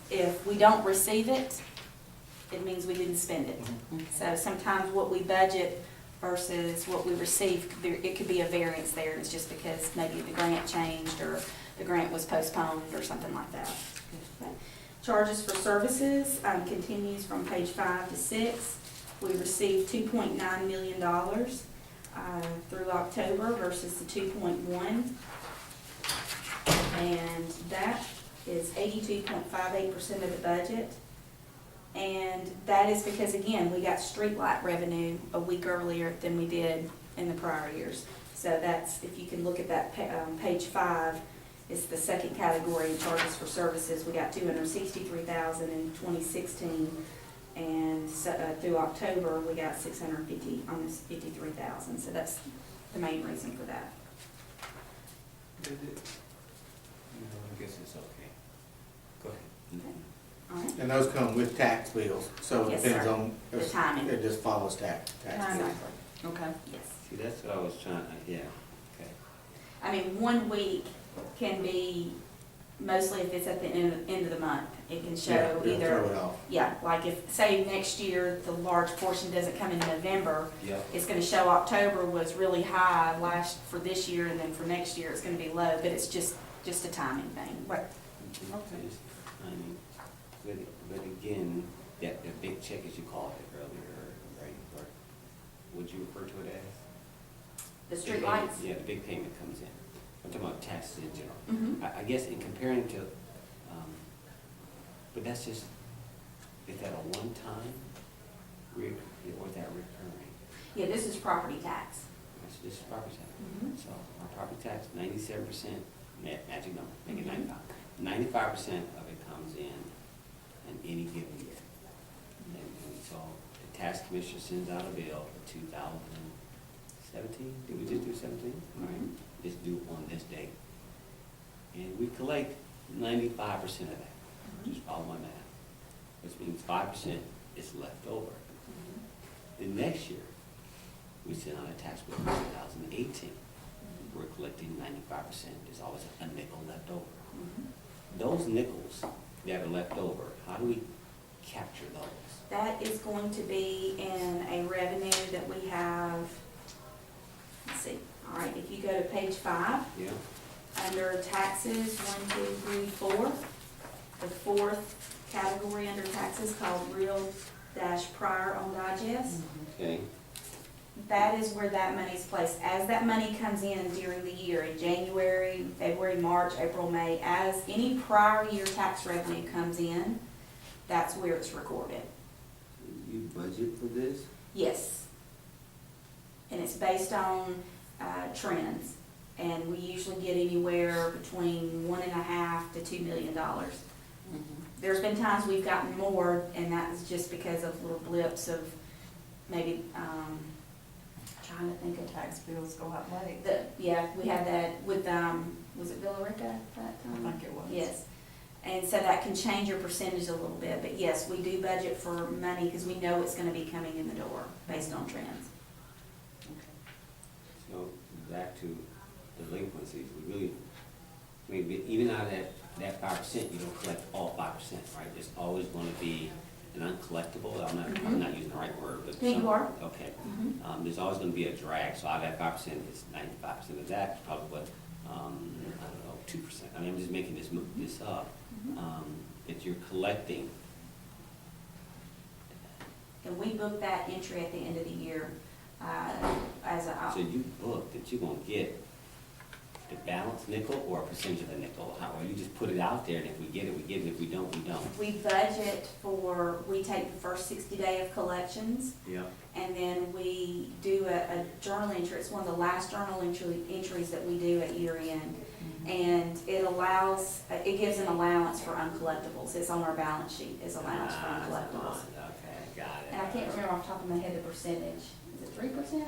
D: if we don't receive it, it means we didn't spend it. So sometimes what we budget versus what we receive, it could be a variance there, and it's just because maybe the grant changed or the grant was postponed or something like that. Okay. Charges for services continues from page 5 to 6. We received $2.9 million through October versus the 2.1, and that is 82.58% of the budget. And that is because, again, we got streetlight revenue a week earlier than we did in the prior years. So that's, if you can look at that page 5, it's the second category in charges for services. We got $263,000 in 2016, and through October we got almost $53,000. So that's the main reason for that.
A: No, I guess it's okay. Go ahead.
D: Okay. All right.
C: And those come with tax bills, so it
D: Yes,
C: depends
D: sir.
C: on.
D: The timing.
C: It just follows tax bills.
D: Exactly.
B: Okay.
D: Yes.
A: See, that's what I was trying, yeah, okay.
D: I mean, 1 week can be, mostly if it's at the end of the month, it can
C: Yeah,
D: show
C: they'll
D: either,
C: throw it off.
D: yeah, like if, say, next year, the large portion doesn't come in November,
A: Yep.
D: it's gonna show October was really high for this year, and then for next year, it's gonna be low, but it's just a timing thing.
B: Right.
A: Okay. I mean, but again, that big check, as you called it earlier, right, or would you refer to it as?
B: The street lights?
A: Yeah, the big payment comes in. I'm talking about taxes in general.
B: Mhm.
A: I guess in comparing to, but that's just, is that a one-time, or is that recurring?
B: Yeah, this is property tax.
A: This is property tax.
B: Mhm.
A: So our property tax, 97%, magic number, make it
B: Mhm.
A: 95. 95% of it comes in any given year. And so the tax commissioner sends out a bill for 2017, did we just do 17? All right, it's due on this date. And we collect 95% of that, just follow my math, which means 5% is left over. The next year, we send out a tax bill for 2018. We're collecting 95%. There's always a nickel left over. Those nickels that are left over, how do we capture those?
D: That is going to be in a revenue that we have, let's see, all right, if you go to page 5,
A: Yeah,
D: under taxes, 1, 2, 3, 4, the fourth category under taxes called real dash prior on digest.
A: okay,
D: That is where that money's placed. As that money comes in during the year, in January, February, March, April, May, as any prior year tax revenue comes in, that's where it's recorded.
A: you budget for this?
D: Yes. And it's based on trends. And we usually get anywhere between $1.5 to $2 million. There's been times we've gotten more, and that's just because of little blips of maybe, trying to think of
B: Tax bills go up late.
D: yeah, we had that with, was it Villa Rica that time?
B: I think it was.
D: Yes. And so that can change your percentage a little bit, but yes, we do budget for money because we know it's gonna be coming in the door based on trends.
A: So back to delinquencies, we really, I mean, even out of that 5%, you don't collect all 5%, right? There's always gonna be an uncollectible, I'm not using the right word, but.
D: Yeah, you are.
A: Okay.
D: Mhm.
A: There's always gonna be a drag, so out of that 5%, it's 95% of that, probably what, I don't know, 2%. I mean, I'm just making this up, that you're collecting.
D: And we book that entry at the end of the year, as a,
A: So you book that you're gonna get the balance nickel or a percentage of the nickel? How, or you just put it out there, and if we get it, we get it, if we don't, we don't?
D: we budget for, we take the first 60 day of collections,
A: Yeah.
D: and then we do a journal entry. It's one of the last journal entries that we do at year end. And it allows, it gives an allowance for uncollectibles. It's on our balance sheet, is allowance for uncollectibles.
A: Okay, got it.
D: And I can't remember off the top of my head the percentage. Is it 3%?
B: 3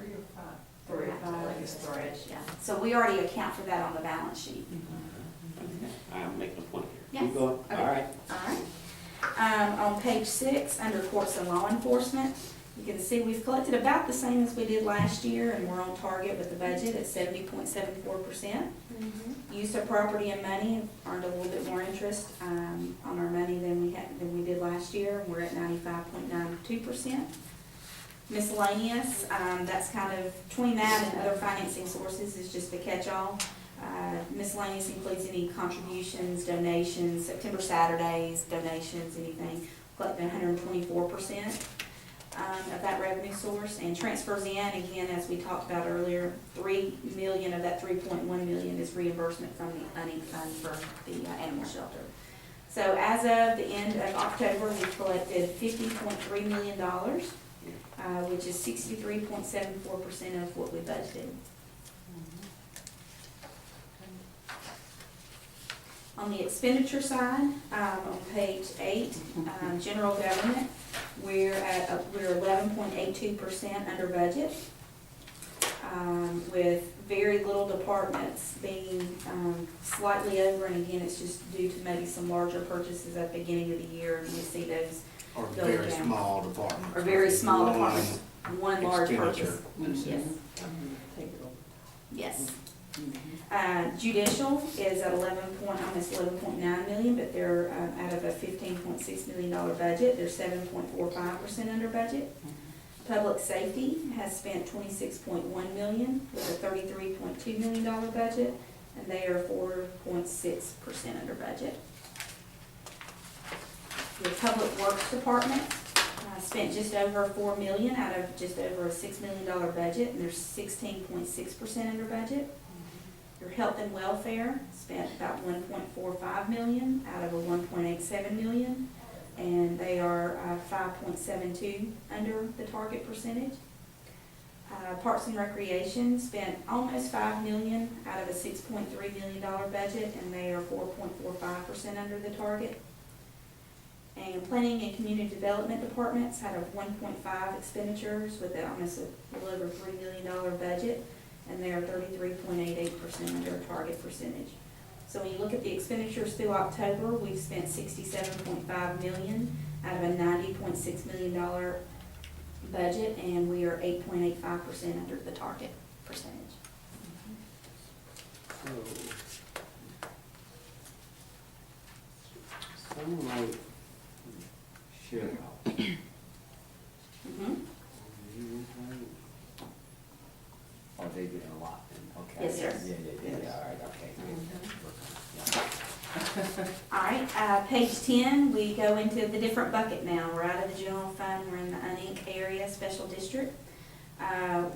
B: or 5? 3 or 5, I think it's 3.
D: Yeah. So we already account for that on the balance sheet.
A: Okay. I'm making a point here.
D: Yes.
A: Keep going.
D: Okay.
A: All right.
D: All right. On page 6, under courts and law enforcement, you can see we've collected about the same as we did last year, and we're on target with the budget at 70.74%. Use of property and money, earned a little bit more interest on our money than we did last year. We're at 95.92%. Miscellaneous, that's kind of, between that and other financing sources is just a catch-all. Miscellaneous includes any contributions, donations, September Saturdays, donations, anything, collecting 124% of that revenue source. And transfers in, again, as we talked about earlier, $3 million of that $3.1 million is reimbursement from the UNIC fund for the animal shelter. So as of the end of October, we've collected $50.3 million, which is 63.74% of what we budgeted. On the expenditure side, on page 8, general government, we're 11.82% under budget, with very little departments being slightly over, and again, it's just due to maybe some larger purchases at the beginning of the year, and we see those
C: Or
D: Go
C: very
D: down.
C: small departments.
D: are very small
C: One
D: departments, one large
C: expenditure.
D: purchase. Yes.
B: Take it over.
D: Yes. Judicial is at almost 11.9 million, but they're out of a $15.6 million budget. They're 7.45% under budget. Public safety has spent $26.1 million with a $33.2 million budget, and they are 4.6% under budget. The Public Works Department spent just over $4 million out of just over a $6 million budget, and they're 16.6% under budget. Your health and welfare spent about $1.45 million out of a $1.87 million, and they are 5.72 under the target percentage. Parks and Recreation spent almost $5 million out of a $6.3 million budget, and they are 4.45% under the target. And Planning and Community Development Departments had a 1.5 expenditures with almost a little over $3 million budget, and they are 33.88% under target percentage. So when you look at the expenditures through October, we've spent $67.5 million out of a $90.6 million budget, and we are 8.85% under the target percentage.
A: Some might share out.
D: Mhm.
A: Oh, they did a lot then, okay.
D: Yes, sir.
A: Yeah, all right, okay.
D: All right, page 10, we go into the different bucket now. We're out of the general fund, we're in the UNINC area special district.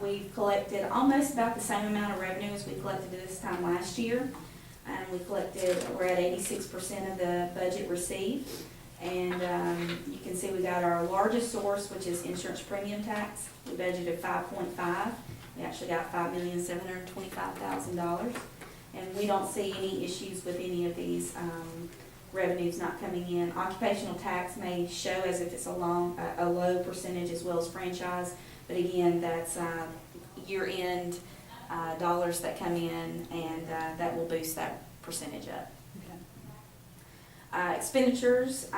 D: We've collected almost about the same amount of revenue as we collected this time last year. And we're at 86% of the budget received. And you can see we got our largest source, which is insurance premium tax. We budgeted 5.5. We actually got $5,725,000. And we don't see any issues with any of these revenues not coming in. Occupational tax may show as if it's a low percentage as well as franchise, but again, that's year-end dollars that come in, and that will boost that percentage up. Expenditures,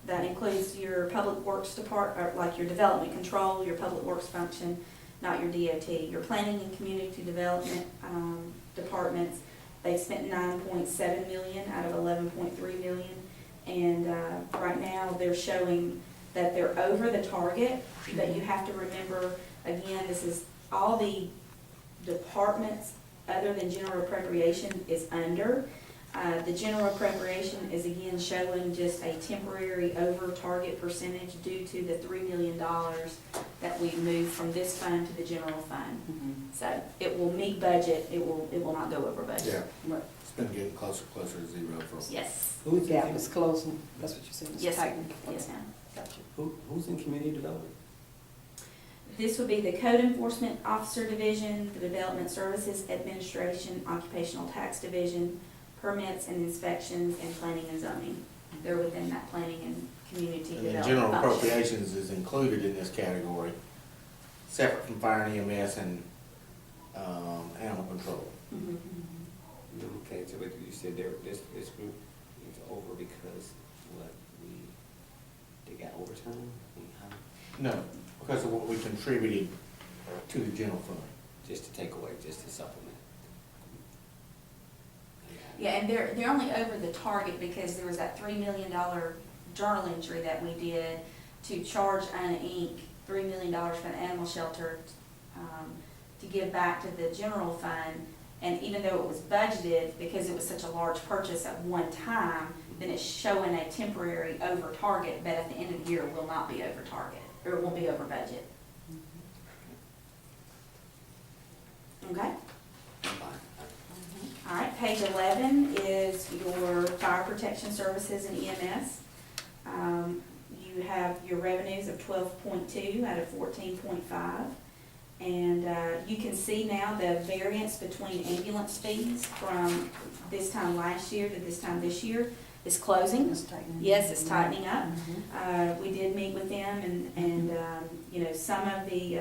D: that includes your public works department, like your development control, your public works function, not your DOT. Your planning and community development departments, they've spent $9.7 million out of $11.3 million, and right now they're showing that they're over the target, but you have to remember, again, this is all the departments other than general appropriation is under. The general appropriation is again showing just a temporary over target percentage due to the $3 million that we moved from this fund to the general fund. So it will meet budget, it will not go over budget.
C: Yeah, it's been getting closer to zero for.
D: Yes,
B: The gap is closing, that's what you said, it's
D: yes, sir.
B: tightening.
D: Yes, ma'am.
B: Gotcha.
A: Who's in community development?
D: This would be the Code Enforcement Officer Division, the Development Services Administration, Occupational Tax Division, Permits and Inspections, and Planning and Zoning. They're within that planning and community
C: And then
D: development
C: general
D: function.
C: appropriations is included in this category, separate from fire and EMS and animal control.
D: Mhm.
A: Okay, so but you said this group is over because what, they got overtime? How-
C: No, because of what we contributed to the general fund.
A: Just to take away, just to supplement.
D: Yeah, and they're only over the target because there was that $3 million journal entry that we did to charge UNINC $3 million for the animal shelter to give back to the general fund. And even though it was budgeted, because it was such a large purchase at one time, then it's showing a temporary over target, but at the end of the year, it will not be over target, or it won't be over budget. Okay? All right, page 11 is your fire protection services and EMS. You have your revenues of 12.2 out of 14.5. And you can see now the variance between ambulance fees from this time last year to this time this year is closing.
B: It's tightening.
D: Yes, it's tightening up.
B: Mhm.
D: We did meet with them and you know, some of the,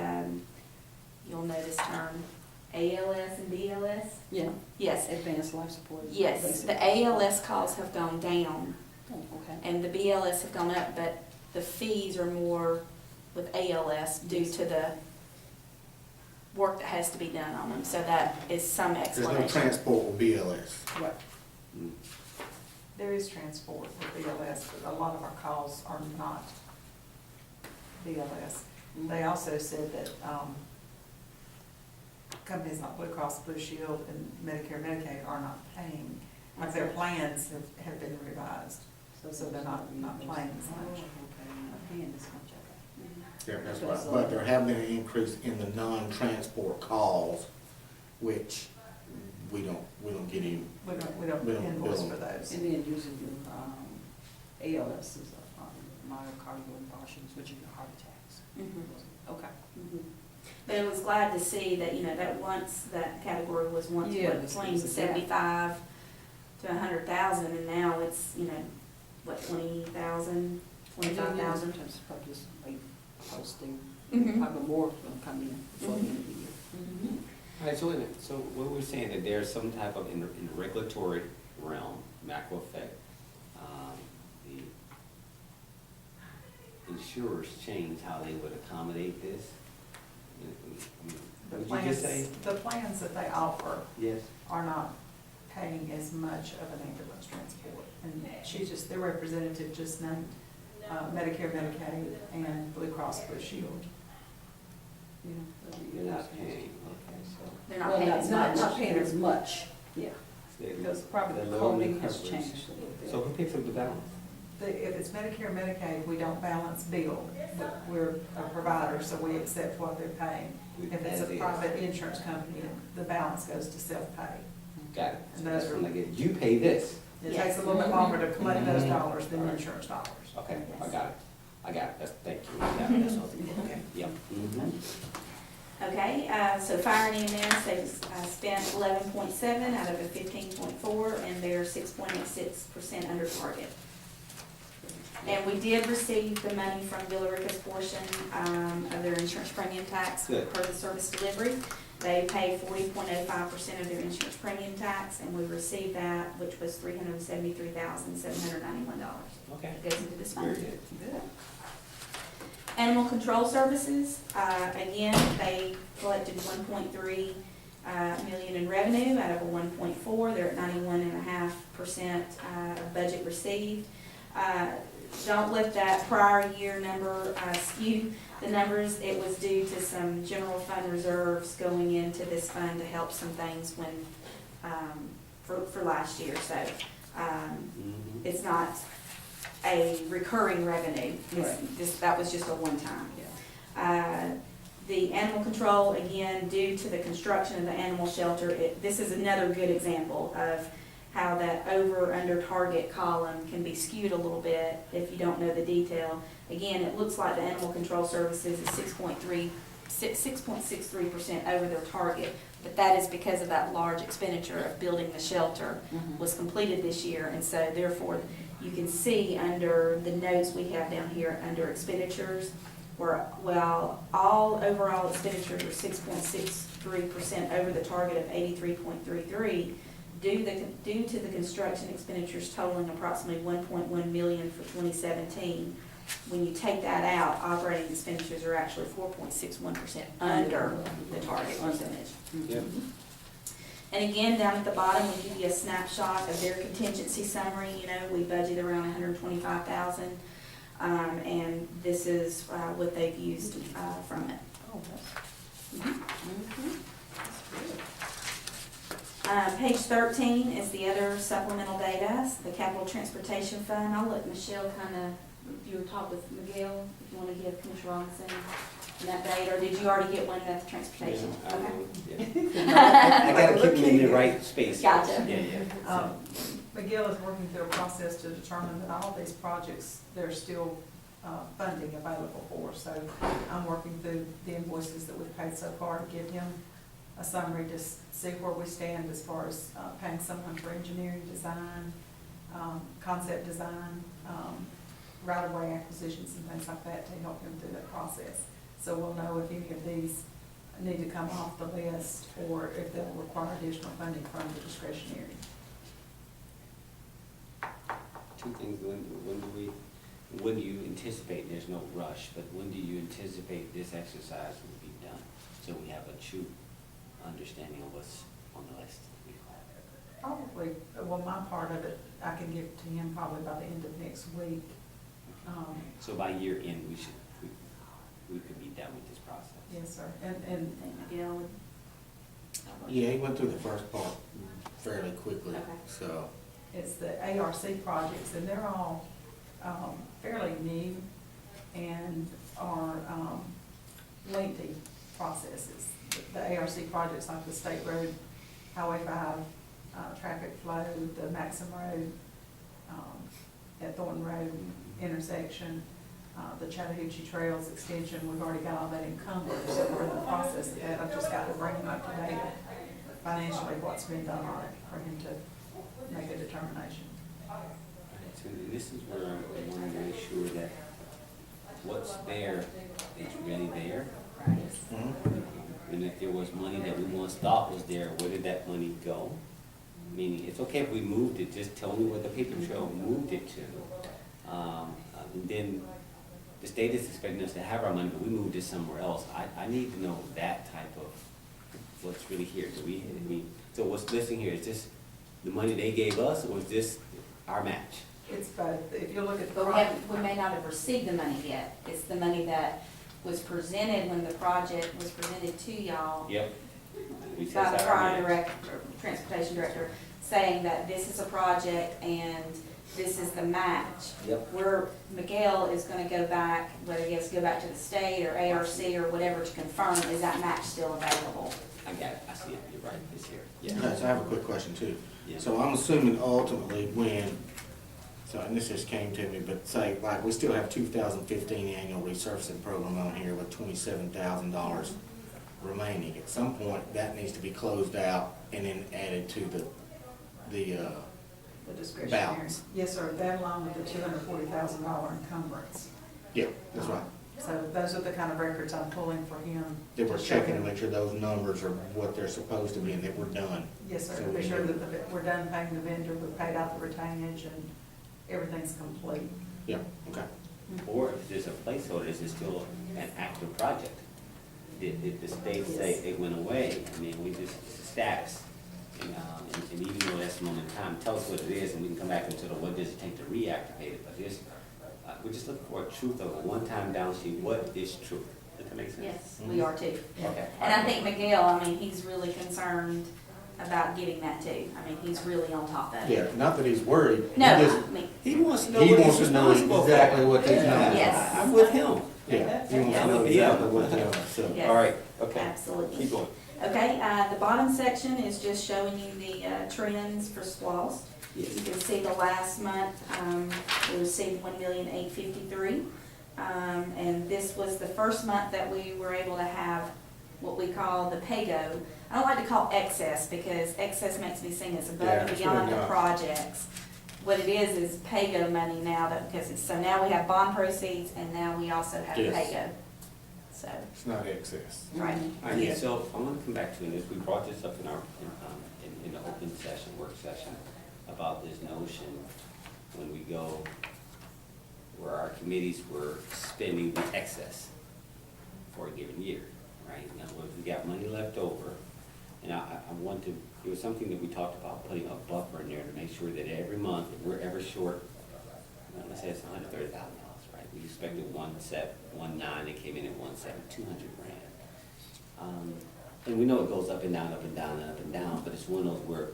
D: you'll know this term, ALS and BLS.
B: Yeah,
D: Yes,
B: advanced life support.
D: yes,
B: basic.
D: the ALS calls have gone down
B: Oh, okay.
D: and the BLS have gone up, but the fees are more with ALS due to the work that has to be done on them, so that is some
C: There's no
D: explanation.
C: transport with BLS.
B: Right.
L: There is transport with BLS, but a lot of our calls are not BLS. They also said that companies like Blue Cross Blue Shield and Medicare, Medicaid are not paying, like their plans have been revised, so they're not paying as much.
B: Oh, okay, not paying this much, okay.
C: That's
B: Because,
C: right, but there have been an increase in the non-transport calls, which we don't get any.
L: We
C: We
L: don't
C: don't
L: invoice
C: bill
L: for
C: them.
L: those.
B: And then using your ALS is myocardial infarctions, which are your heart attacks.
D: Mhm.
B: Okay.
D: Mhm. But I was glad to see that, you know, that once, that category was once
B: Yeah,
D: what,
B: it's
D: between
B: a gap.
D: 75 to 100,000, and now it's, you know, what, 20,000, 25,000?
B: Sometimes probably just late posting,
D: Mhm.
B: probably more will come in before the end of the year.
D: Mhm.
A: All right, so wait a minute. So what we're saying that there's some type of, in the regulatory realm, macro effect, the insurers change how they would accommodate this?
L: The
A: Would you just say?
L: plans that they offer
A: Yes.
L: are not paying as much of an ambulance transport. And their representative just named Medicare, Medicaid, and Blue Cross Blue Shield.
B: Yeah.
A: You're not paying, okay, so.
D: They're not
B: Well,
D: paying as much.
B: Not paying as much, yeah,
A: they-
B: because probably
A: they're
B: the
A: lowering
B: coding
A: the
B: has
A: coverage.
B: changed a little bit.
A: So who picks up the balance?
L: If it's Medicare, Medicaid, we don't balance bill. We're a provider, so we accept what they're paying. If it's
A: As
L: a
A: is.
L: private insurance company, the balance goes to self-pay.
A: Got it.
L: And
A: That's
L: those
A: when
L: are-
A: I get, you pay this.
L: It
D: Yes.
L: takes a little bit longer to collect those
A: Mhm.
L: dollars than insurance dollars.
A: Okay, I
D: Yes.
A: got it. I got it. That's, thank you. That's all. Okay, yep. Mhm.
D: Okay, so fire and EMS, they've spent 11.7 out of a 15.4, and they're 6.86% under target. And we did receive the money from Villa Rica's portion of their insurance premium tax
A: Good.
D: per the service delivery. They pay 40.05% of their insurance premium tax, and we received that, which was $373,791.
A: Okay.
D: It goes into this
A: Very
D: fund.
A: good.
D: Animal control services, again, they collected 1.3 million in revenue out of a 1.4. They're at 91.5% of budget received. Don't let that prior year number skew the numbers. It was due to some general fund reserves going into this fund to help some things when, for last year. So
A: Mhm.
D: it's not a recurring revenue.
B: Right.
D: That was just a one-time.
B: Yeah.
D: The animal control, again, due to the construction of the animal shelter, this is another good example of how that over, under target column can be skewed a little bit if you don't know the detail. Again, it looks like the animal control services is 6.63% over their target, but that is because of that large expenditure of building the shelter was completed this year, and so therefore, you can see under the notes we have down here, under expenditures, where, well, all overall expenditures are 6.63% over the target of 83.33, due to the construction expenditures totaling approximately 1.1 million for 2017. When you take that out, operating expenditures are actually 4.61% under the target percentage.
A: Yep.
D: And again, down at the bottom, we give you a snapshot of their contingency summary. You know, we budget around 125,000, and this is what they've used from it.
B: Oh, that's,
D: Page 13 is the other supplemental data, the capital transportation fund. I'll let Michelle kind of, if you would talk with Miguel, if you want to give Commissioner Robinson an update, or did you already get one about the transportation?
A: Yeah, I
D: Okay.
A: will, yeah. I gotta keep them in the right space.
D: Gotcha.
A: Yeah, yeah.
L: McGill is working through a process to determine that all these projects, there's still funding available for. So I'm working through the invoices that we've paid so far to give him a summary to see where we stand as far as paying someone for engineering design, concept design, right-of-way acquisitions and things like that to help him through that process. So we'll know if any of these need to come off the list or if they'll require additional funding from the discretionary.
A: Two things, when do you anticipate, there's no rush, but when do you anticipate this exercise will be done? So we have a true understanding of what's on the list.
L: Probably, well, my part of it, I can give to him probably by the end of next week.
A: So by year end, we could be done with this process.
L: Yes, sir. And
D: I think Miguel would.
C: Yeah, he went through the first part fairly quickly,
D: Okay.
C: so.
L: it's the ARC projects, and they're all fairly new, and are lengthy processes. The ARC projects like the State Road, Highway 5, traffic flow, the Maxim Road, at Thornton Road intersection, the Chattahoochee Trails extension, we've already got all that encumbered, so we're in the process of that. I've just got to bring him up to date financially what's been done on it for him to make a determination.
A: So this is where I want to make sure that what's there is really there. And if there was money that we once thought was there, where did that money go? Meaning, it's okay if we moved it, just tell me where the paper trail moved it to. And then the state is expecting us to have our money, but we moved it somewhere else. I need to know that type of what's really here. So what's missing here, is this the money they gave us, or is this our match?
L: It's both. If you look at the.
D: But we may not have received the money yet. It's the money that was presented when the project was presented to y'all
A: Yep. We
D: by
A: said
D: the
A: it's our
D: prior
A: match.
D: transportation director, saying that this is a project and this is the match.
A: Yep.
D: Where Miguel is gonna go back, whether he has to go back to the state or ARC or whatever to confirm, is that match still available?
A: I got it, I see it, you're right, it's here.
C: Okay, so I have a quick question too.
A: Yeah.
C: So I'm assuming ultimately when, so, and this just came to me, but say, like, we still have 2015 annual resurfacing program on here with $27,000 remaining. At some point, that needs to be closed out and then added to the
L: The discretionary.
C: balance.
L: Yes, sir, that along with the $240,000 encumbrance.
C: Yeah, that's right.
L: So those are the kind of records I'm pulling for him.
C: That we're
L: to show
C: checking to
L: him.
C: make sure those numbers are what they're supposed to be and that we're done.
L: Yes, sir,
C: So
L: to be
C: we
L: sure
C: know.
L: that we're done paying the vendor, we've paid out the retainage, and everything's complete.
C: Yeah, okay.
A: Or if there's a placeholder, is it still an active project? Did the state say
L: Yes.
A: it went away? I mean, it's a status. And even though that's the moment in time, tell us what it is, and we can come back and sort of what does it take to reactivate it. But this, we're just looking for a truth of a one-time balance sheet. What is true? Does that make sense?
D: Yes, we are too.
A: Okay.
D: And I think Miguel, I mean, he's really concerned about getting that too. I mean, he's really on top of it.
C: Yeah, not that he's worried. He
D: No,
C: just-
D: I mean,
A: He wants to know
C: He
A: what
C: wants
A: he's
C: to know
A: responsible for.
C: exactly what these numbers
D: Yes.
A: I'm with him.
C: Yeah, he wants
A: Yeah,
C: to know
A: yeah.
C: exactly what they're doing, so.
D: Yes.
A: All right, okay.
D: absolutely.
A: Keep going.
D: Okay, the bottom section is just showing you the trends for SPOS.
A: Yes.
D: You can see the last month, we received $1,853,000. And this was the first month that we were able to have what we call the PAYGO. I don't like to call excess because excess makes me think it's above
C: Yeah,
D: and
C: it's
D: beyond
C: really
D: the
C: not.
D: projects. What it is PAYGO money now, that because it's, so now we have bond proceeds and now we also have
C: Yes.
D: PAYGO. So,
C: It's not excess.
D: right.
A: All right, so I want to come back to this. We brought this up in our, in the open session, work session, about this notion when we go where our committees were spending the excess for a given year, right? Now, if we got money left over, and I want to, it was something that we talked about, putting a buffer in there to make sure that every month, if we're ever short, let's say it's $130,000, right? We expected 1.9, it came in at 1.7, 200 grand. And we know it goes up and down, up and down, and up and down, but it's one of those where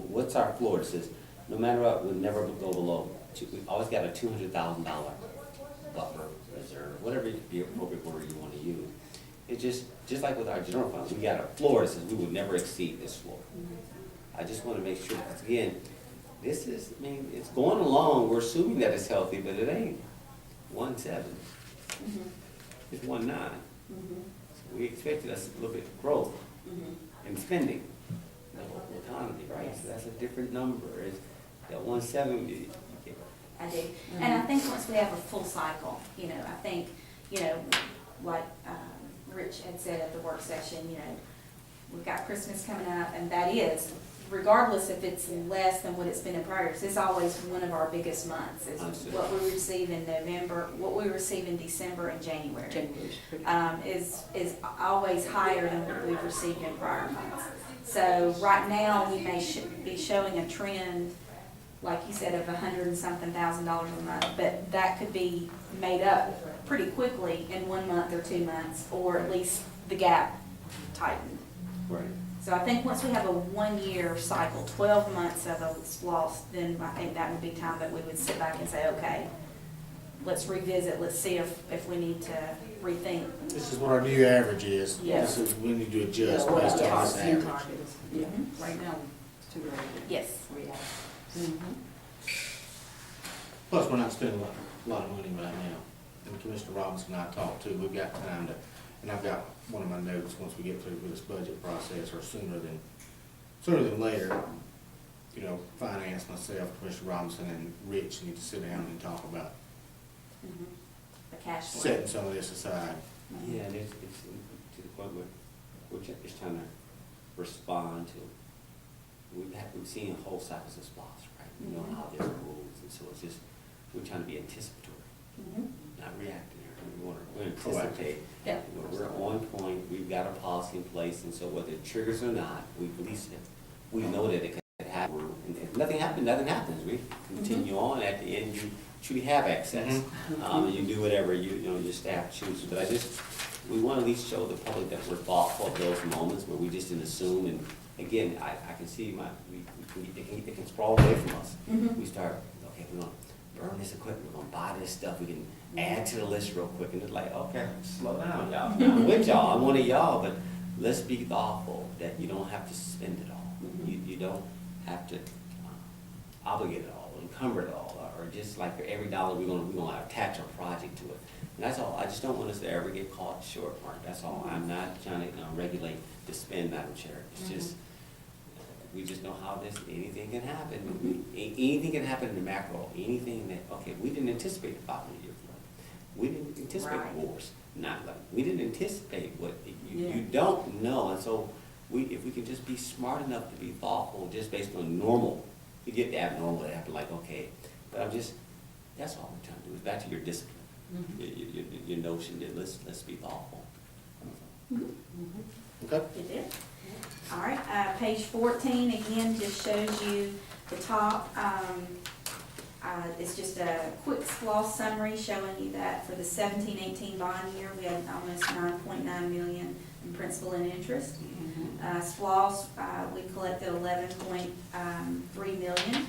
A: what's our floor? It says, no matter what, we'll never go below, we always got a $200,000 buffer, reserve, whatever the appropriate word you want to use. It's just like with our general funds, we got a floor that says we will never exceed this floor. I just want to make sure, because again, this is, I mean, it's going along, we're assuming that it's healthy, but it ain't 1.7, it's 1.9. So we expected us a little bit of growth in spending, the local economy, right? So that's a different number, it's that 1.7,
D: I do. And I think once we have a full cycle, you know, I think, you know, like Rich had said at the work session, you know, we've got Christmas coming up, and that is, regardless if it's less than what it's been in prior years, it's always one of our biggest months. It's
A: Understood.
D: what we receive in November, what we receive in December and January. Is always higher than what we've received in prior months. So right now, we may be showing a trend, like you said, of $100 and something thousand a month, but that could be made up pretty quickly in 1 month or 2 months, or at least the gap tightened.
A: right.
D: So I think once we have a 1 year cycle, 12 months of a loss, then I think that would be time that we would sit back and say, okay, let's revisit, let's see if we need to rethink.
C: This is what our new average is.
B: Yeah.
C: This is, we need to adjust
B: Yeah,
C: based on
B: yeah,
C: this
B: new
C: average.
B: target is- Yeah,
D: Mhm.
B: right now, it's too early to
D: Yes.
B: react. Mhm.
C: Plus, we're not spending a lot of money right now. And Commissioner Robinson and I talked too, we've got time to, and I've got one of my notes, once we get through with this budget process, or sooner than later, you know, finance, myself, Commissioner Robinson, and Rich need to sit down and talk about
D: Mhm. The cash flow.
C: setting some of this aside.
A: Yeah, and it's to the point where we're just trying to respond to, we've seen whole cycles of SPOS, right? We know how they're rules, and so it's just, we're trying to be anticipatory,
D: Mhm.
A: not reactionary. We anticipate.
D: Yeah.
A: You know, we're on point, we've got a policy in place, and so whether it triggers or not, we at least, we know that it can happen. And if nothing happens. We continue on, at the end, you truly have access. And you do whatever your staff chooses. But we want to at least show the public that we're thoughtful of those moments where we just didn't assume. And again, I can see it can sprawl away from us.
D: Mhm.
A: We start, okay, we're gonna burn this equipment, we're gonna buy this stuff, we can add to the list real quick, and it's like, okay, slow down, y'all. I'm with y'all, I'm one of y'all, but let's be thoughtful that you don't have to spend it all. You don't have to obligate it all, encumber it all, or just like for every dollar, we're gonna attach a project to it. And that's all, I just don't want us to ever get caught short, Mark, that's all. I'm not trying to regulate the spend, Madam Chair, it's just, we just know how anything can happen. Anything can happen in the macro, anything that, okay, we didn't anticipate the 500-year flood. We didn't anticipate
D: Right.
A: wars, we didn't anticipate what,
B: Yeah.
A: you don't know, and so if we can just be smart enough to be thoughtful, just based on normal, you get the abnormal, it happen like, okay, but that's all we're trying to do, is back to your discipline, your notion that let's be thoughtful.
C: Okay?
D: You did. All right, page 14, again, just shows you the top. It's just a quick SPOS summary showing you that for the 17-18 bond year, we had almost 9.9 million in principal and interest. SPOS, we collected 11.3 million.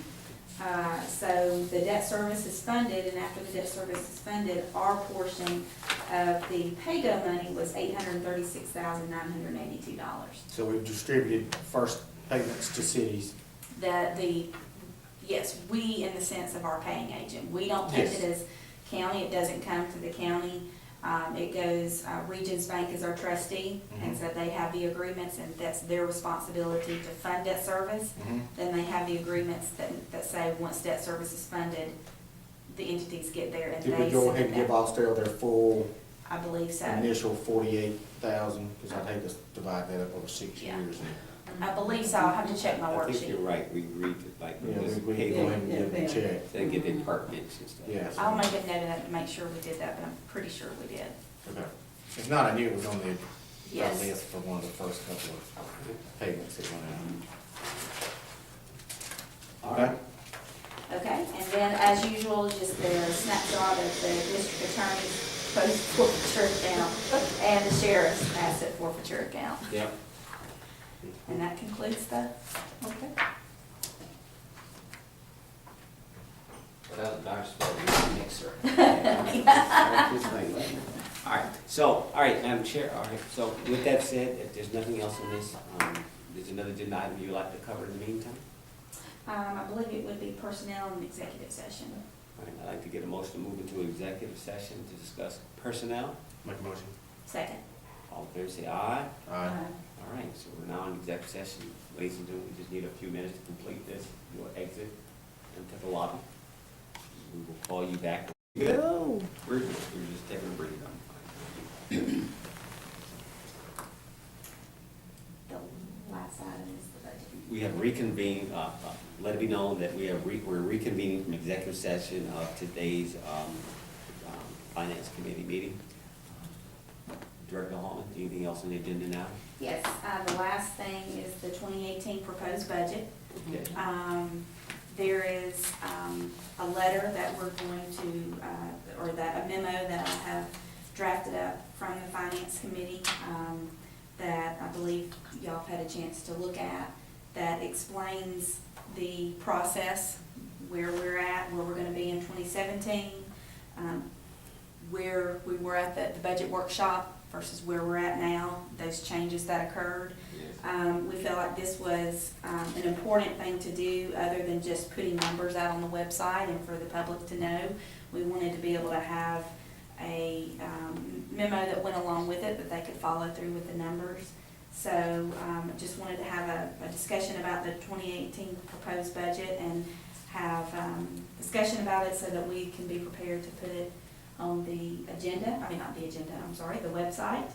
D: So the debt service is funded, and after the debt service is funded, our portion of the pay-go money was $836,982.
C: So we've distributed first payments to cities.
D: Yes, we in the sense of our paying agent. We don't take
C: Yes.
D: it as county, it doesn't come to the county. It goes, Regions Bank is our trustee, and so they have the agreements, and that's their responsibility to fund debt service. Then they have the agreements that say, once debt service is funded, the entities get there and they
C: Did we go ahead and
D: send it
C: give
D: back.
C: Austell their full
D: I believe so.
C: initial 48,000, because I'd hate to divide that up over 6
D: Yeah.
C: years.
D: I believe so, I'll have to check my
A: I think you're
D: worksheet.
A: right, we agreed to
C: Yeah,
A: just
C: we
A: pay
C: go ahead and
B: Yeah,
C: give them a
B: yeah.
C: check.
A: They get their departments and stuff.
C: Yeah.
D: I'll make a note of that to make sure we did that, but I'm pretty sure we did.
C: Okay. If not, I knew it was on the
D: Yes.
C: list for one of the first couple of payments that went out.
A: All right.
D: Okay, and then as usual, just the snapshot of the district attorney's post forfeiture account and the sheriff's asset forfeiture account.
A: Yep.
D: And that concludes the, okay.
A: That was a darn spell, mixer. All right, so, Madam Chair, all right, so with that said, if there's nothing else on this, there's another agenda item you'd like to cover in the meantime?
D: I believe it would be personnel and executive session.
A: All right, I'd like to get a motion to move into executive session to discuss personnel.
C: Make a motion.
D: Second.
A: All in favor, say aye.
C: Aye.
A: All right, so we're now in executive session. Ladies and gentlemen, we just need a few minutes to complete this. You'll exit into the lobby. We will call you back. No. We're just taking a breather.
D: The last item is the budget.
A: We have reconvened, let it be known that we're reconvening from executive session of today's Finance Committee meeting. Director Hallman, anything else on the agenda now?
D: Yes, the last thing is the 2018 proposed budget.
A: Okay.
D: There is a letter that we're going to, or that a memo that I have drafted up from the Finance Committee that I believe y'all have had a chance to look at, that explains the process, where we're at, where we're going to be in 2017, where we were at the budget workshop versus where we're at now, those changes that occurred.
A: Yes.
D: We felt like this was an important thing to do, other than just putting numbers out on the website and for the public to know. We wanted to be able to have a memo that went along with it, that they could follow through with the numbers. So just wanted to have a discussion about the 2018 proposed budget and have discussion about it so that we can be prepared to put it on the agenda, I mean, not the agenda, I'm sorry, the website.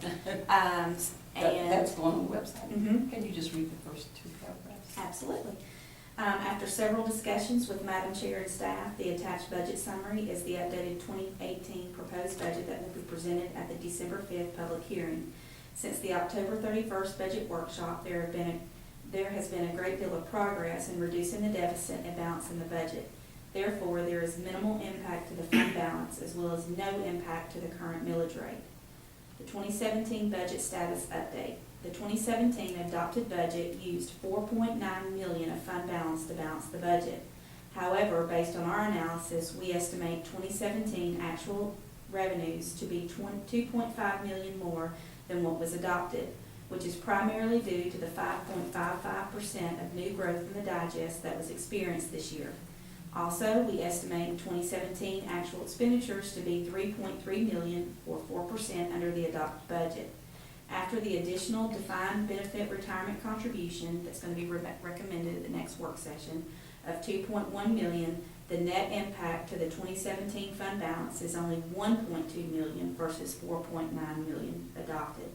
B: That's going on the website.
D: Mhm.
B: Can you just read the first two paragraphs?
D: Absolutely. After several discussions with Madam Chair and staff, the attached budget summary is the updated 2018 proposed budget that will be presented at the December 5th public hearing. Since the October 31st budget workshop, there has been a great deal of progress in reducing the deficit and balancing the budget. Therefore, there is minimal impact to the fund balance as well as no impact to the current millage rate. The 2017 budget status update. The 2017 adopted budget used $4.9 million of fund balance to balance the budget. However, based on our analysis, we estimate 2017 actual revenues to be $2.5 million more than what was adopted, which is primarily due to the 5.55% of new growth in the digest that was experienced this year. Also, we estimate 2017 actual expenditures to be $3.3 million, or 4% under the adopted budget. After the additional defined benefit retirement contribution that's going to be recommended at the next work session of $2.1 million, the net impact to the 2017 fund balance is only $1.2 million versus $4.9 million adopted.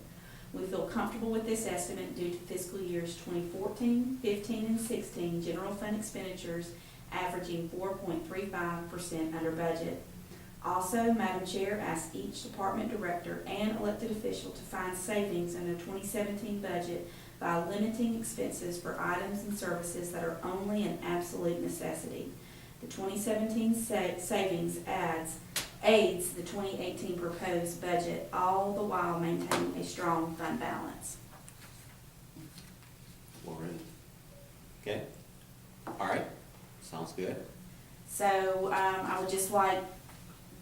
D: We feel comfortable with this estimate due to fiscal years 2014, 15, and 16 general fund expenditures averaging 4.35% under budget. Also, Madam Chair asked each department director and elected official to find savings in the 2017 budget by limiting expenses for items and services that are only an absolute necessity. The 2017 savings aids the 2018 proposed budget, all the while maintaining a strong fund balance.
A: Lauren? Okay, all right, sounds good.
D: So I would just like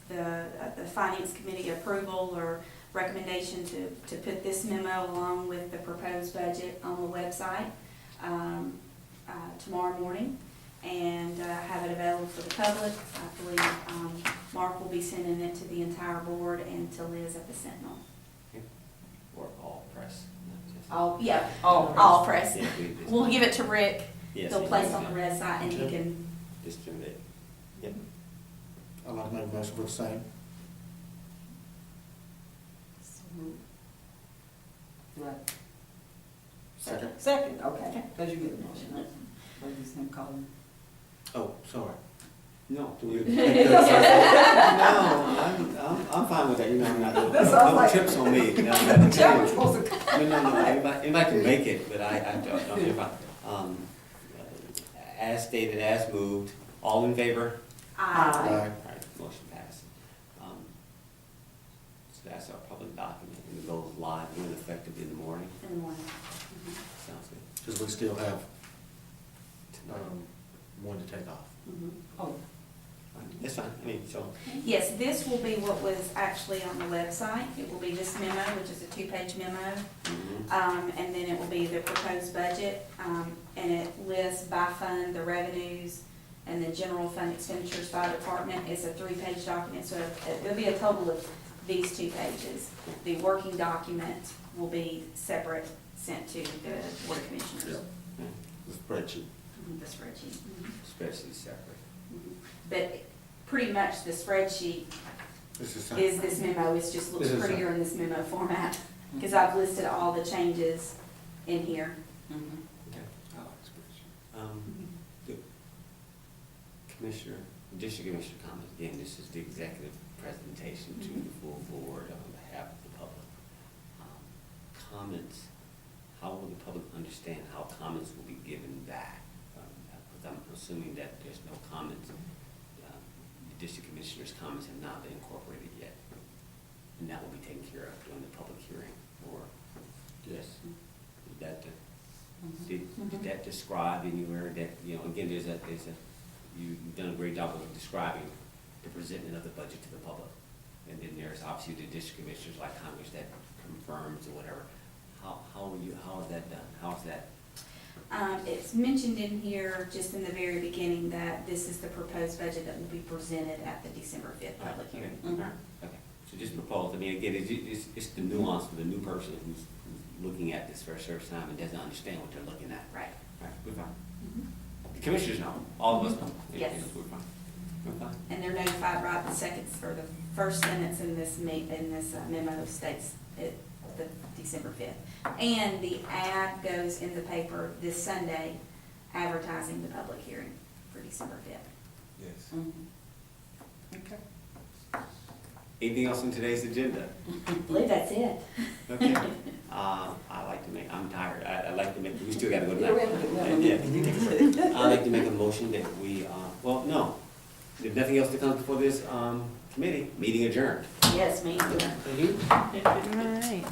D: the Finance Committee approval or recommendation to put this memo along with the proposed budget on the website tomorrow morning and have it available for the public. I believe Mark will be sending it to the entire board and to Liz at the Sentinel.
A: Or all press, not just.
D: All press.
A: Yeah, we just-
D: We'll give it to Rick.
A: Yes,
D: They'll
A: he
D: place
A: does
D: on the
A: that.
D: red site and he can,
A: Distribute it. Yep.
C: I'd like to make a motion for the same.
B: Right.
C: Second.
B: Second, okay, because you get the motion, right? What is him calling?
C: Oh, sorry.
A: No, do you? No, I'm fine with that, you know, I'm not,
B: That sounds
A: no
B: like-
A: chips on me. No,
B: The chairman's supposed to.
A: no, anybody can make it, but I don't, if I, as stated, as moved, all in favor?
B: Aye.
A: All right, motion passed. So that's our public document, and it goes live when effective in the morning.
D: in the morning.
A: Sounds good.
C: Because we still have one to take off.
B: Oh,
A: That's fine, I mean, so,
D: Yes, this will be what was actually on the website. It will be this memo, which is a two-page memo. And then it will be the proposed budget, and it lists by fund the revenues and the general fund expenditures by department. It's a three-page document, so it will be a total of these 2 pages. The working document will be separate, sent to the Board of Commissioners.
A: the spreadsheet,
D: The spreadsheet.
A: spreadsheet separate.
D: But pretty much the spreadsheet
C: This is
D: is this memo, it just looks
C: This is
D: prettier in this memo format, because I've listed all the changes in here.
A: Okay, I like spreadsheet. The Commissioner, District Commissioner comments, again, this is the executive presentation to the full board on behalf of the public. Comments, how will the public understand how comments will be given back? Because I'm assuming that there's no comments, the District Commissioner's comments have not been incorporated yet. And that will be taken care of during the public hearing, or, yes, is that the? Did that describe anywhere that, you know, again, you've done a great job of describing the presenting of the budget to the public. And then there's obviously the district commissioners like Congress that confirms or whatever. How is that done? How is that?
D: It's mentioned in here, just in the very beginning, that this is the proposed budget that will be presented at the December 5th public hearing.
A: Okay, all right, okay. So just proposed, I mean, again, it's the nuance for the new person who's looking at this for the first time and doesn't understand what they're looking at.
D: Right.
A: All right, we're fine.
D: Mhm.
A: The commissioners know, all of us know.
D: Yes.
A: We're fine. We're fine.
D: And they're notified right the second, or the first sentence in this memo states it, the December 5th. And the ad goes in the paper this Sunday advertising the public hearing for December 5th.
A: Yes.
B: Mhm. Okay.
A: Anything else on today's agenda?
B: I believe that's it.
A: Okay. I like to make, I'm tired, I like to make, we still gotta go
B: Yeah, we have to
A: tonight.
B: go.
A: Yeah, we take a break. I'd like to make a motion that we, well, no, if nothing else to come before this, committee, meeting adjourned.
B: Yes, ma'am.
C: Thank you.
B: All right.